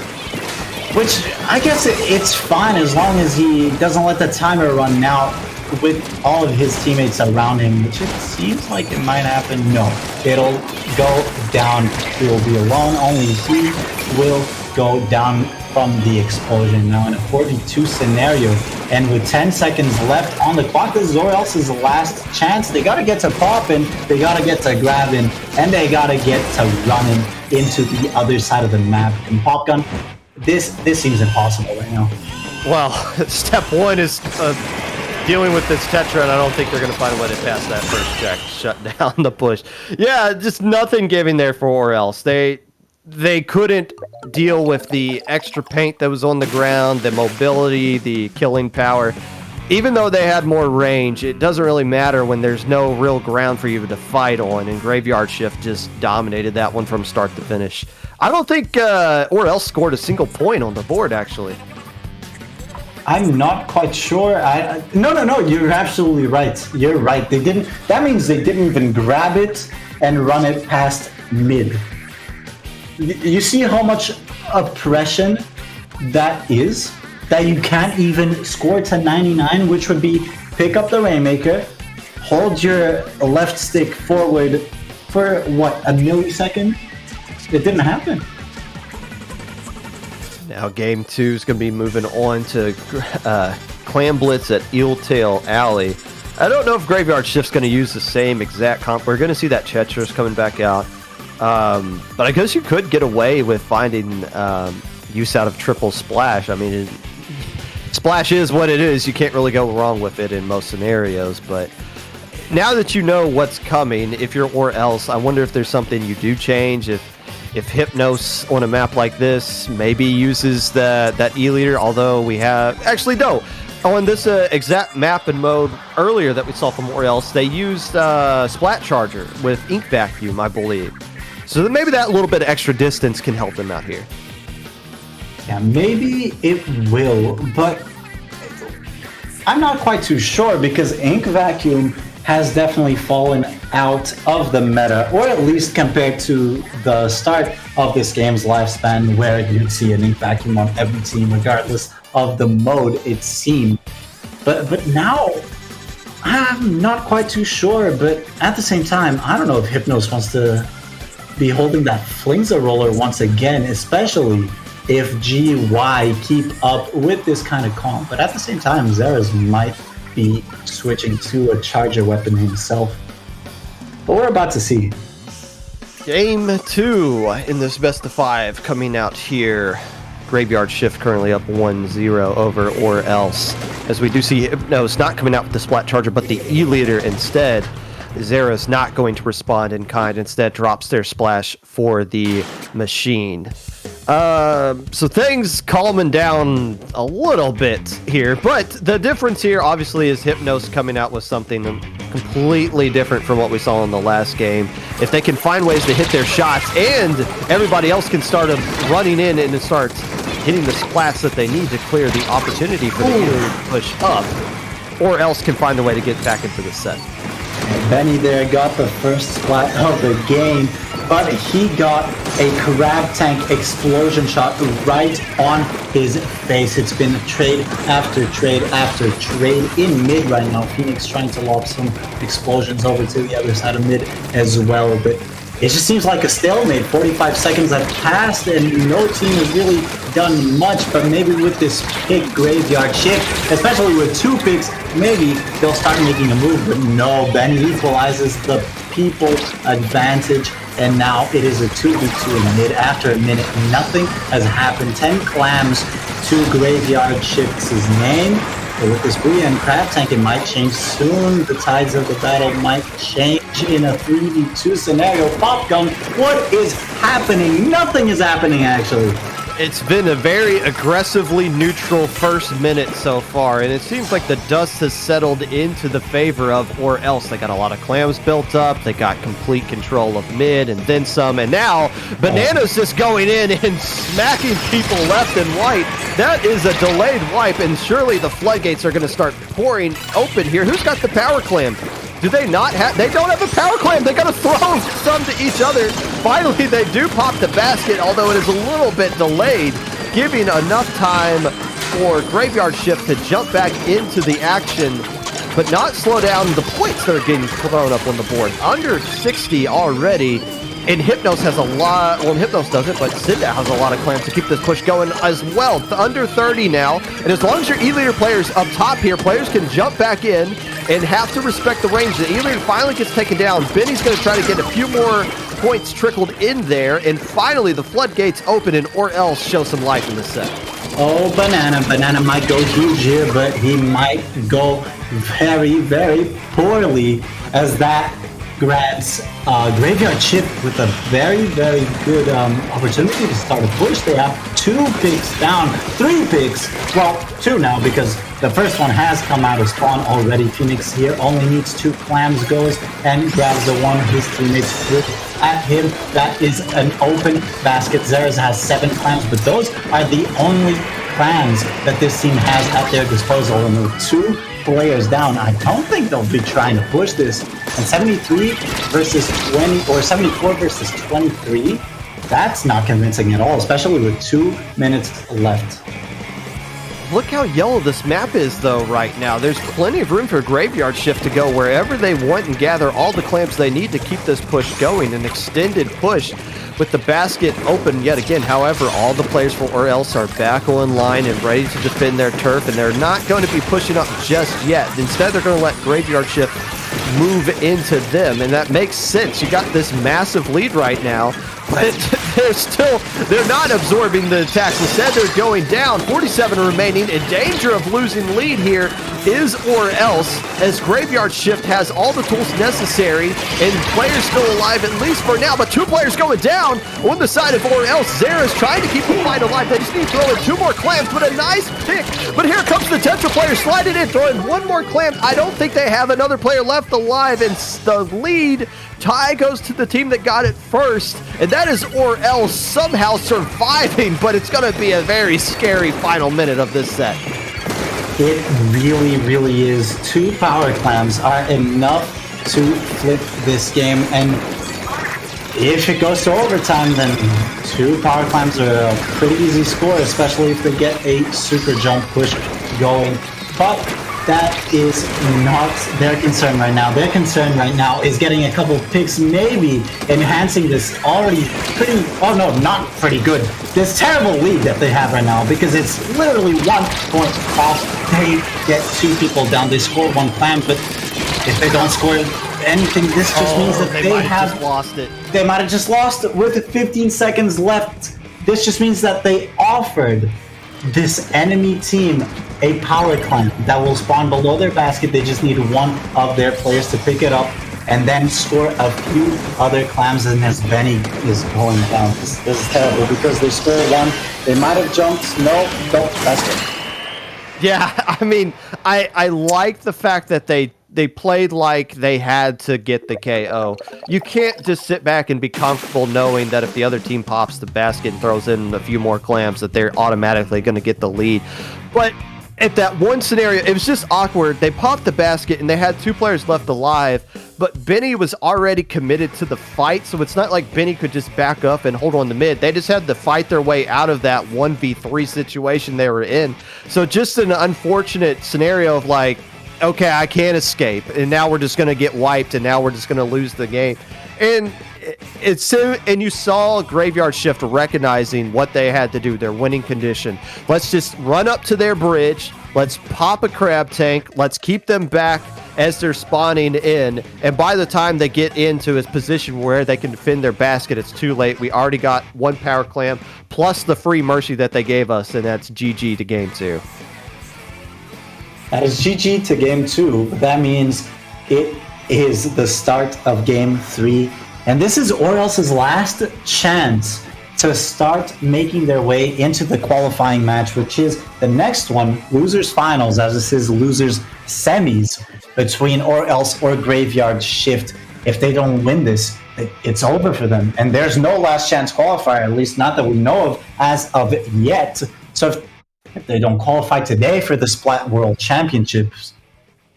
Which, I guess it's fine as long as he doesn't let the timer run now with all of his teammates around him, which it seems like it might happen. No, it'll go down. He will be alone. Only he will go down from the explosion. Now in a 4v2 scenario, and with 10 seconds left on the clock, this is Orel's last chance. They gotta get to popping, they gotta get to grabbing, and they gotta get to running into the other side of the map. And Popgun, this seems impossible right now. Well, step one is dealing with this Tetra, and I don't think they're going to find a way to pass that first check, shut down the push. Yeah, just nothing giving there for Orel's. They couldn't deal with the extra paint that was on the ground, the mobility, the killing power. Even though they had more range, it doesn't really matter when there's no real ground for you to fight on, and Grafeyard Shift just dominated that one from start to finish. I don't think Orel scored a single point on the board, actually. I'm not quite sure. No, you're absolutely right. You're right. They didn't. That means they didn't even grab it and run it past mid. You see how much oppression that is? That you can't even score to 99, which would be pick up the Rainmaker, hold your left stick forward for, what, a millisecond? It didn't happen. Now game 2 is going to be moving on to Clan Blitz at Eeltail Alley. I don't know if Grafeyard Shift's going to use the same exact comp. We're going to see that Tetris coming back out. But I guess you could get away with finding use out of triple splash. I mean, splash is what it is. You can't really go wrong with it in most scenarios. But now that you know what's coming, if you're or else, I wonder if there's something you do change. If Hypnos on a map like this maybe uses that E-leader, although we have... Actually, no. On this exact map and mode earlier that we saw from Orel's, they used Splat Charger with Ink Vacuum, I believe. So maybe that little bit of extra distance can help them out here. Yeah, maybe it will, but I'm not quite too sure because Ink Vacuum has definitely fallen out of the meta, or at least compared to the start of this game's lifespan, where you'd see an Ink Vacuum on every team, regardless of the mode it seemed. But now, I'm not quite too sure, but at the same time, I don't know if Hypnos wants to be holding that Flingza roller once again, especially if GY keep up with this kind of comp. But at the same time, Zeras might be switching to a charger weapon himself. But we're about to see. Game 2 in this best of 5 coming out here. Grafeyard Shift currently up 1-0 over or else. As we do see Hypnos not coming out with the Splat Charger, but the E-leader instead. Zera's not going to respond in kind, instead drops their splash for the machine. So things calming down a little bit here, but the difference here obviously is Hypnos coming out with something completely different from what we saw in the last game. If they can find ways to hit their shots and everybody else can start running in and start hitting the splats that they need to clear the opportunity for the Iliad to push up, or else can find a way to get back into the set. And Benny there got the first splat of the game, but he got a crab tank explosion shot right on his face. It's been trade after trade after trade in mid right now. Phoenix trying to lob some explosions over to the other side of mid as well, but it just seems like a stalemate. 45 seconds have passed and no team has really done much, but maybe with this pick Grafeyard shift, especially with 2 picks, maybe they'll start making a move, but no, Benny equalizes the people advantage, and now it is a 2v2 in mid. After a minute, nothing has happened. 10 clams to Grafeyard shifts his name. But with this Booyah and Crab Tank, it might change soon. The tides of the battle might change in a 3v2 scenario. Popgun, what is happening? Nothing is happening, actually. It's been a very aggressively neutral first minute so far, and it seems like the dust has settled into the favor of or else. They got a lot of clams built up, they got complete control of mid and then some, and now Banana's just going in and smacking people left and right. That is a delayed wipe, and surely the floodgates are going to start pouring open here. Who's got the power clam? Do they not have? They don't have a power clam. They got to throw some to each other. Finally, they do pop the basket, although it is a little bit delayed, giving enough time for Grafeyard Shift to jump back into the action, but not slow down the points that are getting thrown up on the board. Under 60 already. And Hypnos has a lot, well, Hypnos doesn't, but Zinda has a lot of clams to keep this push going as well. Under 30 now, and as long as your E-Leader players up top here, players can jump back in and have to respect the range. The E-Leader finally gets taken down. Benny's going to try to get a few more points trickled in there, and finally the floodgates open and or else show some life in the set. Oh, Banana might go huge here, but he might go very, very poorly as that grabs Grafeyard Shift with a very, very good opportunity to start a push. They have 2 picks down, 3 picks, well, 2 now because the first one has come out of spawn already. Phoenix here only needs 2 clams, goes and grabs the one his teammates threw at him. That is an open basket. Zeres has 7 clams, but those are the only clams that this team has at their disposal, and with 2 players down, I don't think they'll be trying to push this. And 73 versus 20, or 74 versus 23, that's not convincing at all, especially with 2 minutes left. Look how yellow this map is, though, right now. There's plenty of room for Grafeyard Shift to go wherever they want and gather all the clams they need to keep this push going. An extended push with the basket open yet again. However, all the players for or else are back on line and ready to defend their turf, and they're not going to be pushing up just yet. Instead, they're going to let Grafeyard Shift move into them, and that makes sense. You got this massive lead right now, but they're not absorbing the attacks. Instead, they're going down. 47 remaining. In danger of losing lead here is or else, as Grafeyard Shift has all the tools necessary, and players still alive, at least for now, but 2 players going down on the side of or else. Zera's trying to keep the fight alive. They just need to throw in 2 more clams, but a nice pick. But here comes the Tetra player sliding in, throwing 1 more clam. I don't think they have another player left alive, and the lead tie goes to the team that got it first, and that is or else somehow surviving, but it's going to be a very scary final minute of this set. It really, really is. 2 power clams are enough to flip this game, and if it goes to overtime, then 2 power clams are a pretty easy score, especially if they get a super jump push going. But that is not their concern right now. Their concern right now is getting a couple picks, maybe enhancing this already pretty, oh no, not pretty good, this terrible lead that they have right now, because it's literally 1 point off. They get 2 people down. They score 1 clam, but if they don't score anything, this just means that they have just lost it. They might have just lost it with 15 seconds left. This just means that they offered this enemy team a power clam that will spawn below their basket. They just need 1 of their players to pick it up and then score a few other clams. And as Benny is going down, this is terrible because they score 1. They might have jumped. No, that's good. Yeah, I mean, I like the fact that they they played like they had to get the KO. You can't just sit back and be comfortable knowing that if the other team pops the basket and throws in a few more clams, that they're automatically going to get the lead. But at that one scenario, it was just awkward. They popped the basket and they had 2 players left alive, but Benny was already committed to the fight, so it's not like Benny could just back up and hold on the mid. They just had to fight their way out of that 1v3 situation they were in. So just an unfortunate scenario of like, okay, I can't escape, and now we're just going to get wiped, and now we're just going to lose the game. And you saw Grafeyard Shift recognizing what they had to do, their winning condition. Let's just run up to their bridge. Let's pop a crab tank. Let's keep them back as they're spawning in. And by the time they get into a position where they can defend their basket, it's too late. We already got 1 power clam plus the free mercy that they gave us, and that's GG to game 2. That is GG to game 2. That means it is the start of game 3. And this is Orel's last chance to start making their way into the qualifying match, which is the next one, losers finals, as this is losers semis between Orel's or Grafeyard Shift. If they don't win this, it's over for them. And there's no last chance qualifier, at least not that we know of as of yet. So if they don't qualify today for the Splat World Championships,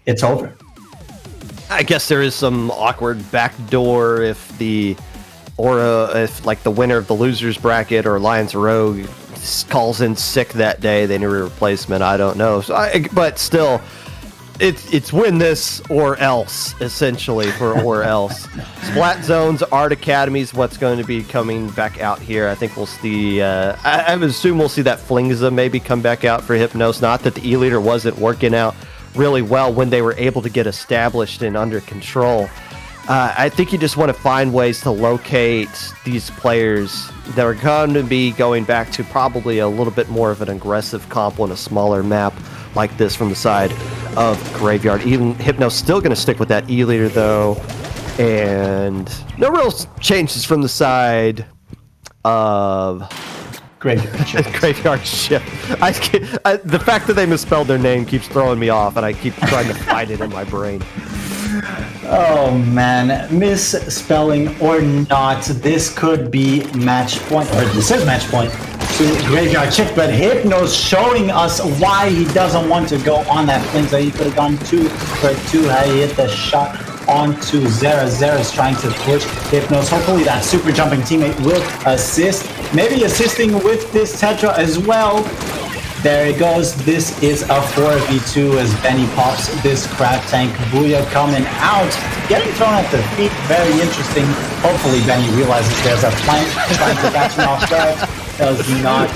it's over. I guess there is some awkward backdoor if like the winner of the losers bracket or Lions Rogue calls in sick that day, they need a replacement. I don't know. But still, it's win this or else, essentially, for or else. Splat Zones, Art Academies, what's going to be coming back out here. I think we'll see, I would assume we'll see that Flingza maybe come back out for Hypnos. Not that the E-Leader wasn't working out really well when they were able to get established and under control. I think you just want to find ways to locate these players that are going to be going back to probably a little bit more of an aggressive comp on a smaller map like this from the side of Grafeyard. Even Hypno's still going to stick with that E-Leader, though. And no real changes from the side of Grafeyard Shift. The fact that they misspelled their name keeps throwing me off, and I keep trying to find it in my brain. Oh man, misspelling or not, this could be match point, or this is match point to Grafeyard Shift, but Hypnos showing us why he doesn't want to go on that fling. So he could have gone 2 for 2 had he hit the shot onto Zera. Zera's trying to push Hypnos. Hopefully that super jumping teammate will assist. Maybe assisting with this Tetra as well. There it goes. This is a 4v2 as Benny pops this crab tank. Booyah coming out. Getting thrown at the feet. Very interesting. Hopefully Benny realizes there's a flank trying to catch him off guard. Does not.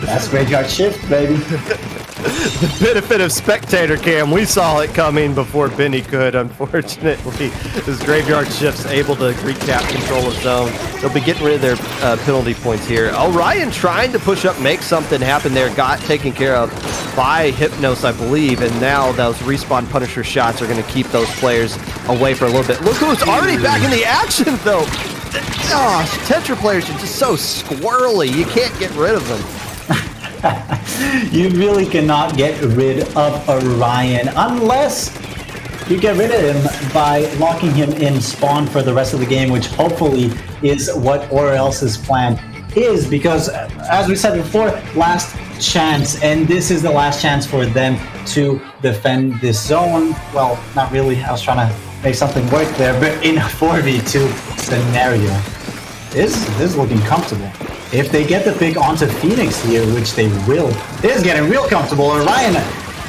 That's Grafeyard Shift, baby. The benefit of spectator cam, we saw it coming before Benny could, unfortunately. As Grafeyard Shift's able to recap control of zone. They'll be getting rid of their penalty points here. Orion trying to push up, make something happen there, got taken care of by Hypnos, I believe, and now those respawn Punisher shots are going to keep those players away for a little bit. Look who's already back in the action, though. Gosh, Tetra players are just so squirrely. You can't get rid of them. You really cannot get rid of Orion unless you get rid of him by locking him in spawn for the rest of the game, which hopefully is what Orel's plan is, because as we said before, last chance, and this is the last chance for them to defend this zone. Well, not really. I was trying to make something work there, but in a 4v2 scenario, this is looking comfortable. If they get the pick onto Phoenix here, which they will, it is getting real comfortable. Orion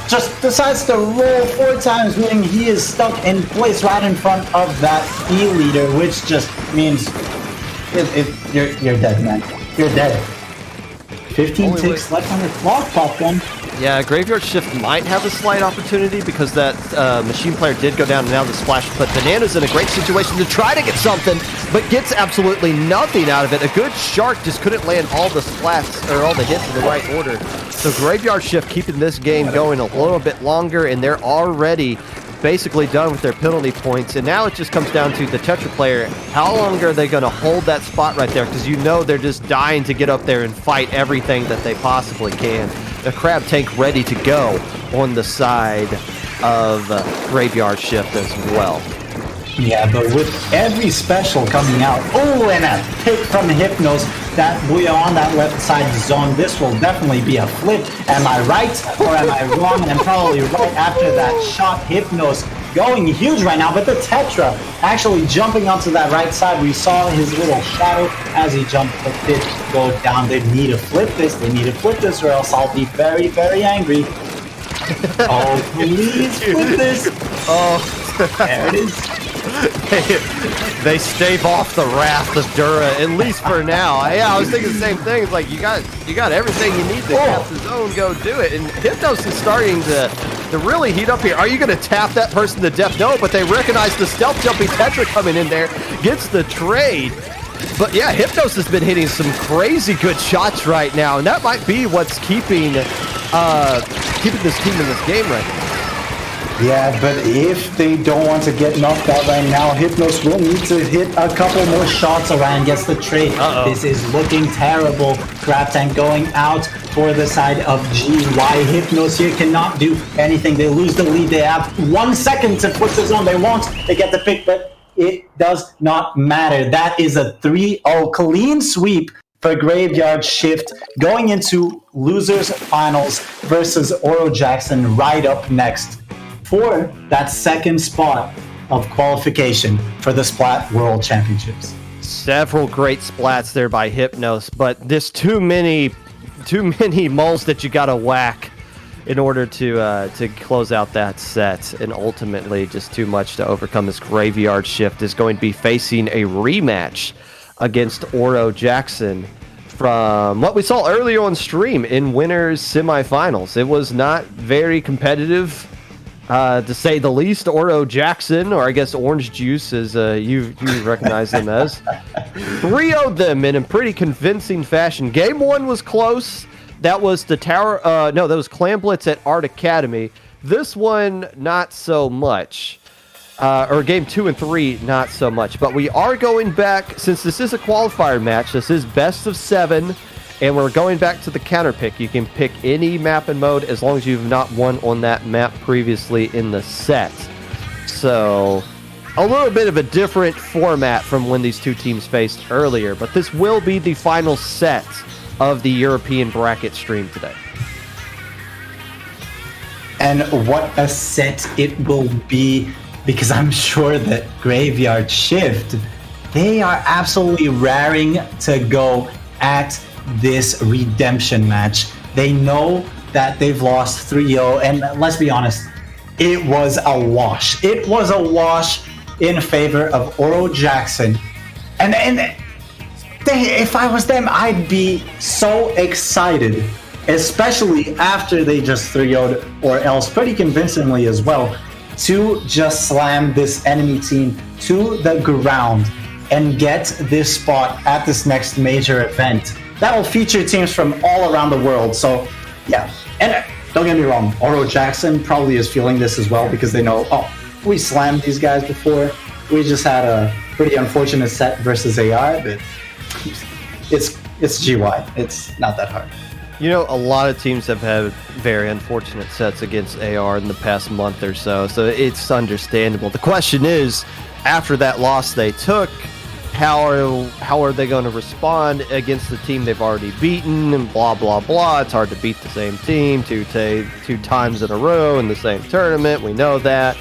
just decides to roll 4 times, meaning he is stuck in place right in front of that E-Leader, which just means you're dead, man. You're dead. 15 ticks left on the clock, Popgun. Yeah, Grafeyard Shift might have a slight opportunity because that machine player did go down and now the splash. But Banana's in a great situation to try to get something, but gets absolutely nothing out of it. A good shark just couldn't land all the splats or all the hits in the right order. So Grafeyard Shift keeping this game going a little bit longer, and they're already basically done with their penalty points. And now it just comes down to the Tetra player. How long are they going to hold that spot right there? Because you know they're just dying to get up there and fight everything that they possibly can. The crab tank ready to go on the side of Graveyard Shift as well. Yeah, but with every special coming out, oh, and a pick from Hypnos, that we are on that left side zone. This will definitely be a flip. Am I right or am I wrong? And I'm probably right after that shot. Hypnos going huge right now, but the Tetra actually jumping onto that right side. We saw his little shadow as he jumped, but did go down. They need to flip this. They need to flip this or else I'll be very, very angry. Oh, please flip this. Oh, there it is. They stave off the wrath of Dura, at least for now. Yeah, I was thinking the same thing. It's like you got everything you need to cap the zone, go do it. And Hypnos is starting to really heat up here. Are you going to tap that person to death? No, but they recognize the stealth jumping Tetra coming in there, gets the trade. But yeah, Hypnos has been hitting some crazy good shots right now, and that might be what's keeping this team in this game right now. Yeah, but if they don't want to get knocked out right now, Hypnos will need to hit a couple more shots. Orion gets the trade. This is looking terrible. Crab Tank going out for the side of GY. Hypnos here cannot do anything. They lose the lead. They have 1 second to push the zone. They won't. They get the pick, but it does not matter. That is a 3-0 clean sweep for Graveyard Shift going into losers finals versus Oro Jackson right up next for that second spot of qualification for the Splat World Championships. Several great splats there by Hypnos, but there's too many moles that you gotta whack in order to close out that set, and ultimately just too much to overcome. This Graveyard Shift is going to be facing a rematch against Oro Jackson from what we saw earlier on stream in winners semifinals. It was not very competitive, to say the least. Oro Jackson, or I guess Orange Juice as you recognize them as, 3-0'd them in a pretty convincing fashion. Game 1 was close. That was the tower. No, that was Clan Blitz at Art Academy. This one, not so much. Or game 2 and 3, not so much. But we are going back, since this is a qualifier match, this is best of 7, and we're going back to the counter pick. You can pick any map and mode as long as you've not won on that map previously in the set. So, a little bit of a different format from when these two teams faced earlier, but this will be the final set of the European bracket stream today. And what a set it will be, because I'm sure that Graveyard Shift, they are absolutely raring to go at this redemption match. They know that they've lost 3-0, and let's be honest, it was a wash. It was a wash in favor of Oro Jackson. And if I was them, I'd be so excited, especially after they just 3-0'd, or else pretty convincingly as well, to just slam this enemy team to the ground and get this spot at this next major event that will feature teams from all around the world. So yeah, and don't get me wrong, Oro Jackson probably is feeling this as well, because they know, oh, we slammed these guys before. We just had a pretty unfortunate set versus AR, but it's GY. It's not that hard. You know, a lot of teams have had very unfortunate sets against AR in the past month or so it's understandable. The question is, after that loss they took, how are they going to respond against the team they've already beaten, and blah, blah, blah. It's hard to beat the same team two times in a row in the same tournament. We know that.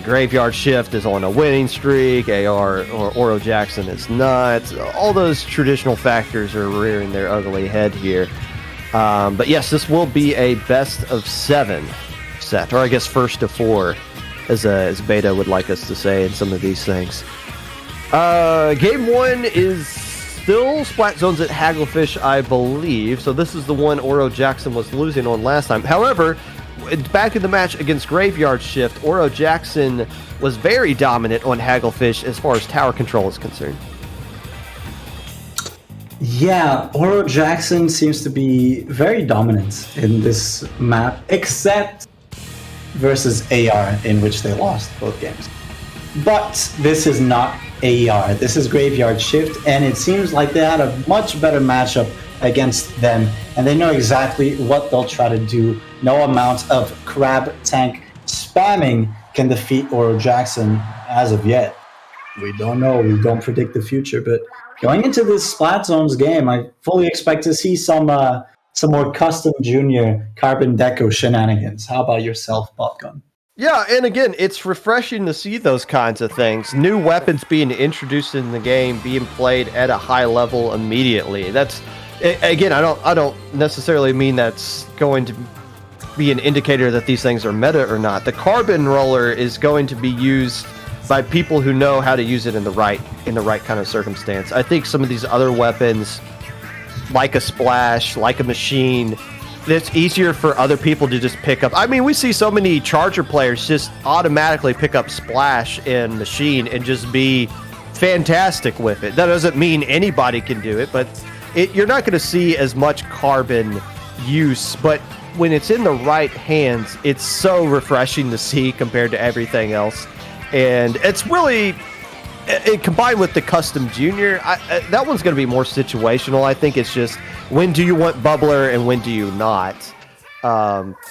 Graveyard Shift is on a winning streak. AR or Oro Jackson is not. All those traditional factors are rearing their ugly head here. But yes, this will be a best of 7 set, or I guess first of 4, as Beta would like us to say in some of these things. Game 1 is still Splat Zones at Hagglefish, I believe. So this is the one Oro Jackson was losing on last time. However, back in the match against Graveyard Shift, Oro Jackson was very dominant on Hagglefish as far as tower control is concerned. Yeah, Oro Jackson seems to be very dominant in this map, except versus AR, in which they lost both games. But this is not AR, this is Graveyard Shift, and it seems like they had a much better matchup against them, and they know exactly what they'll try to do. No amount of Crab Tank spamming can defeat Oro Jackson as of yet. We don't know. We don't predict the future. But going into this Splat Zones game, I fully expect to see some more custom junior Carbon Deco shenanigans. How about yourself, Popgun? Yeah, and again, it's refreshing to see those kinds of things. New weapons being introduced in the game, being played at a high level immediately. That's, again, I don't necessarily mean that's going to be an indicator that these things are meta or not. The Carbon Roller is going to be used by people who know how to use it in the right kind of circumstance. I think some of these other weapons, like a Splash, like a Machine, it's easier for other people to just pick up. I mean, we see so many Charger players just automatically pick up Splash and Machine and just be fantastic with it. That doesn't mean anybody can do it, but you're not going to see as much Carbon use, but when it's in the right hands, it's so refreshing to see compared to everything else. And it's really, combined with the Custom Junior, that one's going to be more situational. I think it's just, when do you want Bubbler and when do you not?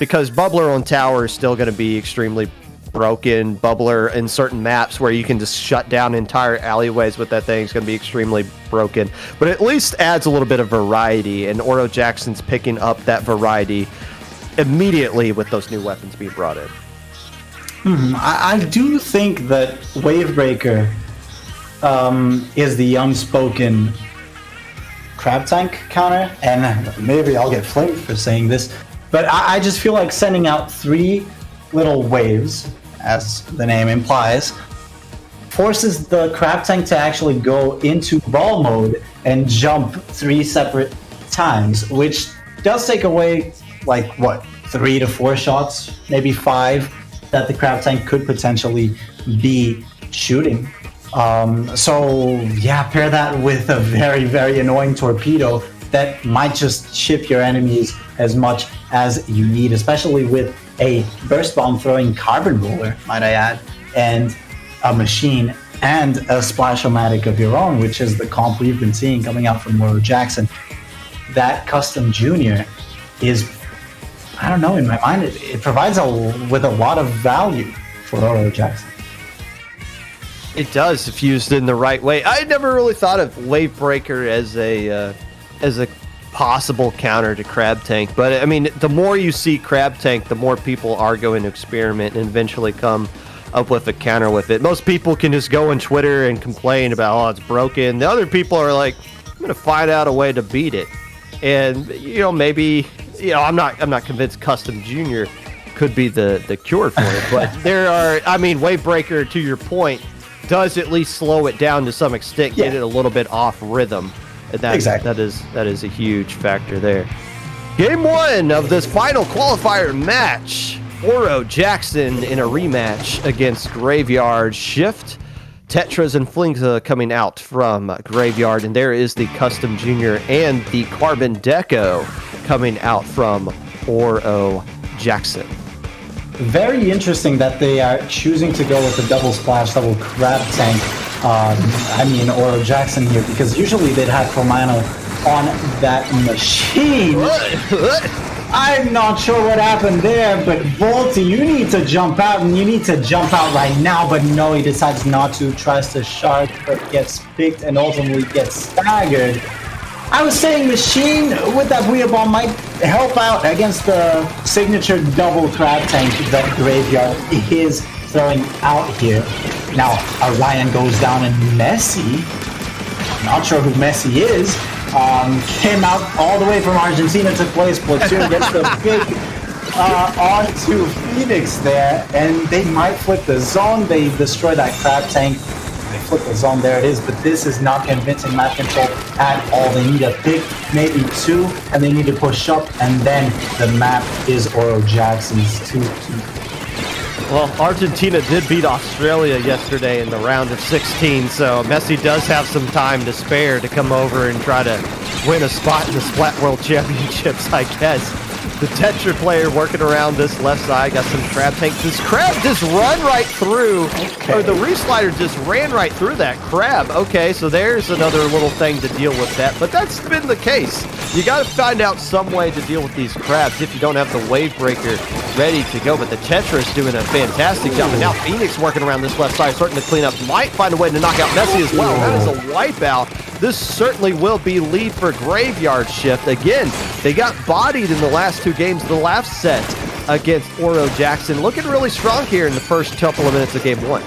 Because Bubbler on Tower is still going to be extremely broken. Bubbler in certain maps where you can just shut down entire alleyways with that thing is going to be extremely broken. But at least adds a little bit of variety, and Oro Jackson's picking up that variety immediately with those new weapons being brought in. I do think that Wavebreaker is the unspoken crab tank counter, and maybe I'll get flamed for saying this, but I just feel like sending out 3 little waves, as the name implies, forces the crab tank to actually go into ball mode and jump 3 separate times, which does take away, like, 3 to 4 shots, maybe 5, that the crab tank could potentially be shooting. So yeah, pair that with a very, very annoying torpedo that might just chip your enemies as much as you need, especially with a burst bomb throwing Carbon Roller, might I add, and a Machine and a Splash-O-Matic of your own, which is the comp we've been seeing coming out from Oro Jackson. That Custom Junior is, I don't know, in my mind, it provides with a lot of value for Oro Jackson. It does, if used in the right way. I never really thought of Wavebreaker as a possible counter to Crab Tank, but I mean, the more you see Crab Tank, the more people are going to experiment and eventually come up with a counter with it. Most people can just go on Twitter and complain about, oh, it's broken. The other people are like, I'm going to find out a way to beat it. And, maybe, I'm not convinced Custom Junior could be the cure for it, but Wavebreaker, to your point, does at least slow it down to some extent, get it a little bit off rhythm. And that is a huge factor there. Game 1 of this final qualifier match. Oro Jackson in a rematch against Grafeyard. Shift, Tetras, and Flingza coming out from Grafeyard. And there is the Custom Junior and the Carbon Deco coming out from Oro Jackson. Very interesting that they are choosing to go with the double splash, double crab tank. Oro Jackson here, because usually they'd have Comano on that Machine. I'm not sure what happened there, but Volty, you need to jump out, and you need to jump out right now. But no, he decides not to, tries to shark, but gets picked and ultimately gets staggered. I was saying Machine with that Booyah Bomb might help out against the signature double crab tank that Grafeyard is throwing out here. Now, Orion goes down, and Messi, I'm not sure who Messi is, came out all the way from Argentina to play Splatoon, gets the big onto Phoenix there, and they might flip the zone. They destroy that crab tank. They flip the zone, there it is, but this is not convincing map control at all. They need a pick, maybe 2, and they need to push up, and then the map is Oro Jackson's 2-2. Well, Argentina did beat Australia yesterday in the round of 16, so Messi does have some time to spare to come over and try to win a spot in the Splat World Championships, I guess. The Tetra player working around this left side, got some crab tanks. This crab just run right through, or the reslider just ran right through that crab. Okay, so there's another little thing to deal with that, but that's been the case. You got to find out some way to deal with these crabs if you don't have the wave breaker ready to go, but the Tetra is doing a fantastic job, and now Phoenix working around this left side, starting to clean up, might find a way to knock out Messi as well. That is a wipeout. This certainly will be lead for Grafeyard Shift. Again, they got bodied in the last two games of the last set against Oro Jackson. Looking really strong here in the first couple of minutes of game one.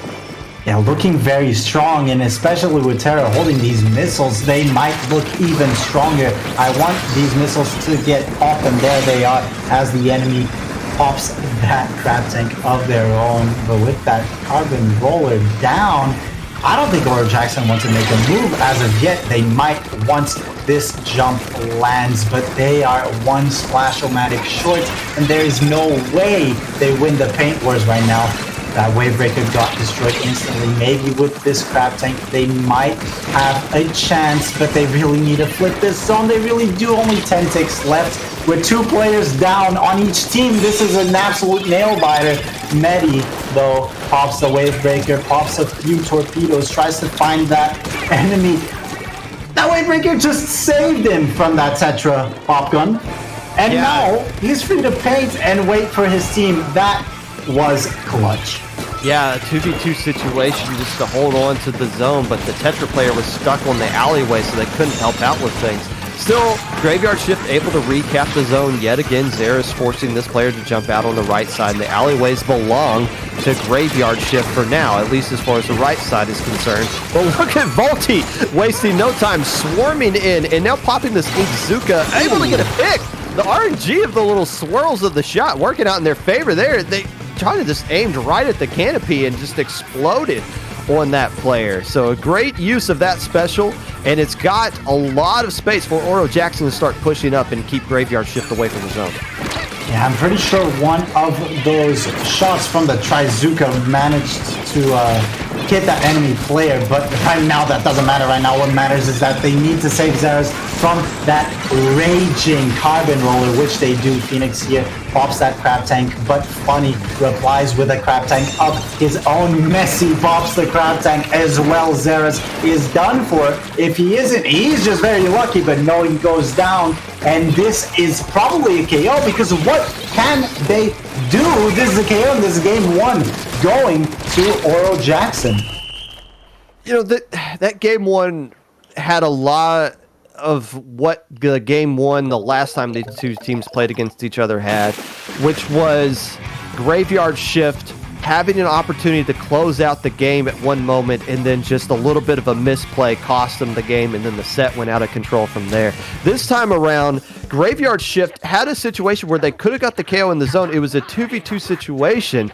Yeah, looking very strong, and especially with Terra holding these missiles, they might look even stronger. I want these missiles to get off, and there they are as the enemy pops that crab tank of their own. But with that carbon roller down, I don't think Oro Jackson wants to make a move as of yet. They might once this jump lands, but they are one Splash-O-Matic short, and there is no way they win the paint wars right now. That wave breaker got destroyed instantly. Maybe with this crab tank, they might have a chance, but they really need to flip this zone. They really do. Only 10 ticks left with 2 players down on each team. This is an absolute nail-biter. Medi, though, pops the wave breaker, pops a few torpedoes, tries to find that enemy. That wave breaker just saved him from that Tetra pop gun. And now he's free to paint and wait for his team. That was clutch. Yeah, a 2v2 situation just to hold on to the zone, but the Tetra player was stuck on the alleyway, so they couldn't help out with things. Still, Grafeyard Shift able to recap the zone yet again. Zera's forcing this player to jump out on the right side, and the alleyways belong to Grafeyard Shift for now, at least as far as the right side is concerned. But look at Volti wasting no time, swarming in, and now popping this Inkzuka, able to get a pick. The RNG of the little swirls of the shot working out in their favor there. They kind of just aimed right at the canopy and just exploded on that player. So a great use of that special, and it's got a lot of space for Oro Jackson to start pushing up and keep Grafeyard Shift away from the zone. Yeah, I'm pretty sure one of those shots from the Trizuka managed to hit that enemy player, but right now that doesn't matter. Right now what matters is that they need to save Zeras from that raging carbon roller, which they do. Phoenix here pops that crab tank, but Funny replies with a crab tank of his own. Messi pops the crab tank as well. Zeras is done for. If he isn't, he's just very lucky, but no, he goes down, and this is probably a KO, because what can they do? This is a KO, and this is game one going to Oro Jackson. You know, that game one had a lot of what the game one the last time these two teams played against each other had, which was Grafeyard Shift having an opportunity to close out the game at one moment, and then just a little bit of a misplay cost them the game, and then the set went out of control from there. This time around, Grafeyard Shift had a situation where they could have got the KO in the zone. It was a 2v2 situation.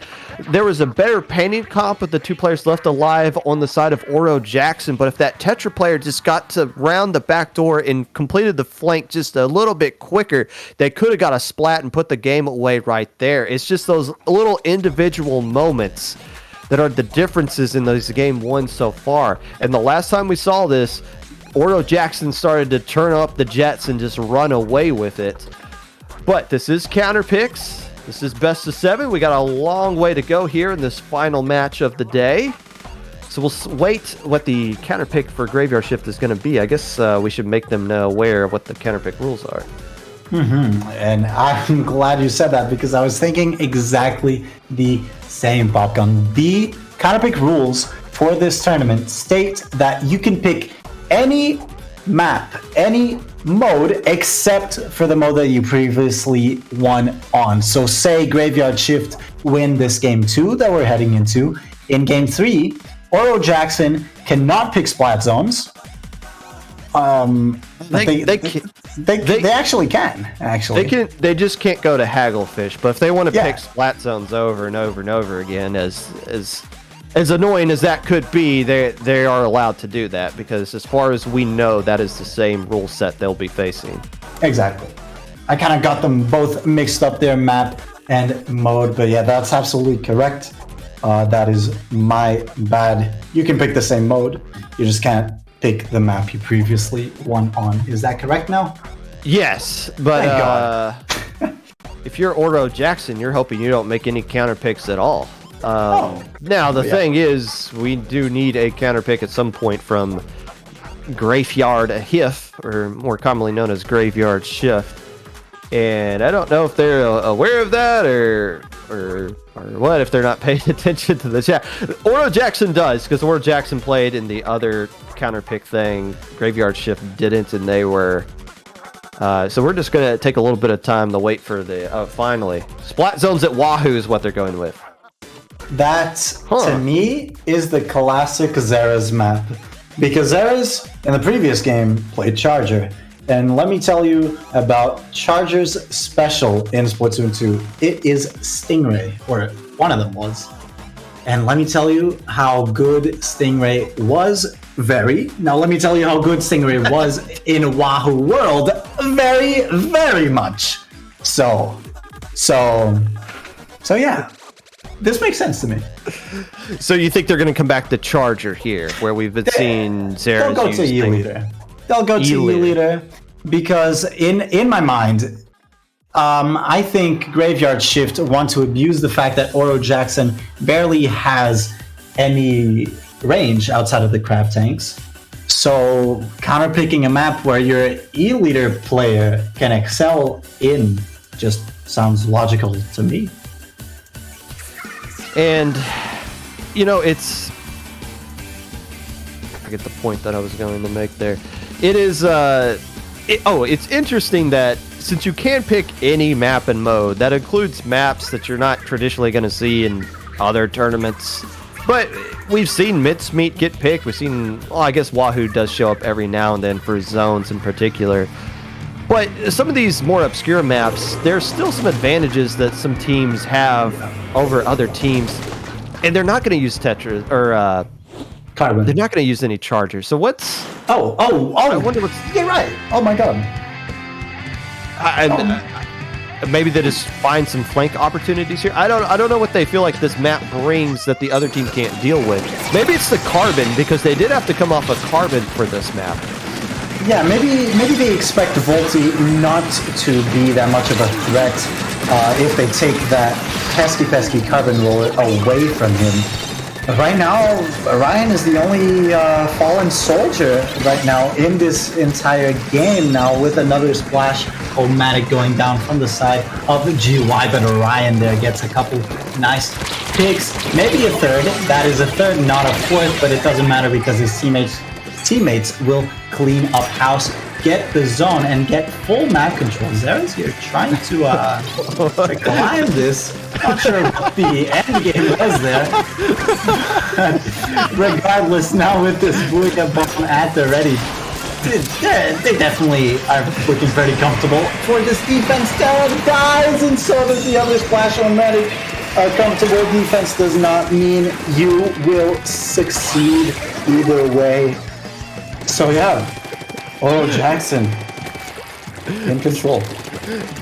There was a better painting comp with the 2 players left alive on the side of Oro Jackson, but if that Tetra player just got to round the back door and completed the flank just a little bit quicker, they could have got a splat and put the game away right there. It's just those little individual moments that are the differences in those game one so far. And the last time we saw this, Oro Jackson started to turn up the jets and just run away with it. But this is counter picks. This is best of 7. We got a long way to go here in this final match of the day. So we'll wait what the counter pick for Grafeyard Shift is going to be. I guess we should make them aware of what the counter pick rules are. And I'm glad you said that, because I was thinking exactly the same, Popgun. The counter pick rules for this tournament state that you can pick any map, any mode, except for the mode that you previously won on. So say Grafeyard Shift win this game 2 that we're heading into. In game 3, Oro Jackson cannot pick splat zones. They actually can. Actually, They just can't go to Hagglefish. But if they want to pick splat zones over and over and over again, as annoying as that could be, they are allowed to do that, because as far as we know, that is the same rule set they'll be facing. Exactly. I kind of got them both mixed up, their map and mode, but yeah, that's absolutely correct. That is my bad. You can pick the same mode, you just can't pick the map you previously won on. Is that correct now? Yes, but if you're Oro Jackson, you're hoping you don't make any counter picks at all. Now, the thing is, we do need a counter pick at some point from Grafeyard Ahift, or more commonly known as Graveyard Shift. And I don't know if they're aware of that or what, if they're not paying attention to the chat. Oro Jackson does, because Oro Jackson played in the other counter pick thing. Graveyard Shift didn't, and they were... so we're just going to take a little bit of time to wait for the... finally. Splat Zones at Wahoo is what they're going with. That, to me, is the classic Xera's map. Because Xera's, in the previous game, played Charger. And let me tell you about Charger's special in Splatoon 2. It is Stingray, or one of them was. And let me tell you how good Stingray was. Now let me tell you how good Stingray was in Wahoo World. Very, very much. So yeah. This makes sense to me. So you think they're going to come back to Charger here, where we've been seeing Xera's They'll go to E-Leader. They'll go to E-Leader because in my mind, I think Graveyard Shift want to abuse the fact that Oro Jackson barely has any range outside of the crab tanks. So counterpicking a map where your E-Leader player can excel in just sounds logical to me. And, you know, it's... I get the point that I was going to make there. It is, it's interesting that since you can pick any map and mode, that includes maps that you're not traditionally going to see in other tournaments. But we've seen Mincemeat get picked. We've seen, well, I guess Wahoo does show up every now and then for zones in particular. But some of these more obscure maps, there's still some advantages that some teams have over other teams, and they're not going to use Tetris or Carbon. They're not going to use any Chargers. So what's? Oh! I wonder what's. You're right. Oh my god. Maybe they just find some flank opportunities here. I don't know what they feel like this map brings that the other team can't deal with. Maybe it's the Carbon, because they did have to come off a Carbon for this map. Yeah, maybe they expect Volti not to be that much of a threat if they take that pesky Carbon roller away from him. Right now, Ryan is the only fallen soldier right now in this entire game now, with another Splash-O-Matic going down from the side of the GY, but Orion there gets a couple nice picks, maybe a third. That is a third, not a fourth, but it doesn't matter because his teammates will clean up house, get the zone, and get full map control. Xera's here trying to climb this. Not sure what the end game was there. Regardless, now with this Booyah bomb at the ready, they definitely are looking pretty comfortable for this defense. Down dies, and so does the other Splash-O-Matic. A comfortable defense does not mean you will succeed either way. So yeah, Oro Jackson in control.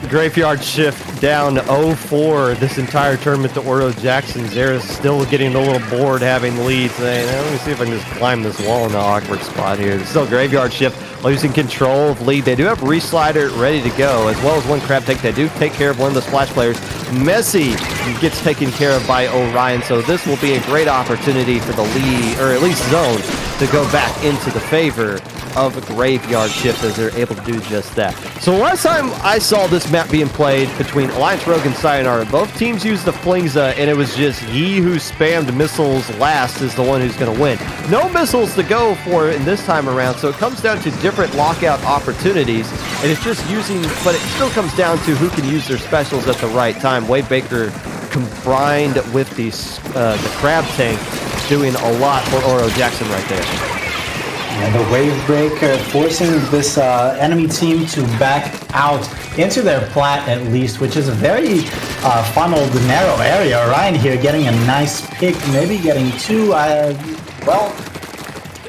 Graveyard Shift down 0-4 this entire tournament to Oro Jackson. Xera's still getting a little bored having leads. Saying, let me see if I can just climb this wall in the awkward spot here. Still Graveyard Shift losing control of lead. They do have Reslider ready to go, as well as one crab tank. They do take care of one of the splash players. Messi gets taken care of by Orion, so this will be a great opportunity for the lead, or at least zone, to go back into the favor of a Graveyard Shift as they're able to do just that. So last time I saw this map being played between Alliance Rogue and Sayonara, both teams used the Flingza, and it was just he who spammed missiles last is the one who's going to win. No missiles to go for in this time around, so it comes down to different lockout opportunities, and it's just using, but it still comes down to who can use their specials at the right time. Wade Baker combined with the crab tank doing a lot for Oro Jackson right there. Yeah, the wave breaker forcing this enemy team to back out into their plat at least, which is a very funneled, narrow area. Orion here getting a nice pick, maybe getting two.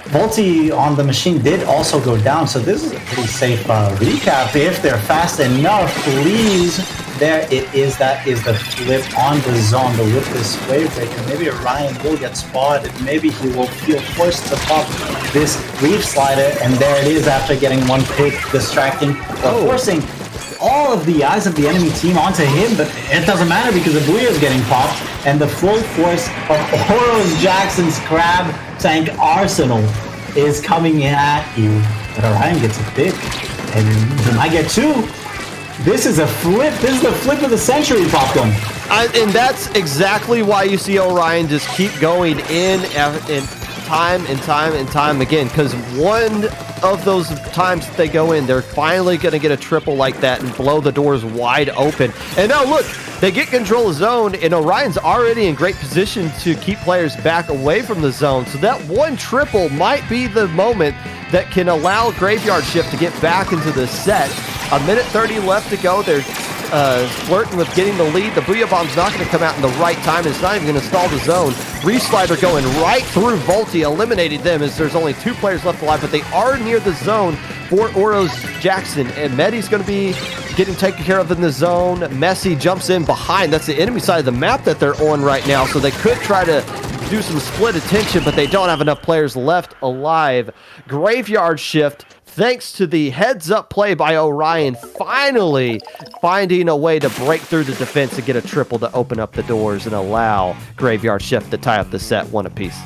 Volti on the machine did also go down, so this is a pretty safe recap if they're fast enough. Please, there it is. That is the flip on the zone with this wave breaker. Maybe Orion will get spotted. Maybe he will feel forced to pop this Reef Slider, and there it is after getting one pick, distracting, forcing all of the eyes of the enemy team onto him, but it doesn't matter because the Booyah is getting popped, and the full force of Oro's Jackson's Crab Tank Arsenal is coming at you. But Orion gets a pick, and he might get two. This is a flip. This is the flip of the century, Popcorn. And that's exactly why you see Orion just keep going in time and time and time again, because one of those times that they go in, they're finally going to get a triple like that and blow the doors wide open. And now look, they get control of zone, and Orion's already in great position to keep players back away from the zone. So that one triple might be the moment that can allow Grafeyard Shift to get back into the set. A minute 30 left to go. They're flirting with getting the lead. The Booyah Bomb's not going to come out in the right time, and it's not even going to stall the zone. Reslider going right through Volty, eliminated them as there's only 2 players left alive, but they are near the zone for Oro's Jackson, and Medi's going to be getting taken care of in the zone. Messi jumps in behind. That's the enemy side of the map that they're on right now, so they could try to do some split attention, but they don't have enough players left alive. Grafeyard Shift, thanks to the heads-up play by Orion, finally finding a way to break through the defense and get a triple to open up the doors and allow Grafeyard Shift to tie up the set one apiece.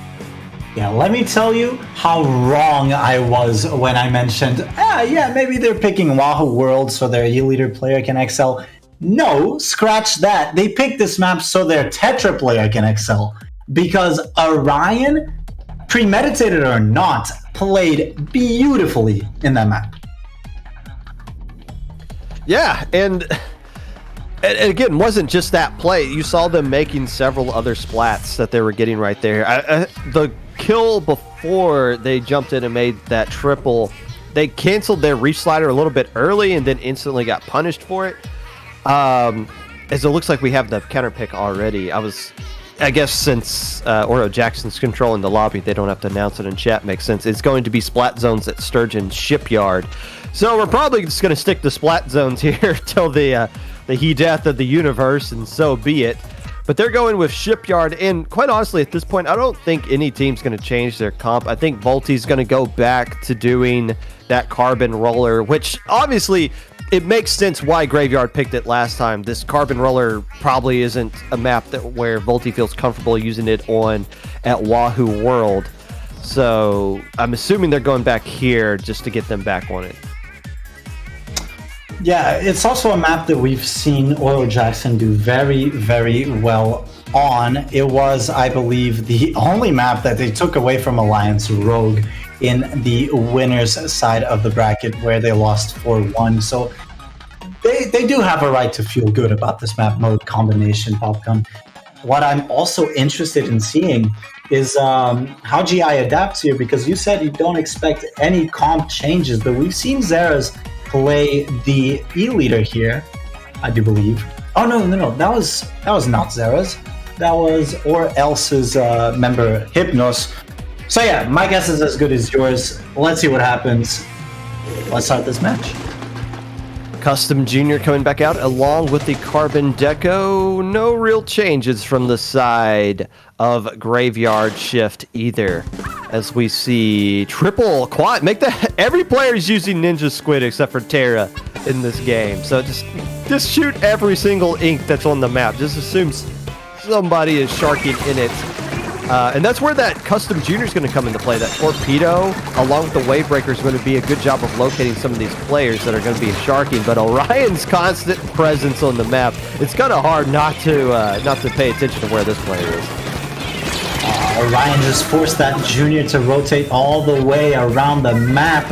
Yeah, let me tell you how wrong I was when I mentioned, yeah, maybe they're picking Wahoo World so their E-Leader player can excel. No, scratch that. They picked this map so their Tetra player can excel. Because Orion, premeditated or not, played beautifully in that map. Yeah, and again, wasn't just that play. You saw them making several other splats that they were getting right there. The kill before they jumped in and made that triple, they canceled their reslider a little bit early and then instantly got punished for it. As it looks like we have the counter pick already. I guess since Oro Jackson's controlling the lobby, they don't have to announce it in chat. Makes sense. It's going to be splat zones at Sturgeon Shipyard. So we're probably just going to stick to splat zones here till the he-death of the universe, and so be it. But they're going with Shipyard, and quite honestly, at this point, I don't think any team's going to change their comp. I think Volty's going to go back to doing that carbon roller, which obviously it makes sense why Grafeyard picked it last time. This carbon roller probably isn't a map where Volty feels comfortable using it on at Wahoo World. So I'm assuming they're going back here just to get them back on it. Yeah, it's also a map that we've seen Oro Jackson do very, very well on. It was, I believe, the only map that they took away from Alliance Rogue in the winner's side of the bracket where they lost 4-1. So they do have a right to feel good about this map mode combination, Popcom. What I'm also interested in seeing is how GI adapts here, because you said you don't expect any comp changes, but we've seen Zeras play the E-Leader here, I do believe. Oh, no, that was not Zeras. That was or else's member Hypnos. So yeah, my guess is as good as yours. Let's see what happens. Let's start this match. Custom Junior coming back out along with the Carbon Deco. No real changes from the side of Grafeyard Shift either. As we see triple quad, every player is using Ninja Squid except for Terra in this game. So just shoot every single ink that's on the map. Just assume somebody is sharking in it. And that's where that Custom Junior is going to come into play. That Torpedo, along with the Wavebreaker, is going to be a good job of locating some of these players that are going to be sharking. But Orion's constant presence on the map, it's kind of hard not to pay attention to where this player is. Orion just forced that Junior to rotate all the way around the map,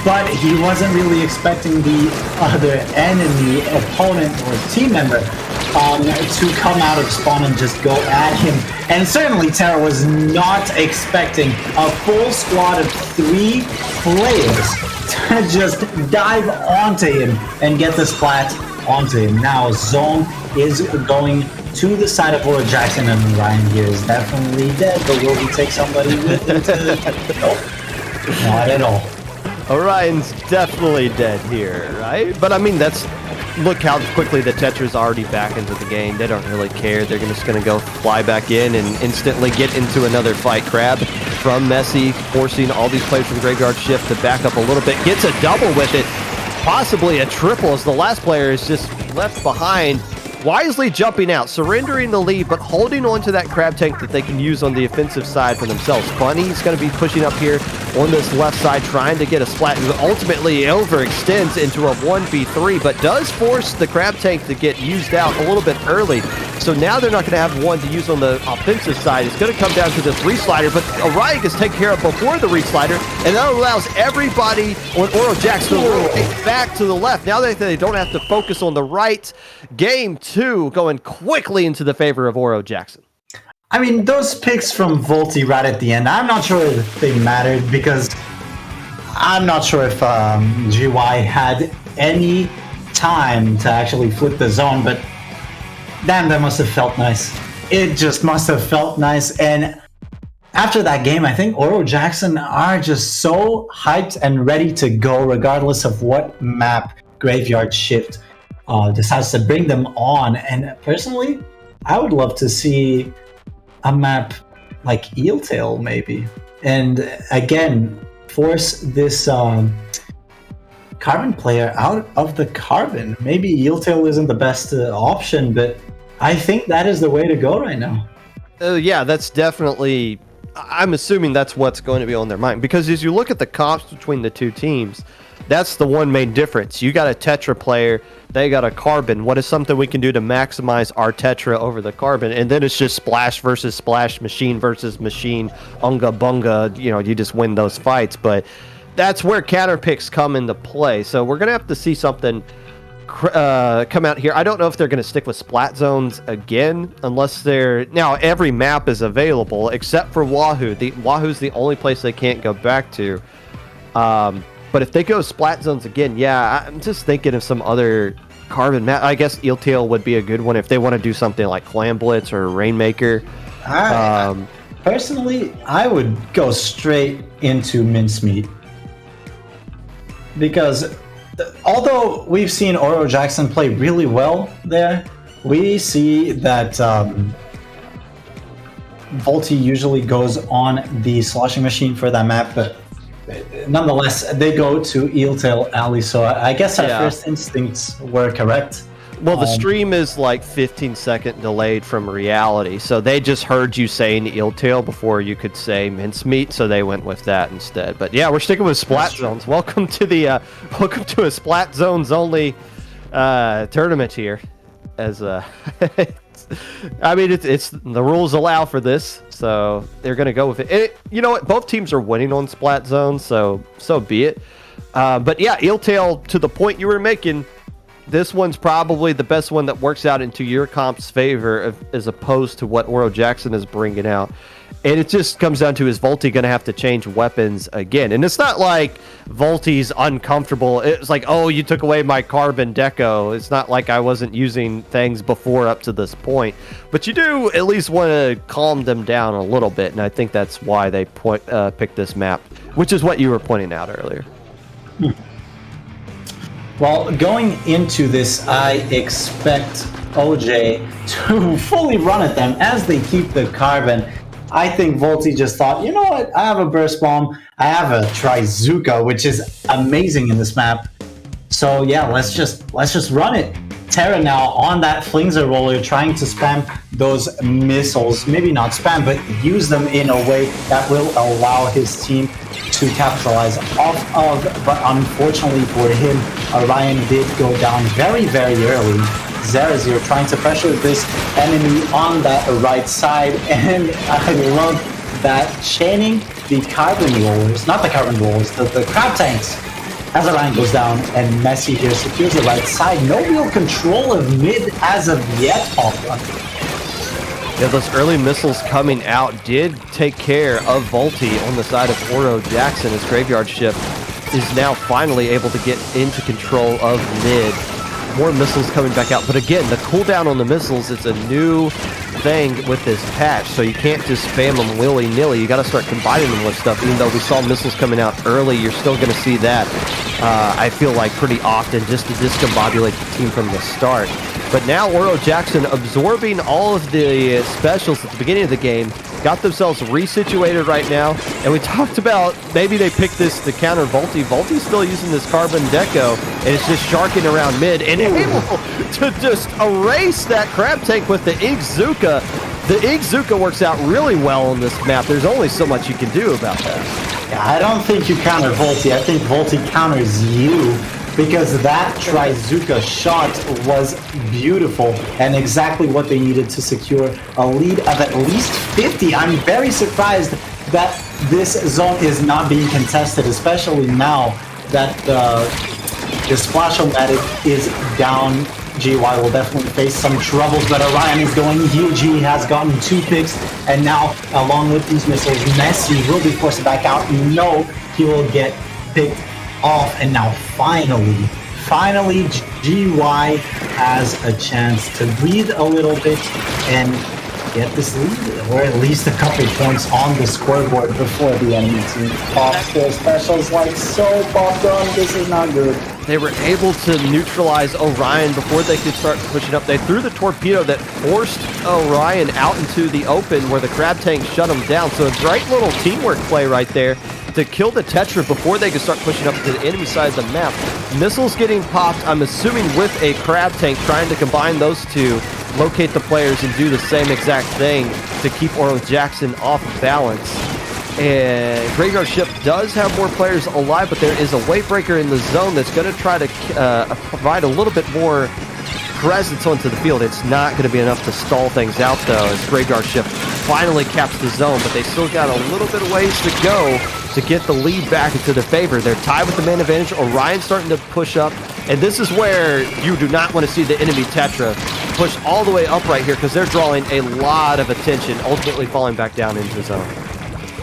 but he wasn't really expecting the other enemy, opponent, or team member to come out of spawn and just go at him. And certainly Terra was not expecting a full squad of 3 players to just dive onto him and get the splat onto him. Now zone is going to the side of Oro Jackson, and Orion here is definitely dead, but will he take somebody with him to... Nope, not at all. Orion's definitely dead here, right? But I mean, look how quickly the Tetra's already back into the game. They don't really care. They're just going to go fly back in and instantly get into another fight. Crab from Messi, forcing all these players from Grafeyard Shift to back up a little bit. Gets a double with it. possibly a triple as the last player is just left behind. Wisely jumping out, surrendering the lead, but holding on to that crab tank that they can use on the offensive side for themselves. Bunny's going to be pushing up here on this left side, trying to get a splat, who ultimately overextends into a 1v3, but does force the crab tank to get used out a little bit early. So now they're not going to have one to use on the offensive side. It's going to come down to this reslider, but Orion gets taken care of before the reslider, and that allows everybody on Oro Jax to rotate back to the left. Now that they don't have to focus on the right. Game 2 going quickly into the favor of Oro Jackson. I mean, those picks from Volti right at the end, I'm not sure if they mattered because I'm not sure if GY had any time to actually flip the zone, but damn, that must have felt nice. It just must have felt nice. And after that game, I think Oro Jackson are just so hyped and ready to go regardless of what map Grafeyard Shift decides to bring them on. And personally, I would love to see a map like Eeltail maybe, and again force this Carbon player out of the Carbon. Maybe Eeltail isn't the best option, but I think that is the way to go right now. Yeah, that's definitely, I'm assuming that's what's going to be on their mind, because as you look at the comps between the two teams, that's the one main difference. You got a Tetra player, they got a Carbon. What is something we can do to maximize our Tetra over the Carbon? And then it's just Splash versus Splash, Machine versus Machine, Unga Bunga, you know, you just win those fights. But that's where counter picks come into play. So we're going to have to see something come out here. I don't know if they're going to stick with splat zones again, unless they're... Now, every map is available, except for Wahoo. Wahoo's the only place they can't go back to. But if they go splat zones again, yeah, I'm just thinking of some other Carbon map. I guess Eeltail would be a good one if they want to do something like Clam Blitz or Rainmaker. Personally, I would go straight into Mincemeat. Because although we've seen Oro Jackson play really well there, we see that Volti usually goes on the sloshing machine for that map, but nonetheless, they go to Eeltail Alley, so I guess our first instincts were correct. Well, the stream is like 15-second delayed from reality, so they just heard you saying Eeltail before you could say Mincemeat, so they went with that instead. But yeah, we're sticking with splat zones. Welcome to a splat zones only tournament here. As I mean, it's the rules allow for this, so they're going to go with it. You know what? Both teams are winning on splat zones, so be it. But yeah, Eeltail, to the point you were making, this one's probably the best one that works out into your comp's favor as opposed to what Oro Jackson is bringing out. And it just comes down to, is Volti going to have to change weapons again? And it's not like Volti's uncomfortable. It's like, oh, you took away my Carbon Deco. It's not like I wasn't using things before up to this point. But you do at least want to calm them down a little bit. And I think that's why they picked this map, which is what you were pointing out earlier. Well, going into this, I expect OJ to fully run at them as they keep the Carbon. I think Volti just thought, you know what, I have a Burst Bomb, I have a Trizuka, which is amazing in this map. So yeah, let's just run it. Terra now on that Flingser roller, trying to spam those missiles. Maybe not spam, but use them in a way that will allow his team to capitalize off of. But unfortunately for him, Orion did go down very, very early. Zerazir trying to pressure this enemy on that right side, and I love that chaining the Carbon rollers, not the Carbon rollers, the crab tanks, as Orion goes down, and Messi here secures the right side. No real control of mid as of yet, Paul. Yeah, those early missiles coming out did take care of Volti on the side of Oro Jackson, as Grafeyard Shift is now finally able to get into control of mid. More missiles coming back out, but again, the cooldown on the missiles, it's a new thing with this patch, so you can't just spam them willy-nilly. You got to start combining them with stuff. Even though we saw missiles coming out early, you're still going to see that, I feel like, pretty often, just to discombobulate the team from the start. But now Oro Jackson absorbing all of the specials at the beginning of the game, got themselves resituated right now. And we talked about maybe they picked this to counter Volty. Volty's still using this Carbon Deco, and it's just sharking around mid and able to just erase that Crab Tank with the Inkzuka. The Inkzuka works out really well on this map. There's only so much you can do about that. Yeah, I don't think you counter Volty. I think Volty counters you, because that Trizuka shot was beautiful and exactly what they needed to secure a lead of at least 50. I'm very surprised that this zone is not being contested, especially now that the Splash-O-Matic is down. GY will definitely face some troubles, but Orion is going huge. He has gotten 2 picks, and now, along with these missiles, Messi will be forced back out. No, he will get picked off, and now finally GY has a chance to breathe a little bit and get this lead, or at least a couple points on the scoreboard before the enemy team pops their specials like so. Popcorn, this is not good. They were able to neutralize Orion before they could start pushing up. They threw the torpedo that forced Orion out into the open where the Crab Tank shut him down. So a great little teamwork play right there to kill the Tetra before they could start pushing up to the enemy side of the map. Missiles getting popped, I'm assuming with a Crab Tank, trying to combine those two, locate the players and do the same exact thing to keep Oro Jackson off balance. And Grafeyard Ship does have more players alive, but there is a weight breaker in the zone that's going to try to provide a little bit more presence onto the field. It's not going to be enough to stall things out, though, as Grafeyard Ship finally caps the zone, but they still got a little bit of ways to go to get the lead back into their favor. They're tied with the man advantage. Orion's starting to push up, and this is where you do not want to see the enemy Tetra push all the way up right here, because they're drawing a lot of attention, ultimately falling back down into the zone.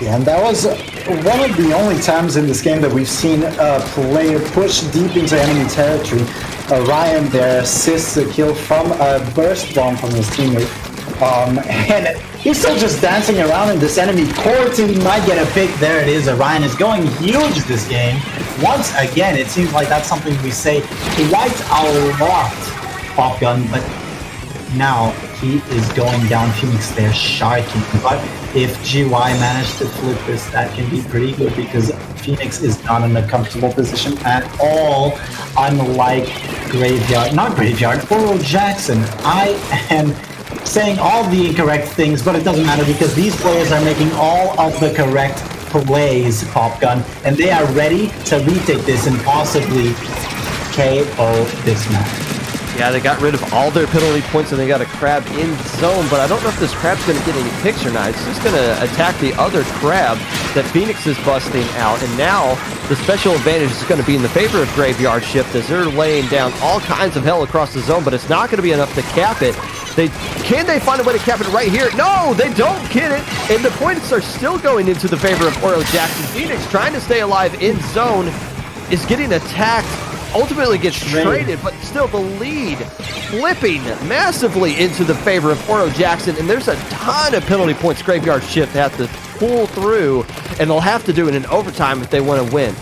Yeah, and that was one of the only times in this game that we've seen a player push deep into enemy territory. Orion there assists a kill from a burst bomb from his teammate. And he's still just dancing around in this enemy core team. Might get a pick. There it is. Orion is going huge this game. Once again, it seems like that's something we say quite a lot, Popgun, but now he is going down. Phoenix there sharking, but if GY managed to flip this, that can be pretty good, because Phoenix is not in a comfortable position at all, unlike Oro Jackson. I am saying all the incorrect things, but it doesn't matter, because these players are making all of the correct plays, Popgun, and they are ready to retake this and possibly KO this match. Yeah, they got rid of all their penalty points, and they got a Crab in zone, but I don't know if this Crab's going to get any picks or not. It's just going to attack the other Crab that Phoenix is busting out, and now the special advantage is going to be in the favor of Grafeyard Ship, as they're laying down all kinds of hell across the zone, but it's not going to be enough to cap it. Can they find a way to cap it right here? No, they don't get it, and the points are still going into the favor of Oro Jackson. Phoenix, trying to stay alive in zone, is getting attacked, ultimately gets traded, but still the lead flipping massively into the favor of Oro Jackson, and there's a ton of penalty points Grafeyard Ship have to pull through, and they'll have to do it in overtime if they want to win.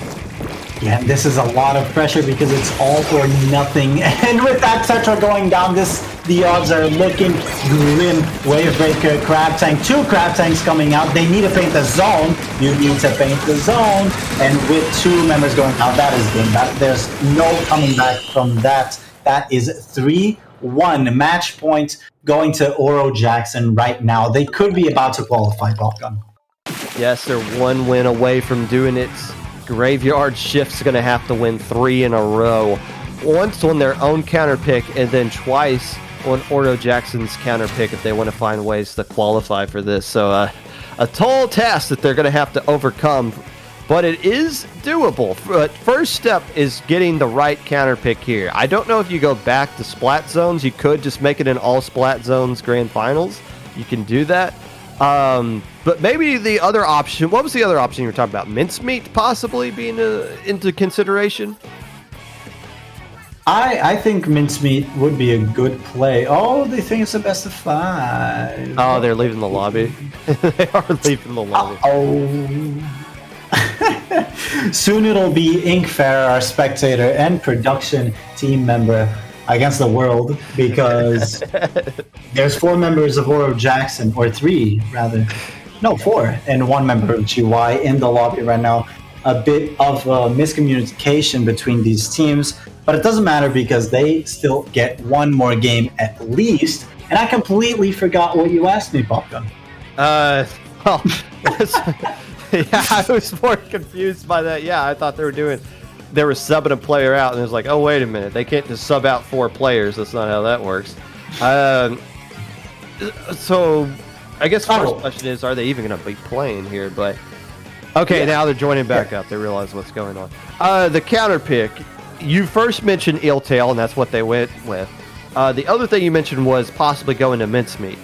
Yeah, this is a lot of pressure because it's all or nothing. And with that Tetra going down, the odds are looking grim. Wavebreaker, Crab Tank, 2 Crab Tanks coming out. They need to paint the zone. You need to paint the zone. And with 2 members going out, that is game. There's no coming back from that. That is 3-1. Match point going to Oro Jackson right now. They could be about to qualify, Popgun. Yes, they're 1 win away from doing it. Grafeyard Shift's going to have to win 3 in a row. Once on their own counter pick, and then twice on Oro Jackson's counter pick if they want to find ways to qualify for this. So a tall task that they're going to have to overcome, but it is doable. But first step is getting the right counter pick here. I don't know if you go back to Splat Zones. You could just make it an all Splat Zones Grand Finals. You can do that. But maybe the other option, what was the other option you were talking about? Mincemeat possibly being into consideration? I think Mincemeat would be a good play. Oh, they think it's a best of 5. Oh, they're leaving the lobby. They are leaving the lobby. Soon it'll be Inkfair, our spectator and production team member, against the world, because there's 4 members of Oro Jackson, or 3 rather, No, 4, and 1 member of GY in the lobby right now. A bit of miscommunication between these teams, but it doesn't matter because they still get 1 more game at least. And I completely forgot what you asked me, Popgun. Well, yeah, I was more confused by that. Yeah, I thought they were subbing a player out, and it was like, oh, wait a minute, they can't just sub out 4 players. That's not how that works. So, I guess first question is, are they even going to be playing here? But okay, now they're joining back up. They realize what's going on. The counter pick, you first mentioned Eeltail, and that's what they went with. The other thing you mentioned was possibly going to Mincemeat.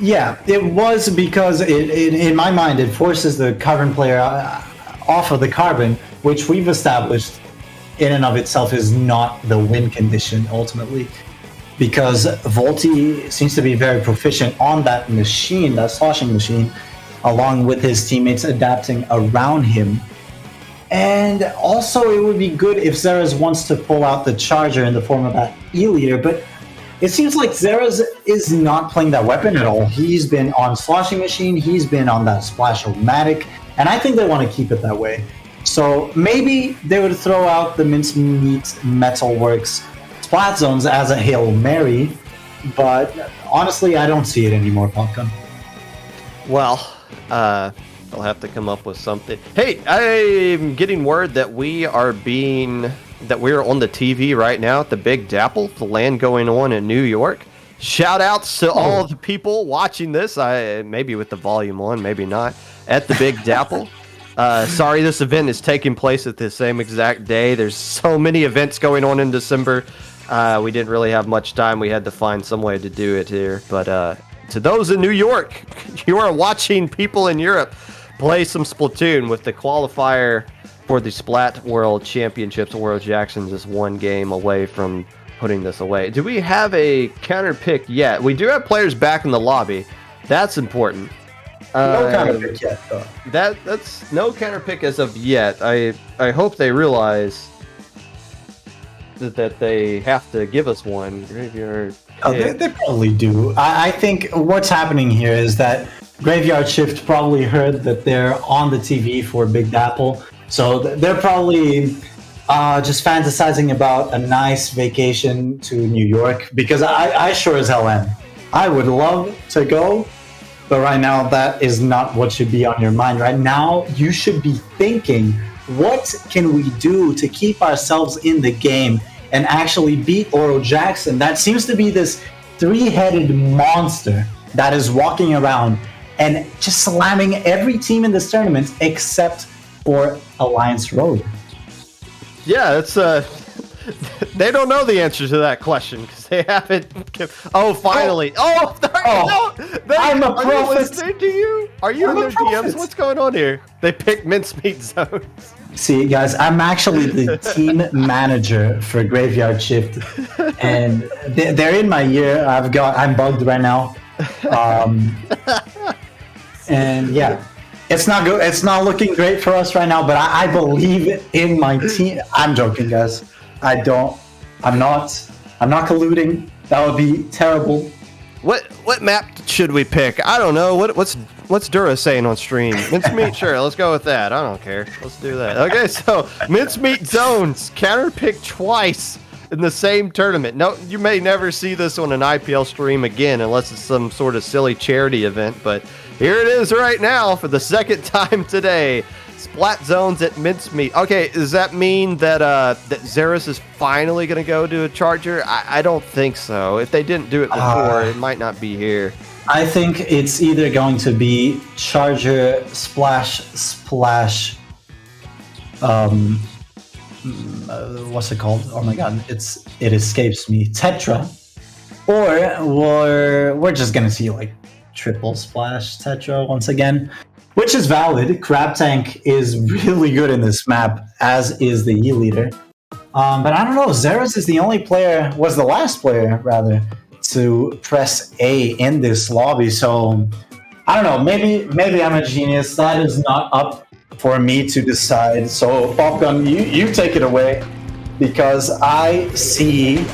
Yeah, it was because in my mind, it forces the Carbon player off of the Carbon, which we've established in and of itself is not the win condition ultimately. Because Volti seems to be very proficient on that machine, that sloshing machine, along with his teammates adapting around him. And also, it would be good if Zeres wants to pull out the charger in the form of that E-leader, but it seems like Zeres is not playing that weapon at all. He's been on sloshing machine, he's been on that Splash-O-Matic, and I think they want to keep it that way. So maybe they would throw out the Mincemeat Metalworks Splat Zones as a Hail Mary, but honestly, I don't see it anymore, Popgun. Well, they'll have to come up with something. Hey, I'm getting word that we're on the TV right now at the Big Dapple, the LAN going on in New York. Shout outs to all of the people watching this, maybe with the volume on, maybe not, at the Big Dapple. Sorry, this event is taking place at the same exact day. There's so many events going on in December. We didn't really have much time. We had to find some way to do it here. But to those in New York, you are watching people in Europe play some Splatoon with the qualifier for the Splat World Championships. World Jackson just 1 game away from putting this away. Do we have a counter pick yet? We do have players back in the lobby. That's important. No counter pick yet, though. That's no counter pick as of yet. I hope they realize that they have to give us one. Grafeyard. Oh, they probably do. I think what's happening here is that Graveyard Shift probably heard that they're on the TV for Big Dapple, so they're probably just fantasizing about a nice vacation to New York, because I sure as hell am. I would love to go, but right now that is not what should be on your mind. Right now, you should be thinking, what can we do to keep ourselves in the game and actually beat Oro Jackson? That seems to be this 3-headed monster that is walking around and just slamming every team in this tournament except for Alliance Road. Yeah, it's they don't know the answer to that question because they haven't. Finally! I'm a prophet. Are you listening to you? Are you in their DMs? What's going on here? They picked Mincemeat Zones. See, guys, I'm actually the team manager for Graveyard Shift, and they're in my ear. I'm bugged right now, and yeah, it's not good. It's not looking great for us right now. But I believe in my team. I'm joking, guys. I'm not colluding. That would be terrible. What map should we pick? I don't know. What's Dura saying on stream? Mincemeat, sure. Let's go with that. I don't care. Let's do that. Okay, so Mincemeat Zones counter pick twice in the same tournament. No, you may never see this on an IPL stream again unless it's some sort of silly charity event. But here it is right now for the second time today. Splat Zones at Mincemeat. Okay, does that mean that that Zeres is finally going to go to a charger? I don't think so. If they didn't do it before, it might not be here. I think it's either going to be charger splash. What's it called? Oh my god, it escapes me. Tetra, or we're just gonna see like triple splash Tetra once again. Which is valid. Crab Tank is really good in this map, as is the E-leader. But I don't know, Zeres is the last player, rather, to press A in this lobby. So, I don't know, maybe I'm a genius. That is not up for me to decide. So, Popgun, you take it away, because I see...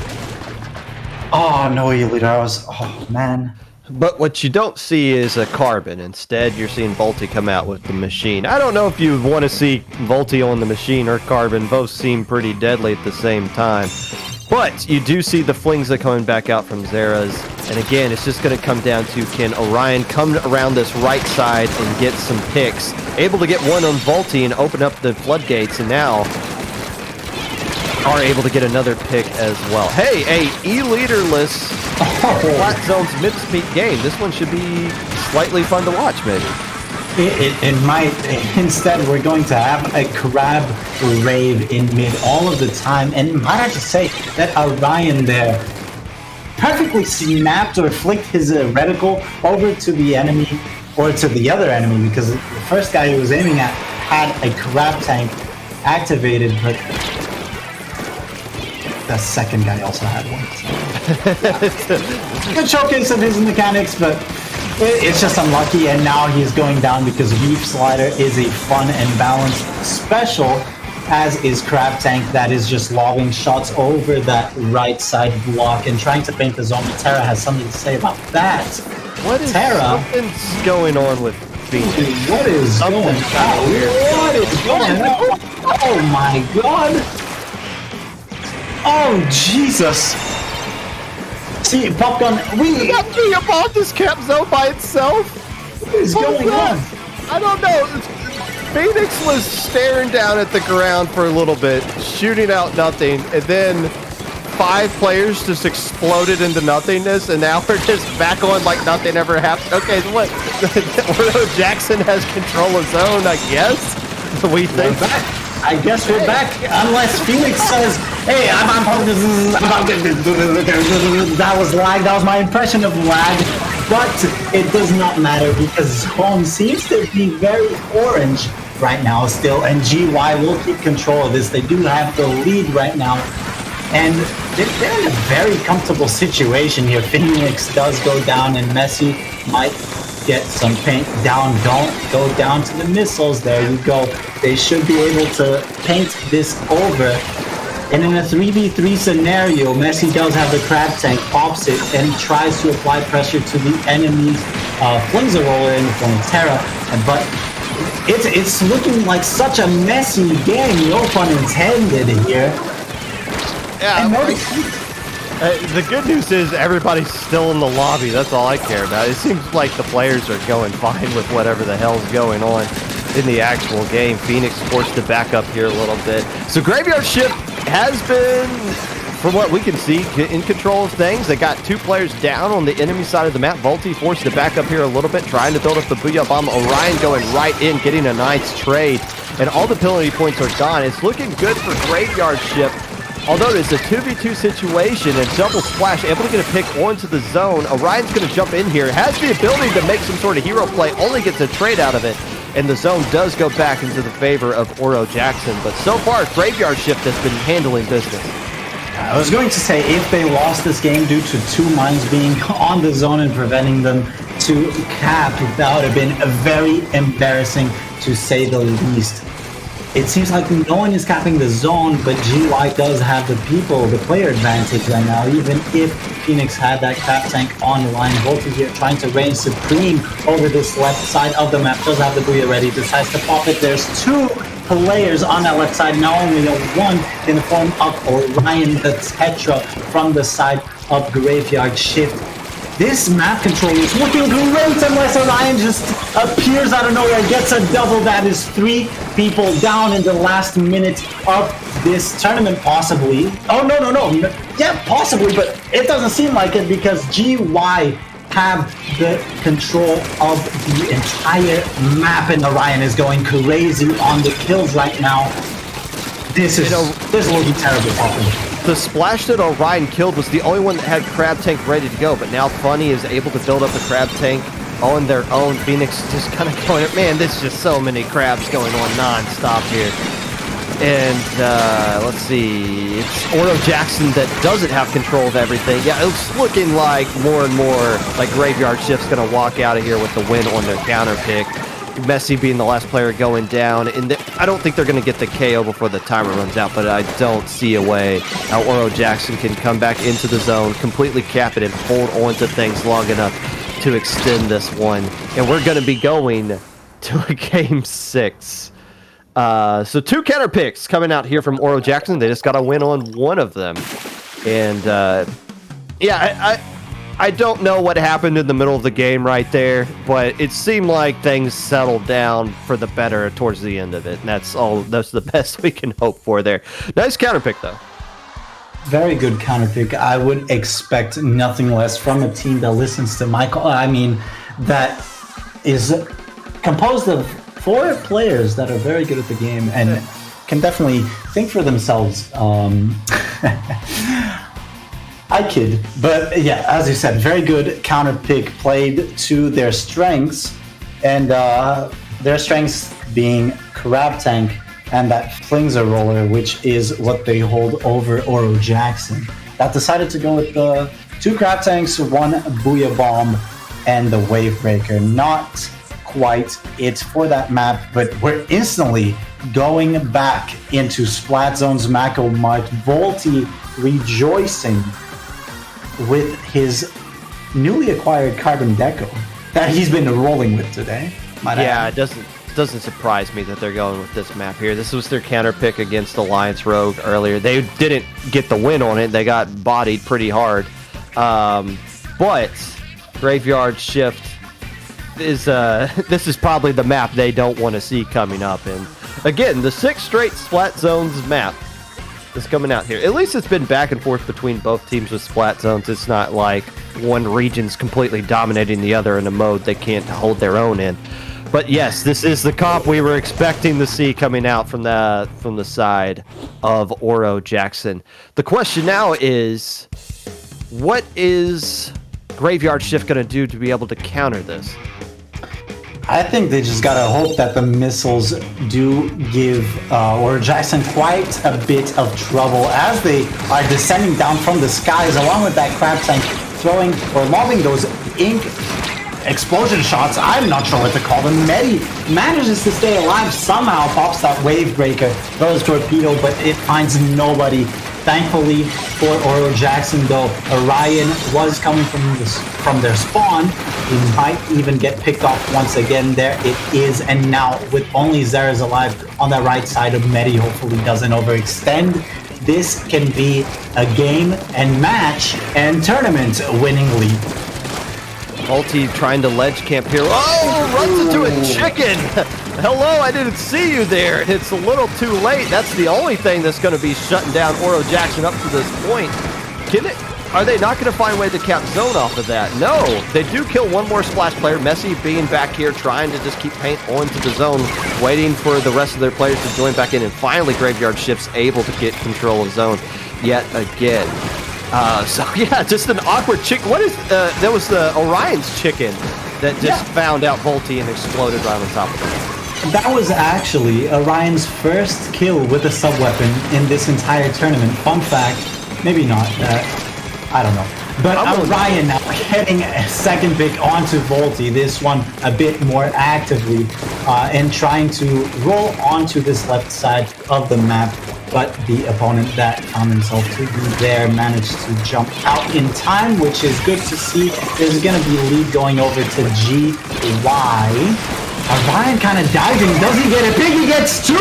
Oh, no E-leader. Oh, man. But what you don't see is a Carbon. Instead, you're seeing Volty come out with the machine. I don't know if you want to see Volty on the machine or Carbon. Both seem pretty deadly at the same time. But you do see the flings that coming back out from Zera's. And again, it's just going to come down to, can Orion come around this right side and get some picks? Able to get one on Volty and open up the floodgates, and now are able to get another pick as well. Hey, a E-leaderless Flat Zone's mid-speed game. This one should be slightly fun to watch, maybe. It might. Instead, we're going to have a crab rave in mid all of the time. And might I just say that Orion there perfectly snapped or flicked his reticle over to the enemy, or to the other enemy, because the first guy he was aiming at had a crab tank activated, but the second guy also had one. Good showcase of his mechanics, but it's just unlucky, and now he's going down because Reef Slider is a fun and balanced special, as is Crab Tank, that is just lobbing shots over that right side block and trying to paint the zone. Terra has something to say about that. What is something's going on with Phoenix? What is going on? What is going on? Oh my god! Oh Jesus! See, Popgun, we got me above this cap zone by itself. What is going on? I don't know. Phoenix was staring down at the ground for a little bit, shooting out nothing, and then 5 players just exploded into nothingness, and now we're just back on like nothing ever happened. Okay, so what? Ordo Jackson has control of zone, I guess. We think. I guess we're back, unless Phoenix says, hey, that was lag, that was my impression of lag, but it does not matter because zone seems to be very orange right now still, and GY will keep control of this. They do have the lead right now, and they're in a very comfortable situation here. Phoenix does go down, and Messi might get some paint down. Don't go down to the missiles. There you go. They should be able to paint this over. And in a 3v3 scenario, Messi does have the crab tank, pops it, and tries to apply pressure to the enemies. Flings a roller in from Terra, but it's looking like such a messy game, no pun intended here. Yeah, the good news is everybody's still in the lobby. That's all I care about. It seems like the players are going fine with whatever the hell's going on in the actual game. Phoenix forced to back up here a little bit. So Grafeyard ship has been, from what we can see, in control of things. They got 2 players down on the enemy side of the map. Volty forced to back up here a little bit, trying to build up the Booyah Bomb. Orion going right in, getting a nice trade. And all the penalty points are gone. It's looking good for Grafeyard ship. Although it's a 2v2 situation and double splash, able to get a pick onto the zone. Orion's going to jump in here, has the ability to make some sort of hero play, only gets a trade out of it. And the zone does go back into the favor of Oro Jackson. But so far, Grafeyard Shift has been handling business. I was going to say, if they lost this game due to 2 mines being on the zone and preventing them to cap, that would have been very embarrassing, to say the least. It seems like no one is capping the zone, but GY does have the player advantage right now, even if Phoenix had that cap tank online. Volty here trying to reign supreme over this left side of the map. Does have the Booyah ready, decides to pop it. There's 2 players on that left side, now only one in the form of Orion the Tetra from the side of Grafeyard Shift. This map control is looking great unless Orion just appears out of nowhere, gets a double. That is 3 people down in the last minute of this tournament, possibly. Oh, no. Yeah, possibly, but it doesn't seem like it because GY have the control of the entire map, and Orion is going crazy on the kills right now. This is looking terrible, probably. The splash that Orion killed was the only one that had Crab Tank ready to go, but now Funny is able to build up the Crab Tank on their own. Phoenix just kind of going, man, there's just so many crabs going on non-stop here. And let's see, it's Oro Jackson that doesn't have control of everything. Yeah, it's looking like more and more like Grafeyard Shift's going to walk out of here with the win on their counter pick. Messi being the last player going down, and I don't think they're going to get the KO before the timer runs out, but I don't see a way how Oro Jackson can come back into the zone, completely cap it, and hold on to things long enough to extend this one, and we're going to be going to a game 6. So 2 counter picks coming out here from Oro Jackson. They just got to win on one of them. And yeah, I don't know what happened in the middle of the game right there, but it seemed like things settled down for the better towards the end of it. And that's the best we can hope for there. Nice counter pick, though. Very good counter pick. I would expect nothing less from a team that listens to Michael. I mean, that is composed of 4 players that are very good at the game and can definitely think for themselves. I kid, but yeah, as you said, very good counter pick, played to their strengths, and their strengths being Crab Tank and that Flingser Roller, which is what they hold over Oro Jackson. That decided to go with the 2 Crab Tanks, 1 Booyah Bomb, and the Wave Breaker. Not quite it for that map, but we're instantly going back into Splat Zone's Mako Mart. Volty rejoicing with his newly acquired Carbon Deco that he's been rolling with today. Yeah, it doesn't surprise me that they're going with this map here. This was their counter pick against Alliance Rogue earlier. They didn't get the win on it. They got bodied pretty hard. But Grafeyard Shift is this is probably the map they don't want to see coming up. And again, the 6th straight Splat Zones map is coming out here. At least it's been back and forth between both teams with Splat Zones. It's not like one region's completely dominating the other in a mode they can't hold their own in. But yes, this is the comp we were expecting to see coming out from the side of Oro Jackson. The question now is, what is Grafeyard Shift going to do to be able to counter this? I think they just gotta hope that the missiles do give Oro Jackson quite a bit of trouble as they are descending down from the skies, along with that Crab Tank throwing or lobbing those ink explosion shots. I'm not sure what to call them. Medi manages to stay alive somehow, pops that Wave Breaker, throws torpedo, but it finds nobody. Thankfully for Oro Jackson, though, Orion was coming from their spawn. He might even get picked off once again. There it is, and now with only Zeras alive on the right side of Medi, hopefully doesn't overextend. This can be a game and match and tournament winning lead. Volty trying to ledge camp here. Oh, runs into a chicken. Hello, I didn't see you there. It's a little too late. That's the only thing that's going to be shutting down Oro Jackson up to this point. Are they not going to find a way to cap zone off of that? No, they do kill one more splash player. Messi being back here trying to just keep paint onto the zone, waiting for the rest of their players to join back in, and finally Grafeyard Shift's able to get control of zone yet again. So yeah, just an awkward chicken. What is that was the Orion's chicken that just found out Volty and exploded right on top of it. That was actually Orion's first kill with a sub-weapon in this entire tournament. Fun fact, maybe not, I don't know. But Orion now getting a second pick onto Volty, this one a bit more actively, and trying to roll onto this left side of the map. But the opponent that found himself to be there managed to jump out in time, which is good to see. There's going to be lead going over to GY. Orion kind of diving. Does he get a pick? He gets 2!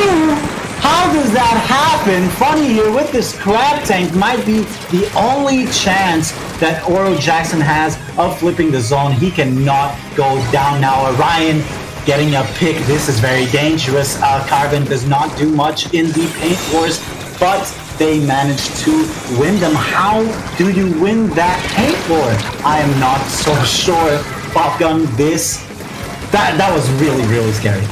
How does that happen? Funny here with this Crab Tank might be the only chance that Oro Jackson has of flipping the zone. He cannot go down now. Orion getting a pick. This is very dangerous. Carbon does not do much in the paint wars, but they managed to win them. How do you win that paint war? I am not so sure. Popgun, that was really, really scary.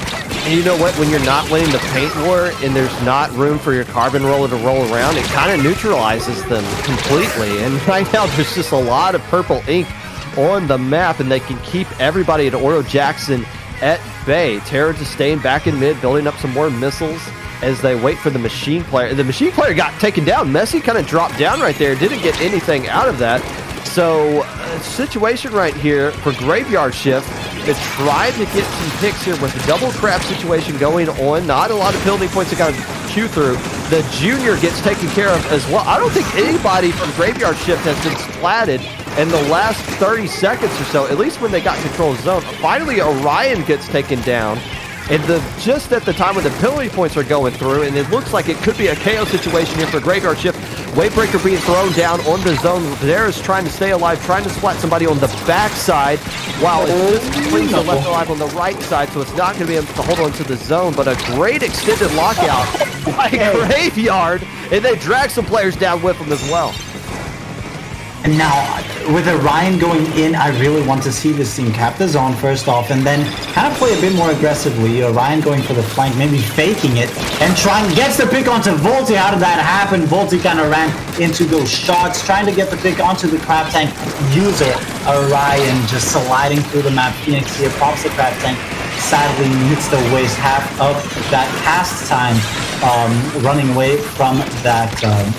And you know what? When you're not winning the paint war and there's not room for your Carbon Roller to roll around, it kind of neutralizes them completely. And right now there's just a lot of purple ink on the map, and they can keep everybody at Oro Jackson at bay. Terror just staying back in mid, building up some more missiles as they wait for the machine player. The machine player got taken down. Messi kind of dropped down right there. Didn't get anything out of that. So, situation right here for Grafeyard Shift. They tried to get some picks here with the double crab situation going on. Not a lot of building points that got to queue through. The junior gets taken care of as well. I don't think anybody from Grafeyard Shift has been splatted in the last 30 seconds or so, at least when they got control of the zone, finally Orion gets taken down. And just at the time when the penalty points are going through, and it looks like it could be a KO situation here for Grafeyard Shift. Wavebreaker being thrown down on the zone. Zera's trying to stay alive, trying to splat somebody on the backside, while it's just Inkling left alive on the right side, so it's not going to be able to hold on to the zone. But a great extended lockout by Grafeyard, and they drag some players down with them as well. And now, with Orion going in, I really want to see this team cap the zone first off, and then kind of play a bit more aggressively. Orion going for the flank, maybe faking it, and gets the pick onto Volti. How did that happen? Volti kind of ran into those shots, trying to get the pick onto the Crab Tank user. Orion just sliding through the map. Phoenix here pops the Crab Tank. Sadly, needs to waste half of that cast time running away from that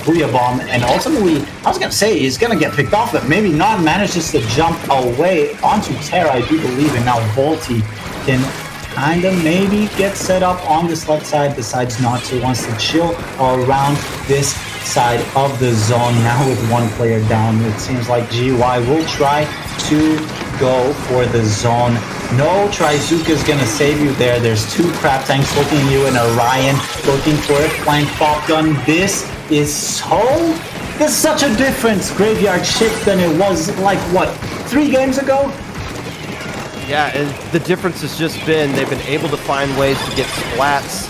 Booyah Bomb. And ultimately, I was going to say he's going to get picked off, but maybe not. Manages to jump away onto Terra, I do believe. And now Volti can kind of maybe get set up on this left side. Decides not to. Wants to chill around this side of the zone. Now with one player down, it seems like GY will try to go for the zone. No, Trizuka's gonna save you there. There's two Crab Tanks looking at you, and Orion looking for a flank pop gun. This is there's such a difference, Grafeyard Shift, than it was like, what, 3 games ago? Yeah, and the difference has just been they've been able to find ways to get splats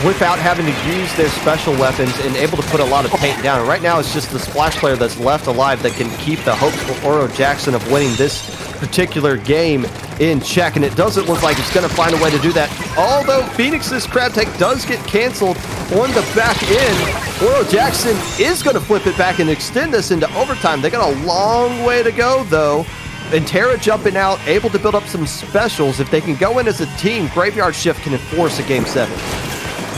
without having to use their special weapons and able to put a lot of paint down. And right now, it's just the Splash player that's left alive that can keep the hopes for Oro Jackson of winning this particular game in check, and it doesn't look like it's going to find a way to do that. Although Phoenix's Crab Tank does get canceled on the back end, Oro Jackson is going to flip it back and extend this into overtime. They got a long way to go, though. And Terra jumping out, able to build up some specials. If they can go in as a team, Grafeyard Shift can enforce a Game 7.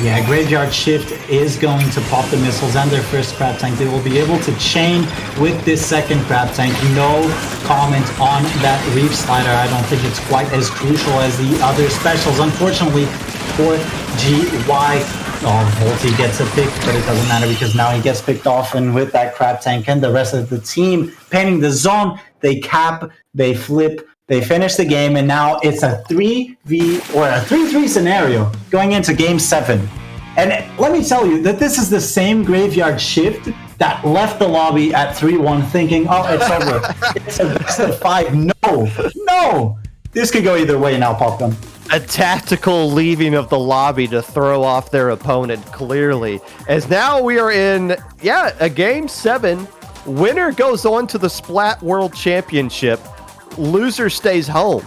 Yeah, Grafeyard Shift is going to pop the missiles and their first Crab Tank. They will be able to chain with this second Crab Tank. No comment on that Reef Slider. I don't think it's quite as crucial as the other specials. Unfortunately for GY, Volti gets a pick, but it doesn't matter because now he gets picked off, and with that Crab Tank and the rest of the team painting the zone, they cap, they flip, they finish the game, and now it's a 3v or a 3-3 scenario going into Game 7. And let me tell you that this is the same Grafeyard Shift that left the lobby at 3-1 thinking, oh, it's over. It's a best of 5. No! This could go either way now, Popgun. A tactical leaving of the lobby to throw off their opponent, clearly. As now we are in, a Game 7. Winner goes on to the Splat World Championship. Loser stays home.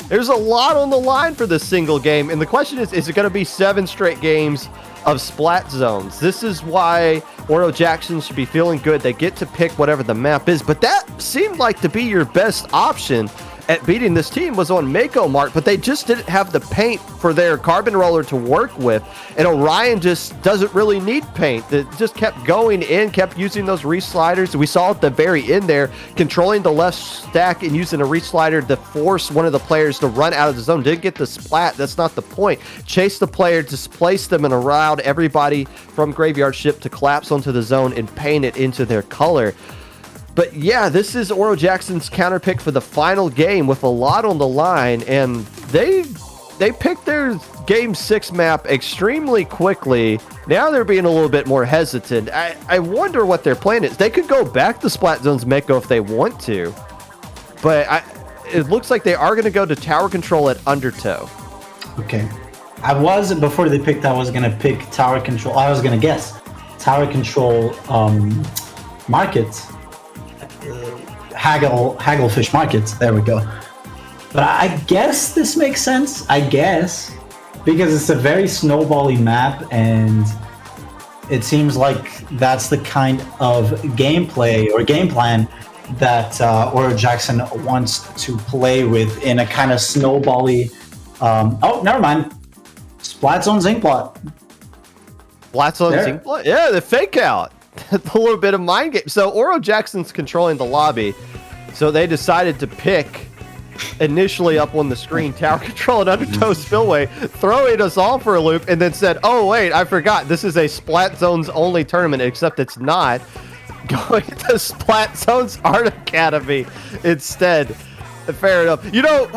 There's a lot on the line for this single game, and the question is it going to be 7 straight games of Splat Zones? This is why Oro Jackson should be feeling good. They get to pick whatever the map is, but that seemed like to be your best option at beating this team was on Mako Mark, but they just didn't have the paint for their carbon roller to work with, and Orion just doesn't really need paint. It just kept going in, kept using those resliders. We saw at the very end there, controlling the left stack and using a reslider to force one of the players to run out of the zone. Didn't get the splat, that's not the point. Chase the player, displace them, and allowed everybody from Grafeyard Shift to collapse onto the zone and paint it into their color. But yeah, this is Oro Jackson's counter pick for the final game with a lot on the line, and they picked their Game 6 map extremely quickly. Now they're being a little bit more hesitant. I wonder what their plan is. They could go back to Splat Zones Mako if they want to, but it looks like they are going to go to tower control at Undertow. Okay. Before they picked, I was going to pick tower control. I was going to guess tower control markets. Hagglefish markets. There we go. But I guess this makes sense. Because it's a very snowbally map, and it seems like that's the kind of gameplay or game plan that Oro Jackson wants to play with in a kind of snowbally. Oh, never mind. Splat Zone Zinkplot. Splat Zone Zinkplot? Yeah, the fake out. A little bit of mind game. So Oro Jackson's controlling the lobby, so they decided to pick initially up on the screen tower control and Undertow Spillway, throwing us all for a loop, and then said, oh wait, I forgot, this is a Splat Zones only tournament, except it's not. going to Splat Zone's Art Academy instead. Fair enough. You know,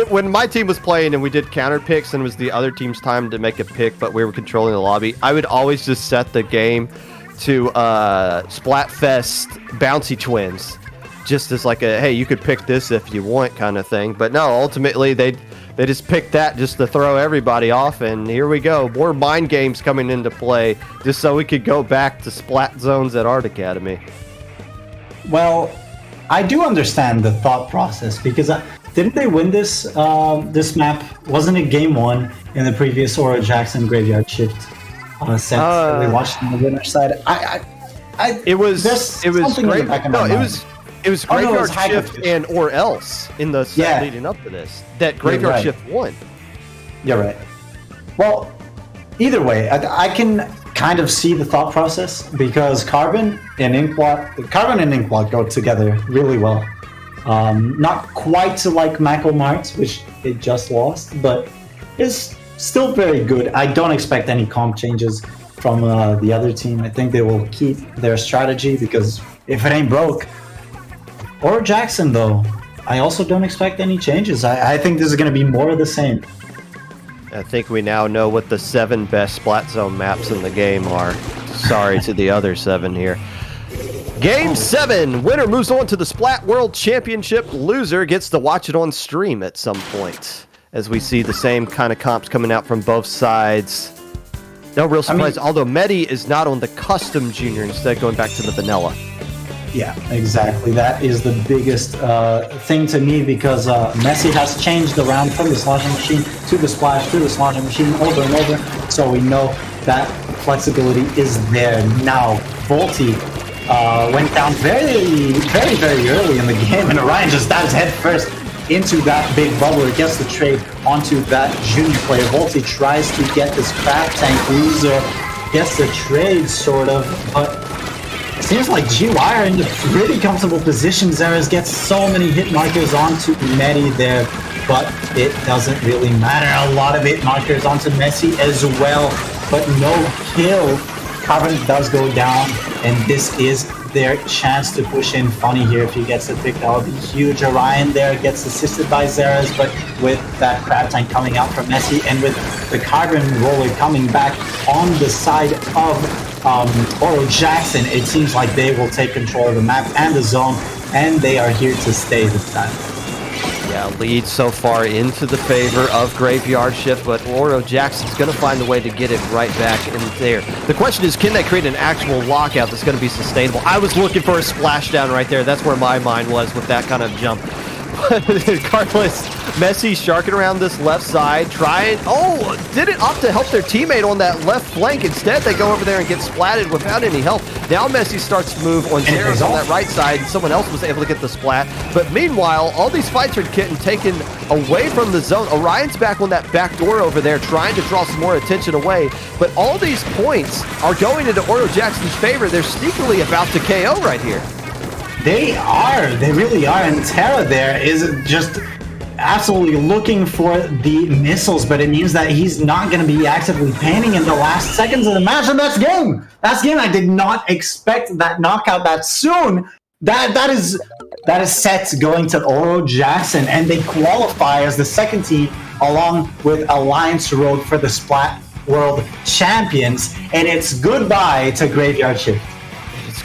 when my team was playing and we did counter picks and it was the other team's time to make a pick, but we were controlling the lobby, I would always just set the game to Splatfest Bouncy Twins, just as like a, hey, you could pick this if you want kind of thing. But no, ultimately they just picked that just to throw everybody off, and here we go. More mind games coming into play just so we could go back to Splat Zones at Art Academy. Well, I do understand the thought process, because didn't they win this map? Wasn't it game 1 in the previous Oro Jackson Graveyard Shift set that we watched on the winner's side? It was Graveyard Shift Shift and or else in the set leading up to this that Graveyard Shift won. You're right. Well, either way, I can kind of see the thought process, because Carbon and Inkblot go together really well. Not quite like Mako Mart, which it just lost, but is still very good. I don't expect any comp changes from the other team. I think they will keep their strategy, because if it ain't broke. Or Jackson, though, I also don't expect any changes. I think this is going to be more of the same. I think we now know what the 7 best Splat Zone maps in the game are. Sorry to the other 7 here. Game 7. Winner moves on to the Splat World Championship. Loser gets to watch it on stream at some point, as we see the same kind of comps coming out from both sides. No real surprise, although Medi is not on the custom junior, instead going back to the vanilla. Yeah, exactly. That is the biggest thing to me, because Messi has changed around from the sloshing machine to the splash to the sloshing machine over and over, so we know that flexibility is there now. Volti went down very, very, very early in the game, and Orion just dives head first into that big bubble. It gets the trade onto that junior player. Volti tries to get this craft tank. Loser gets the trade, sort of, but it seems like GY are in a pretty comfortable position. Zeres gets so many hit markers onto Medi there, but it doesn't really matter. A lot of hit markers onto Messi as well, but no kill. Carbon does go down, and this is their chance to push in Funny here. If he gets the pick, that would be huge. Orion there gets assisted by Zeres, but with that crab tank coming out from Messi, and with the Carbon roller coming back on the side of Oro Jackson, it seems like they will take control of the map and the zone, and they are here to stay this time. Yeah, lead so far into the favor of Graveyard Shift, but Oro Jackson's going to find a way to get it right back in there. The question is, can they create an actual lockout that's going to be sustainable? I was looking for a splashdown right there. That's where my mind was with that kind of jump. Regardless, Messi sharking around this left side, trying, didn't opt to help their teammate on that left flank. Instead, they go over there and get splatted without any help. Now Messi starts to move on Zeres on that right side, and someone else was able to get the splat. But meanwhile, all these fights are getting taken away from the zone. Orion's back on that back door over there, trying to draw some more attention away. But all these points are going into Oro Jackson's favor. They're sneakily about to KO right here. They really are, and Terra there is just absolutely looking for the missiles, but it means that he's not going to be actively painting in the last seconds of the match, and that's game! That's game! I did not expect that knockout that soon! That is set going to Oro Jackson, and they qualify as the second team along with Alliance Road for the Splat World Champions, and it's goodbye to Graveyard Shift.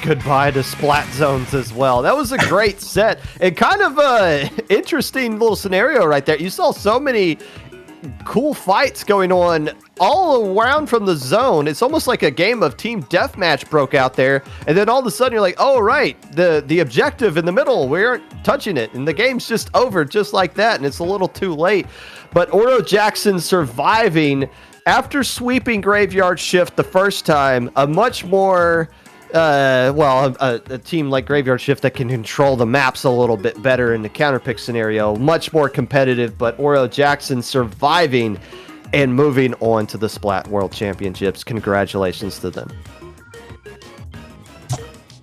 Goodbye to Splat Zones as well. That was a great set and kind of a interesting little scenario right there. You saw so many cool fights going on all around from the zone. It's almost like a game of team deathmatch broke out there, and then all of a sudden you're like, oh right, the objective in the middle, we aren't touching it, and the game's just over just like that, and it's a little too late. But Oro Jackson surviving after sweeping Graveyard Shift the first time, a much more a team like Graveyard Shift that can control the maps a little bit better in the counterpick scenario, much more competitive, but Oro Jackson surviving and moving on to the Splat World Championships. Congratulations to them.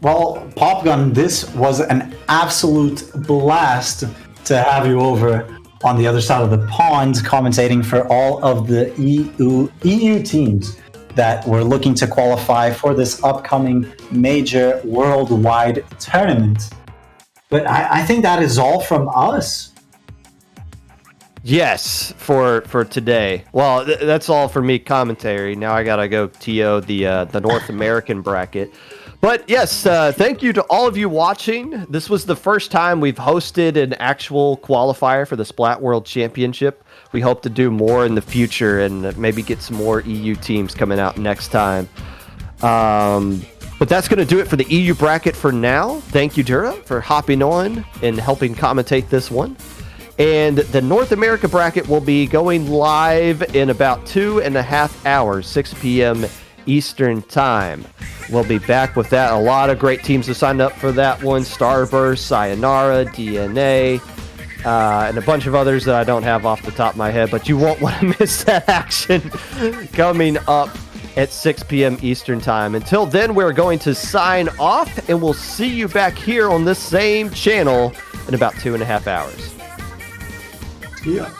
Well, Popgun, this was an absolute blast to have you over on the other side of the pond commentating for all of the EU teams. that were looking to qualify for this upcoming major worldwide tournament. But I think that is all from us. Yes, for today. Well, that's all for me commentary. Now I gotta go TO the North American bracket. But yes, thank you to all of you watching. This was the first time we've hosted an actual qualifier for the Splat World Championship. We hope to do more in the future and maybe get some more EU teams coming out next time. But that's going to do it for the EU bracket for now. Thank you, Dura, for hopping on and helping commentate this one. And the North America bracket will be going live in about 2.5 hours, 6 p.m. Eastern Time. We'll be back with that. A lot of great teams have signed up for that one. Starburst, Sayonara, DNA, and a bunch of others that I don't have off the top of my head, but you won't want to miss that action coming up at 6 p.m. Eastern Time. Until then, we're going to sign off, and we'll see you back here on this same channel in about 2.5 hours. Yeah.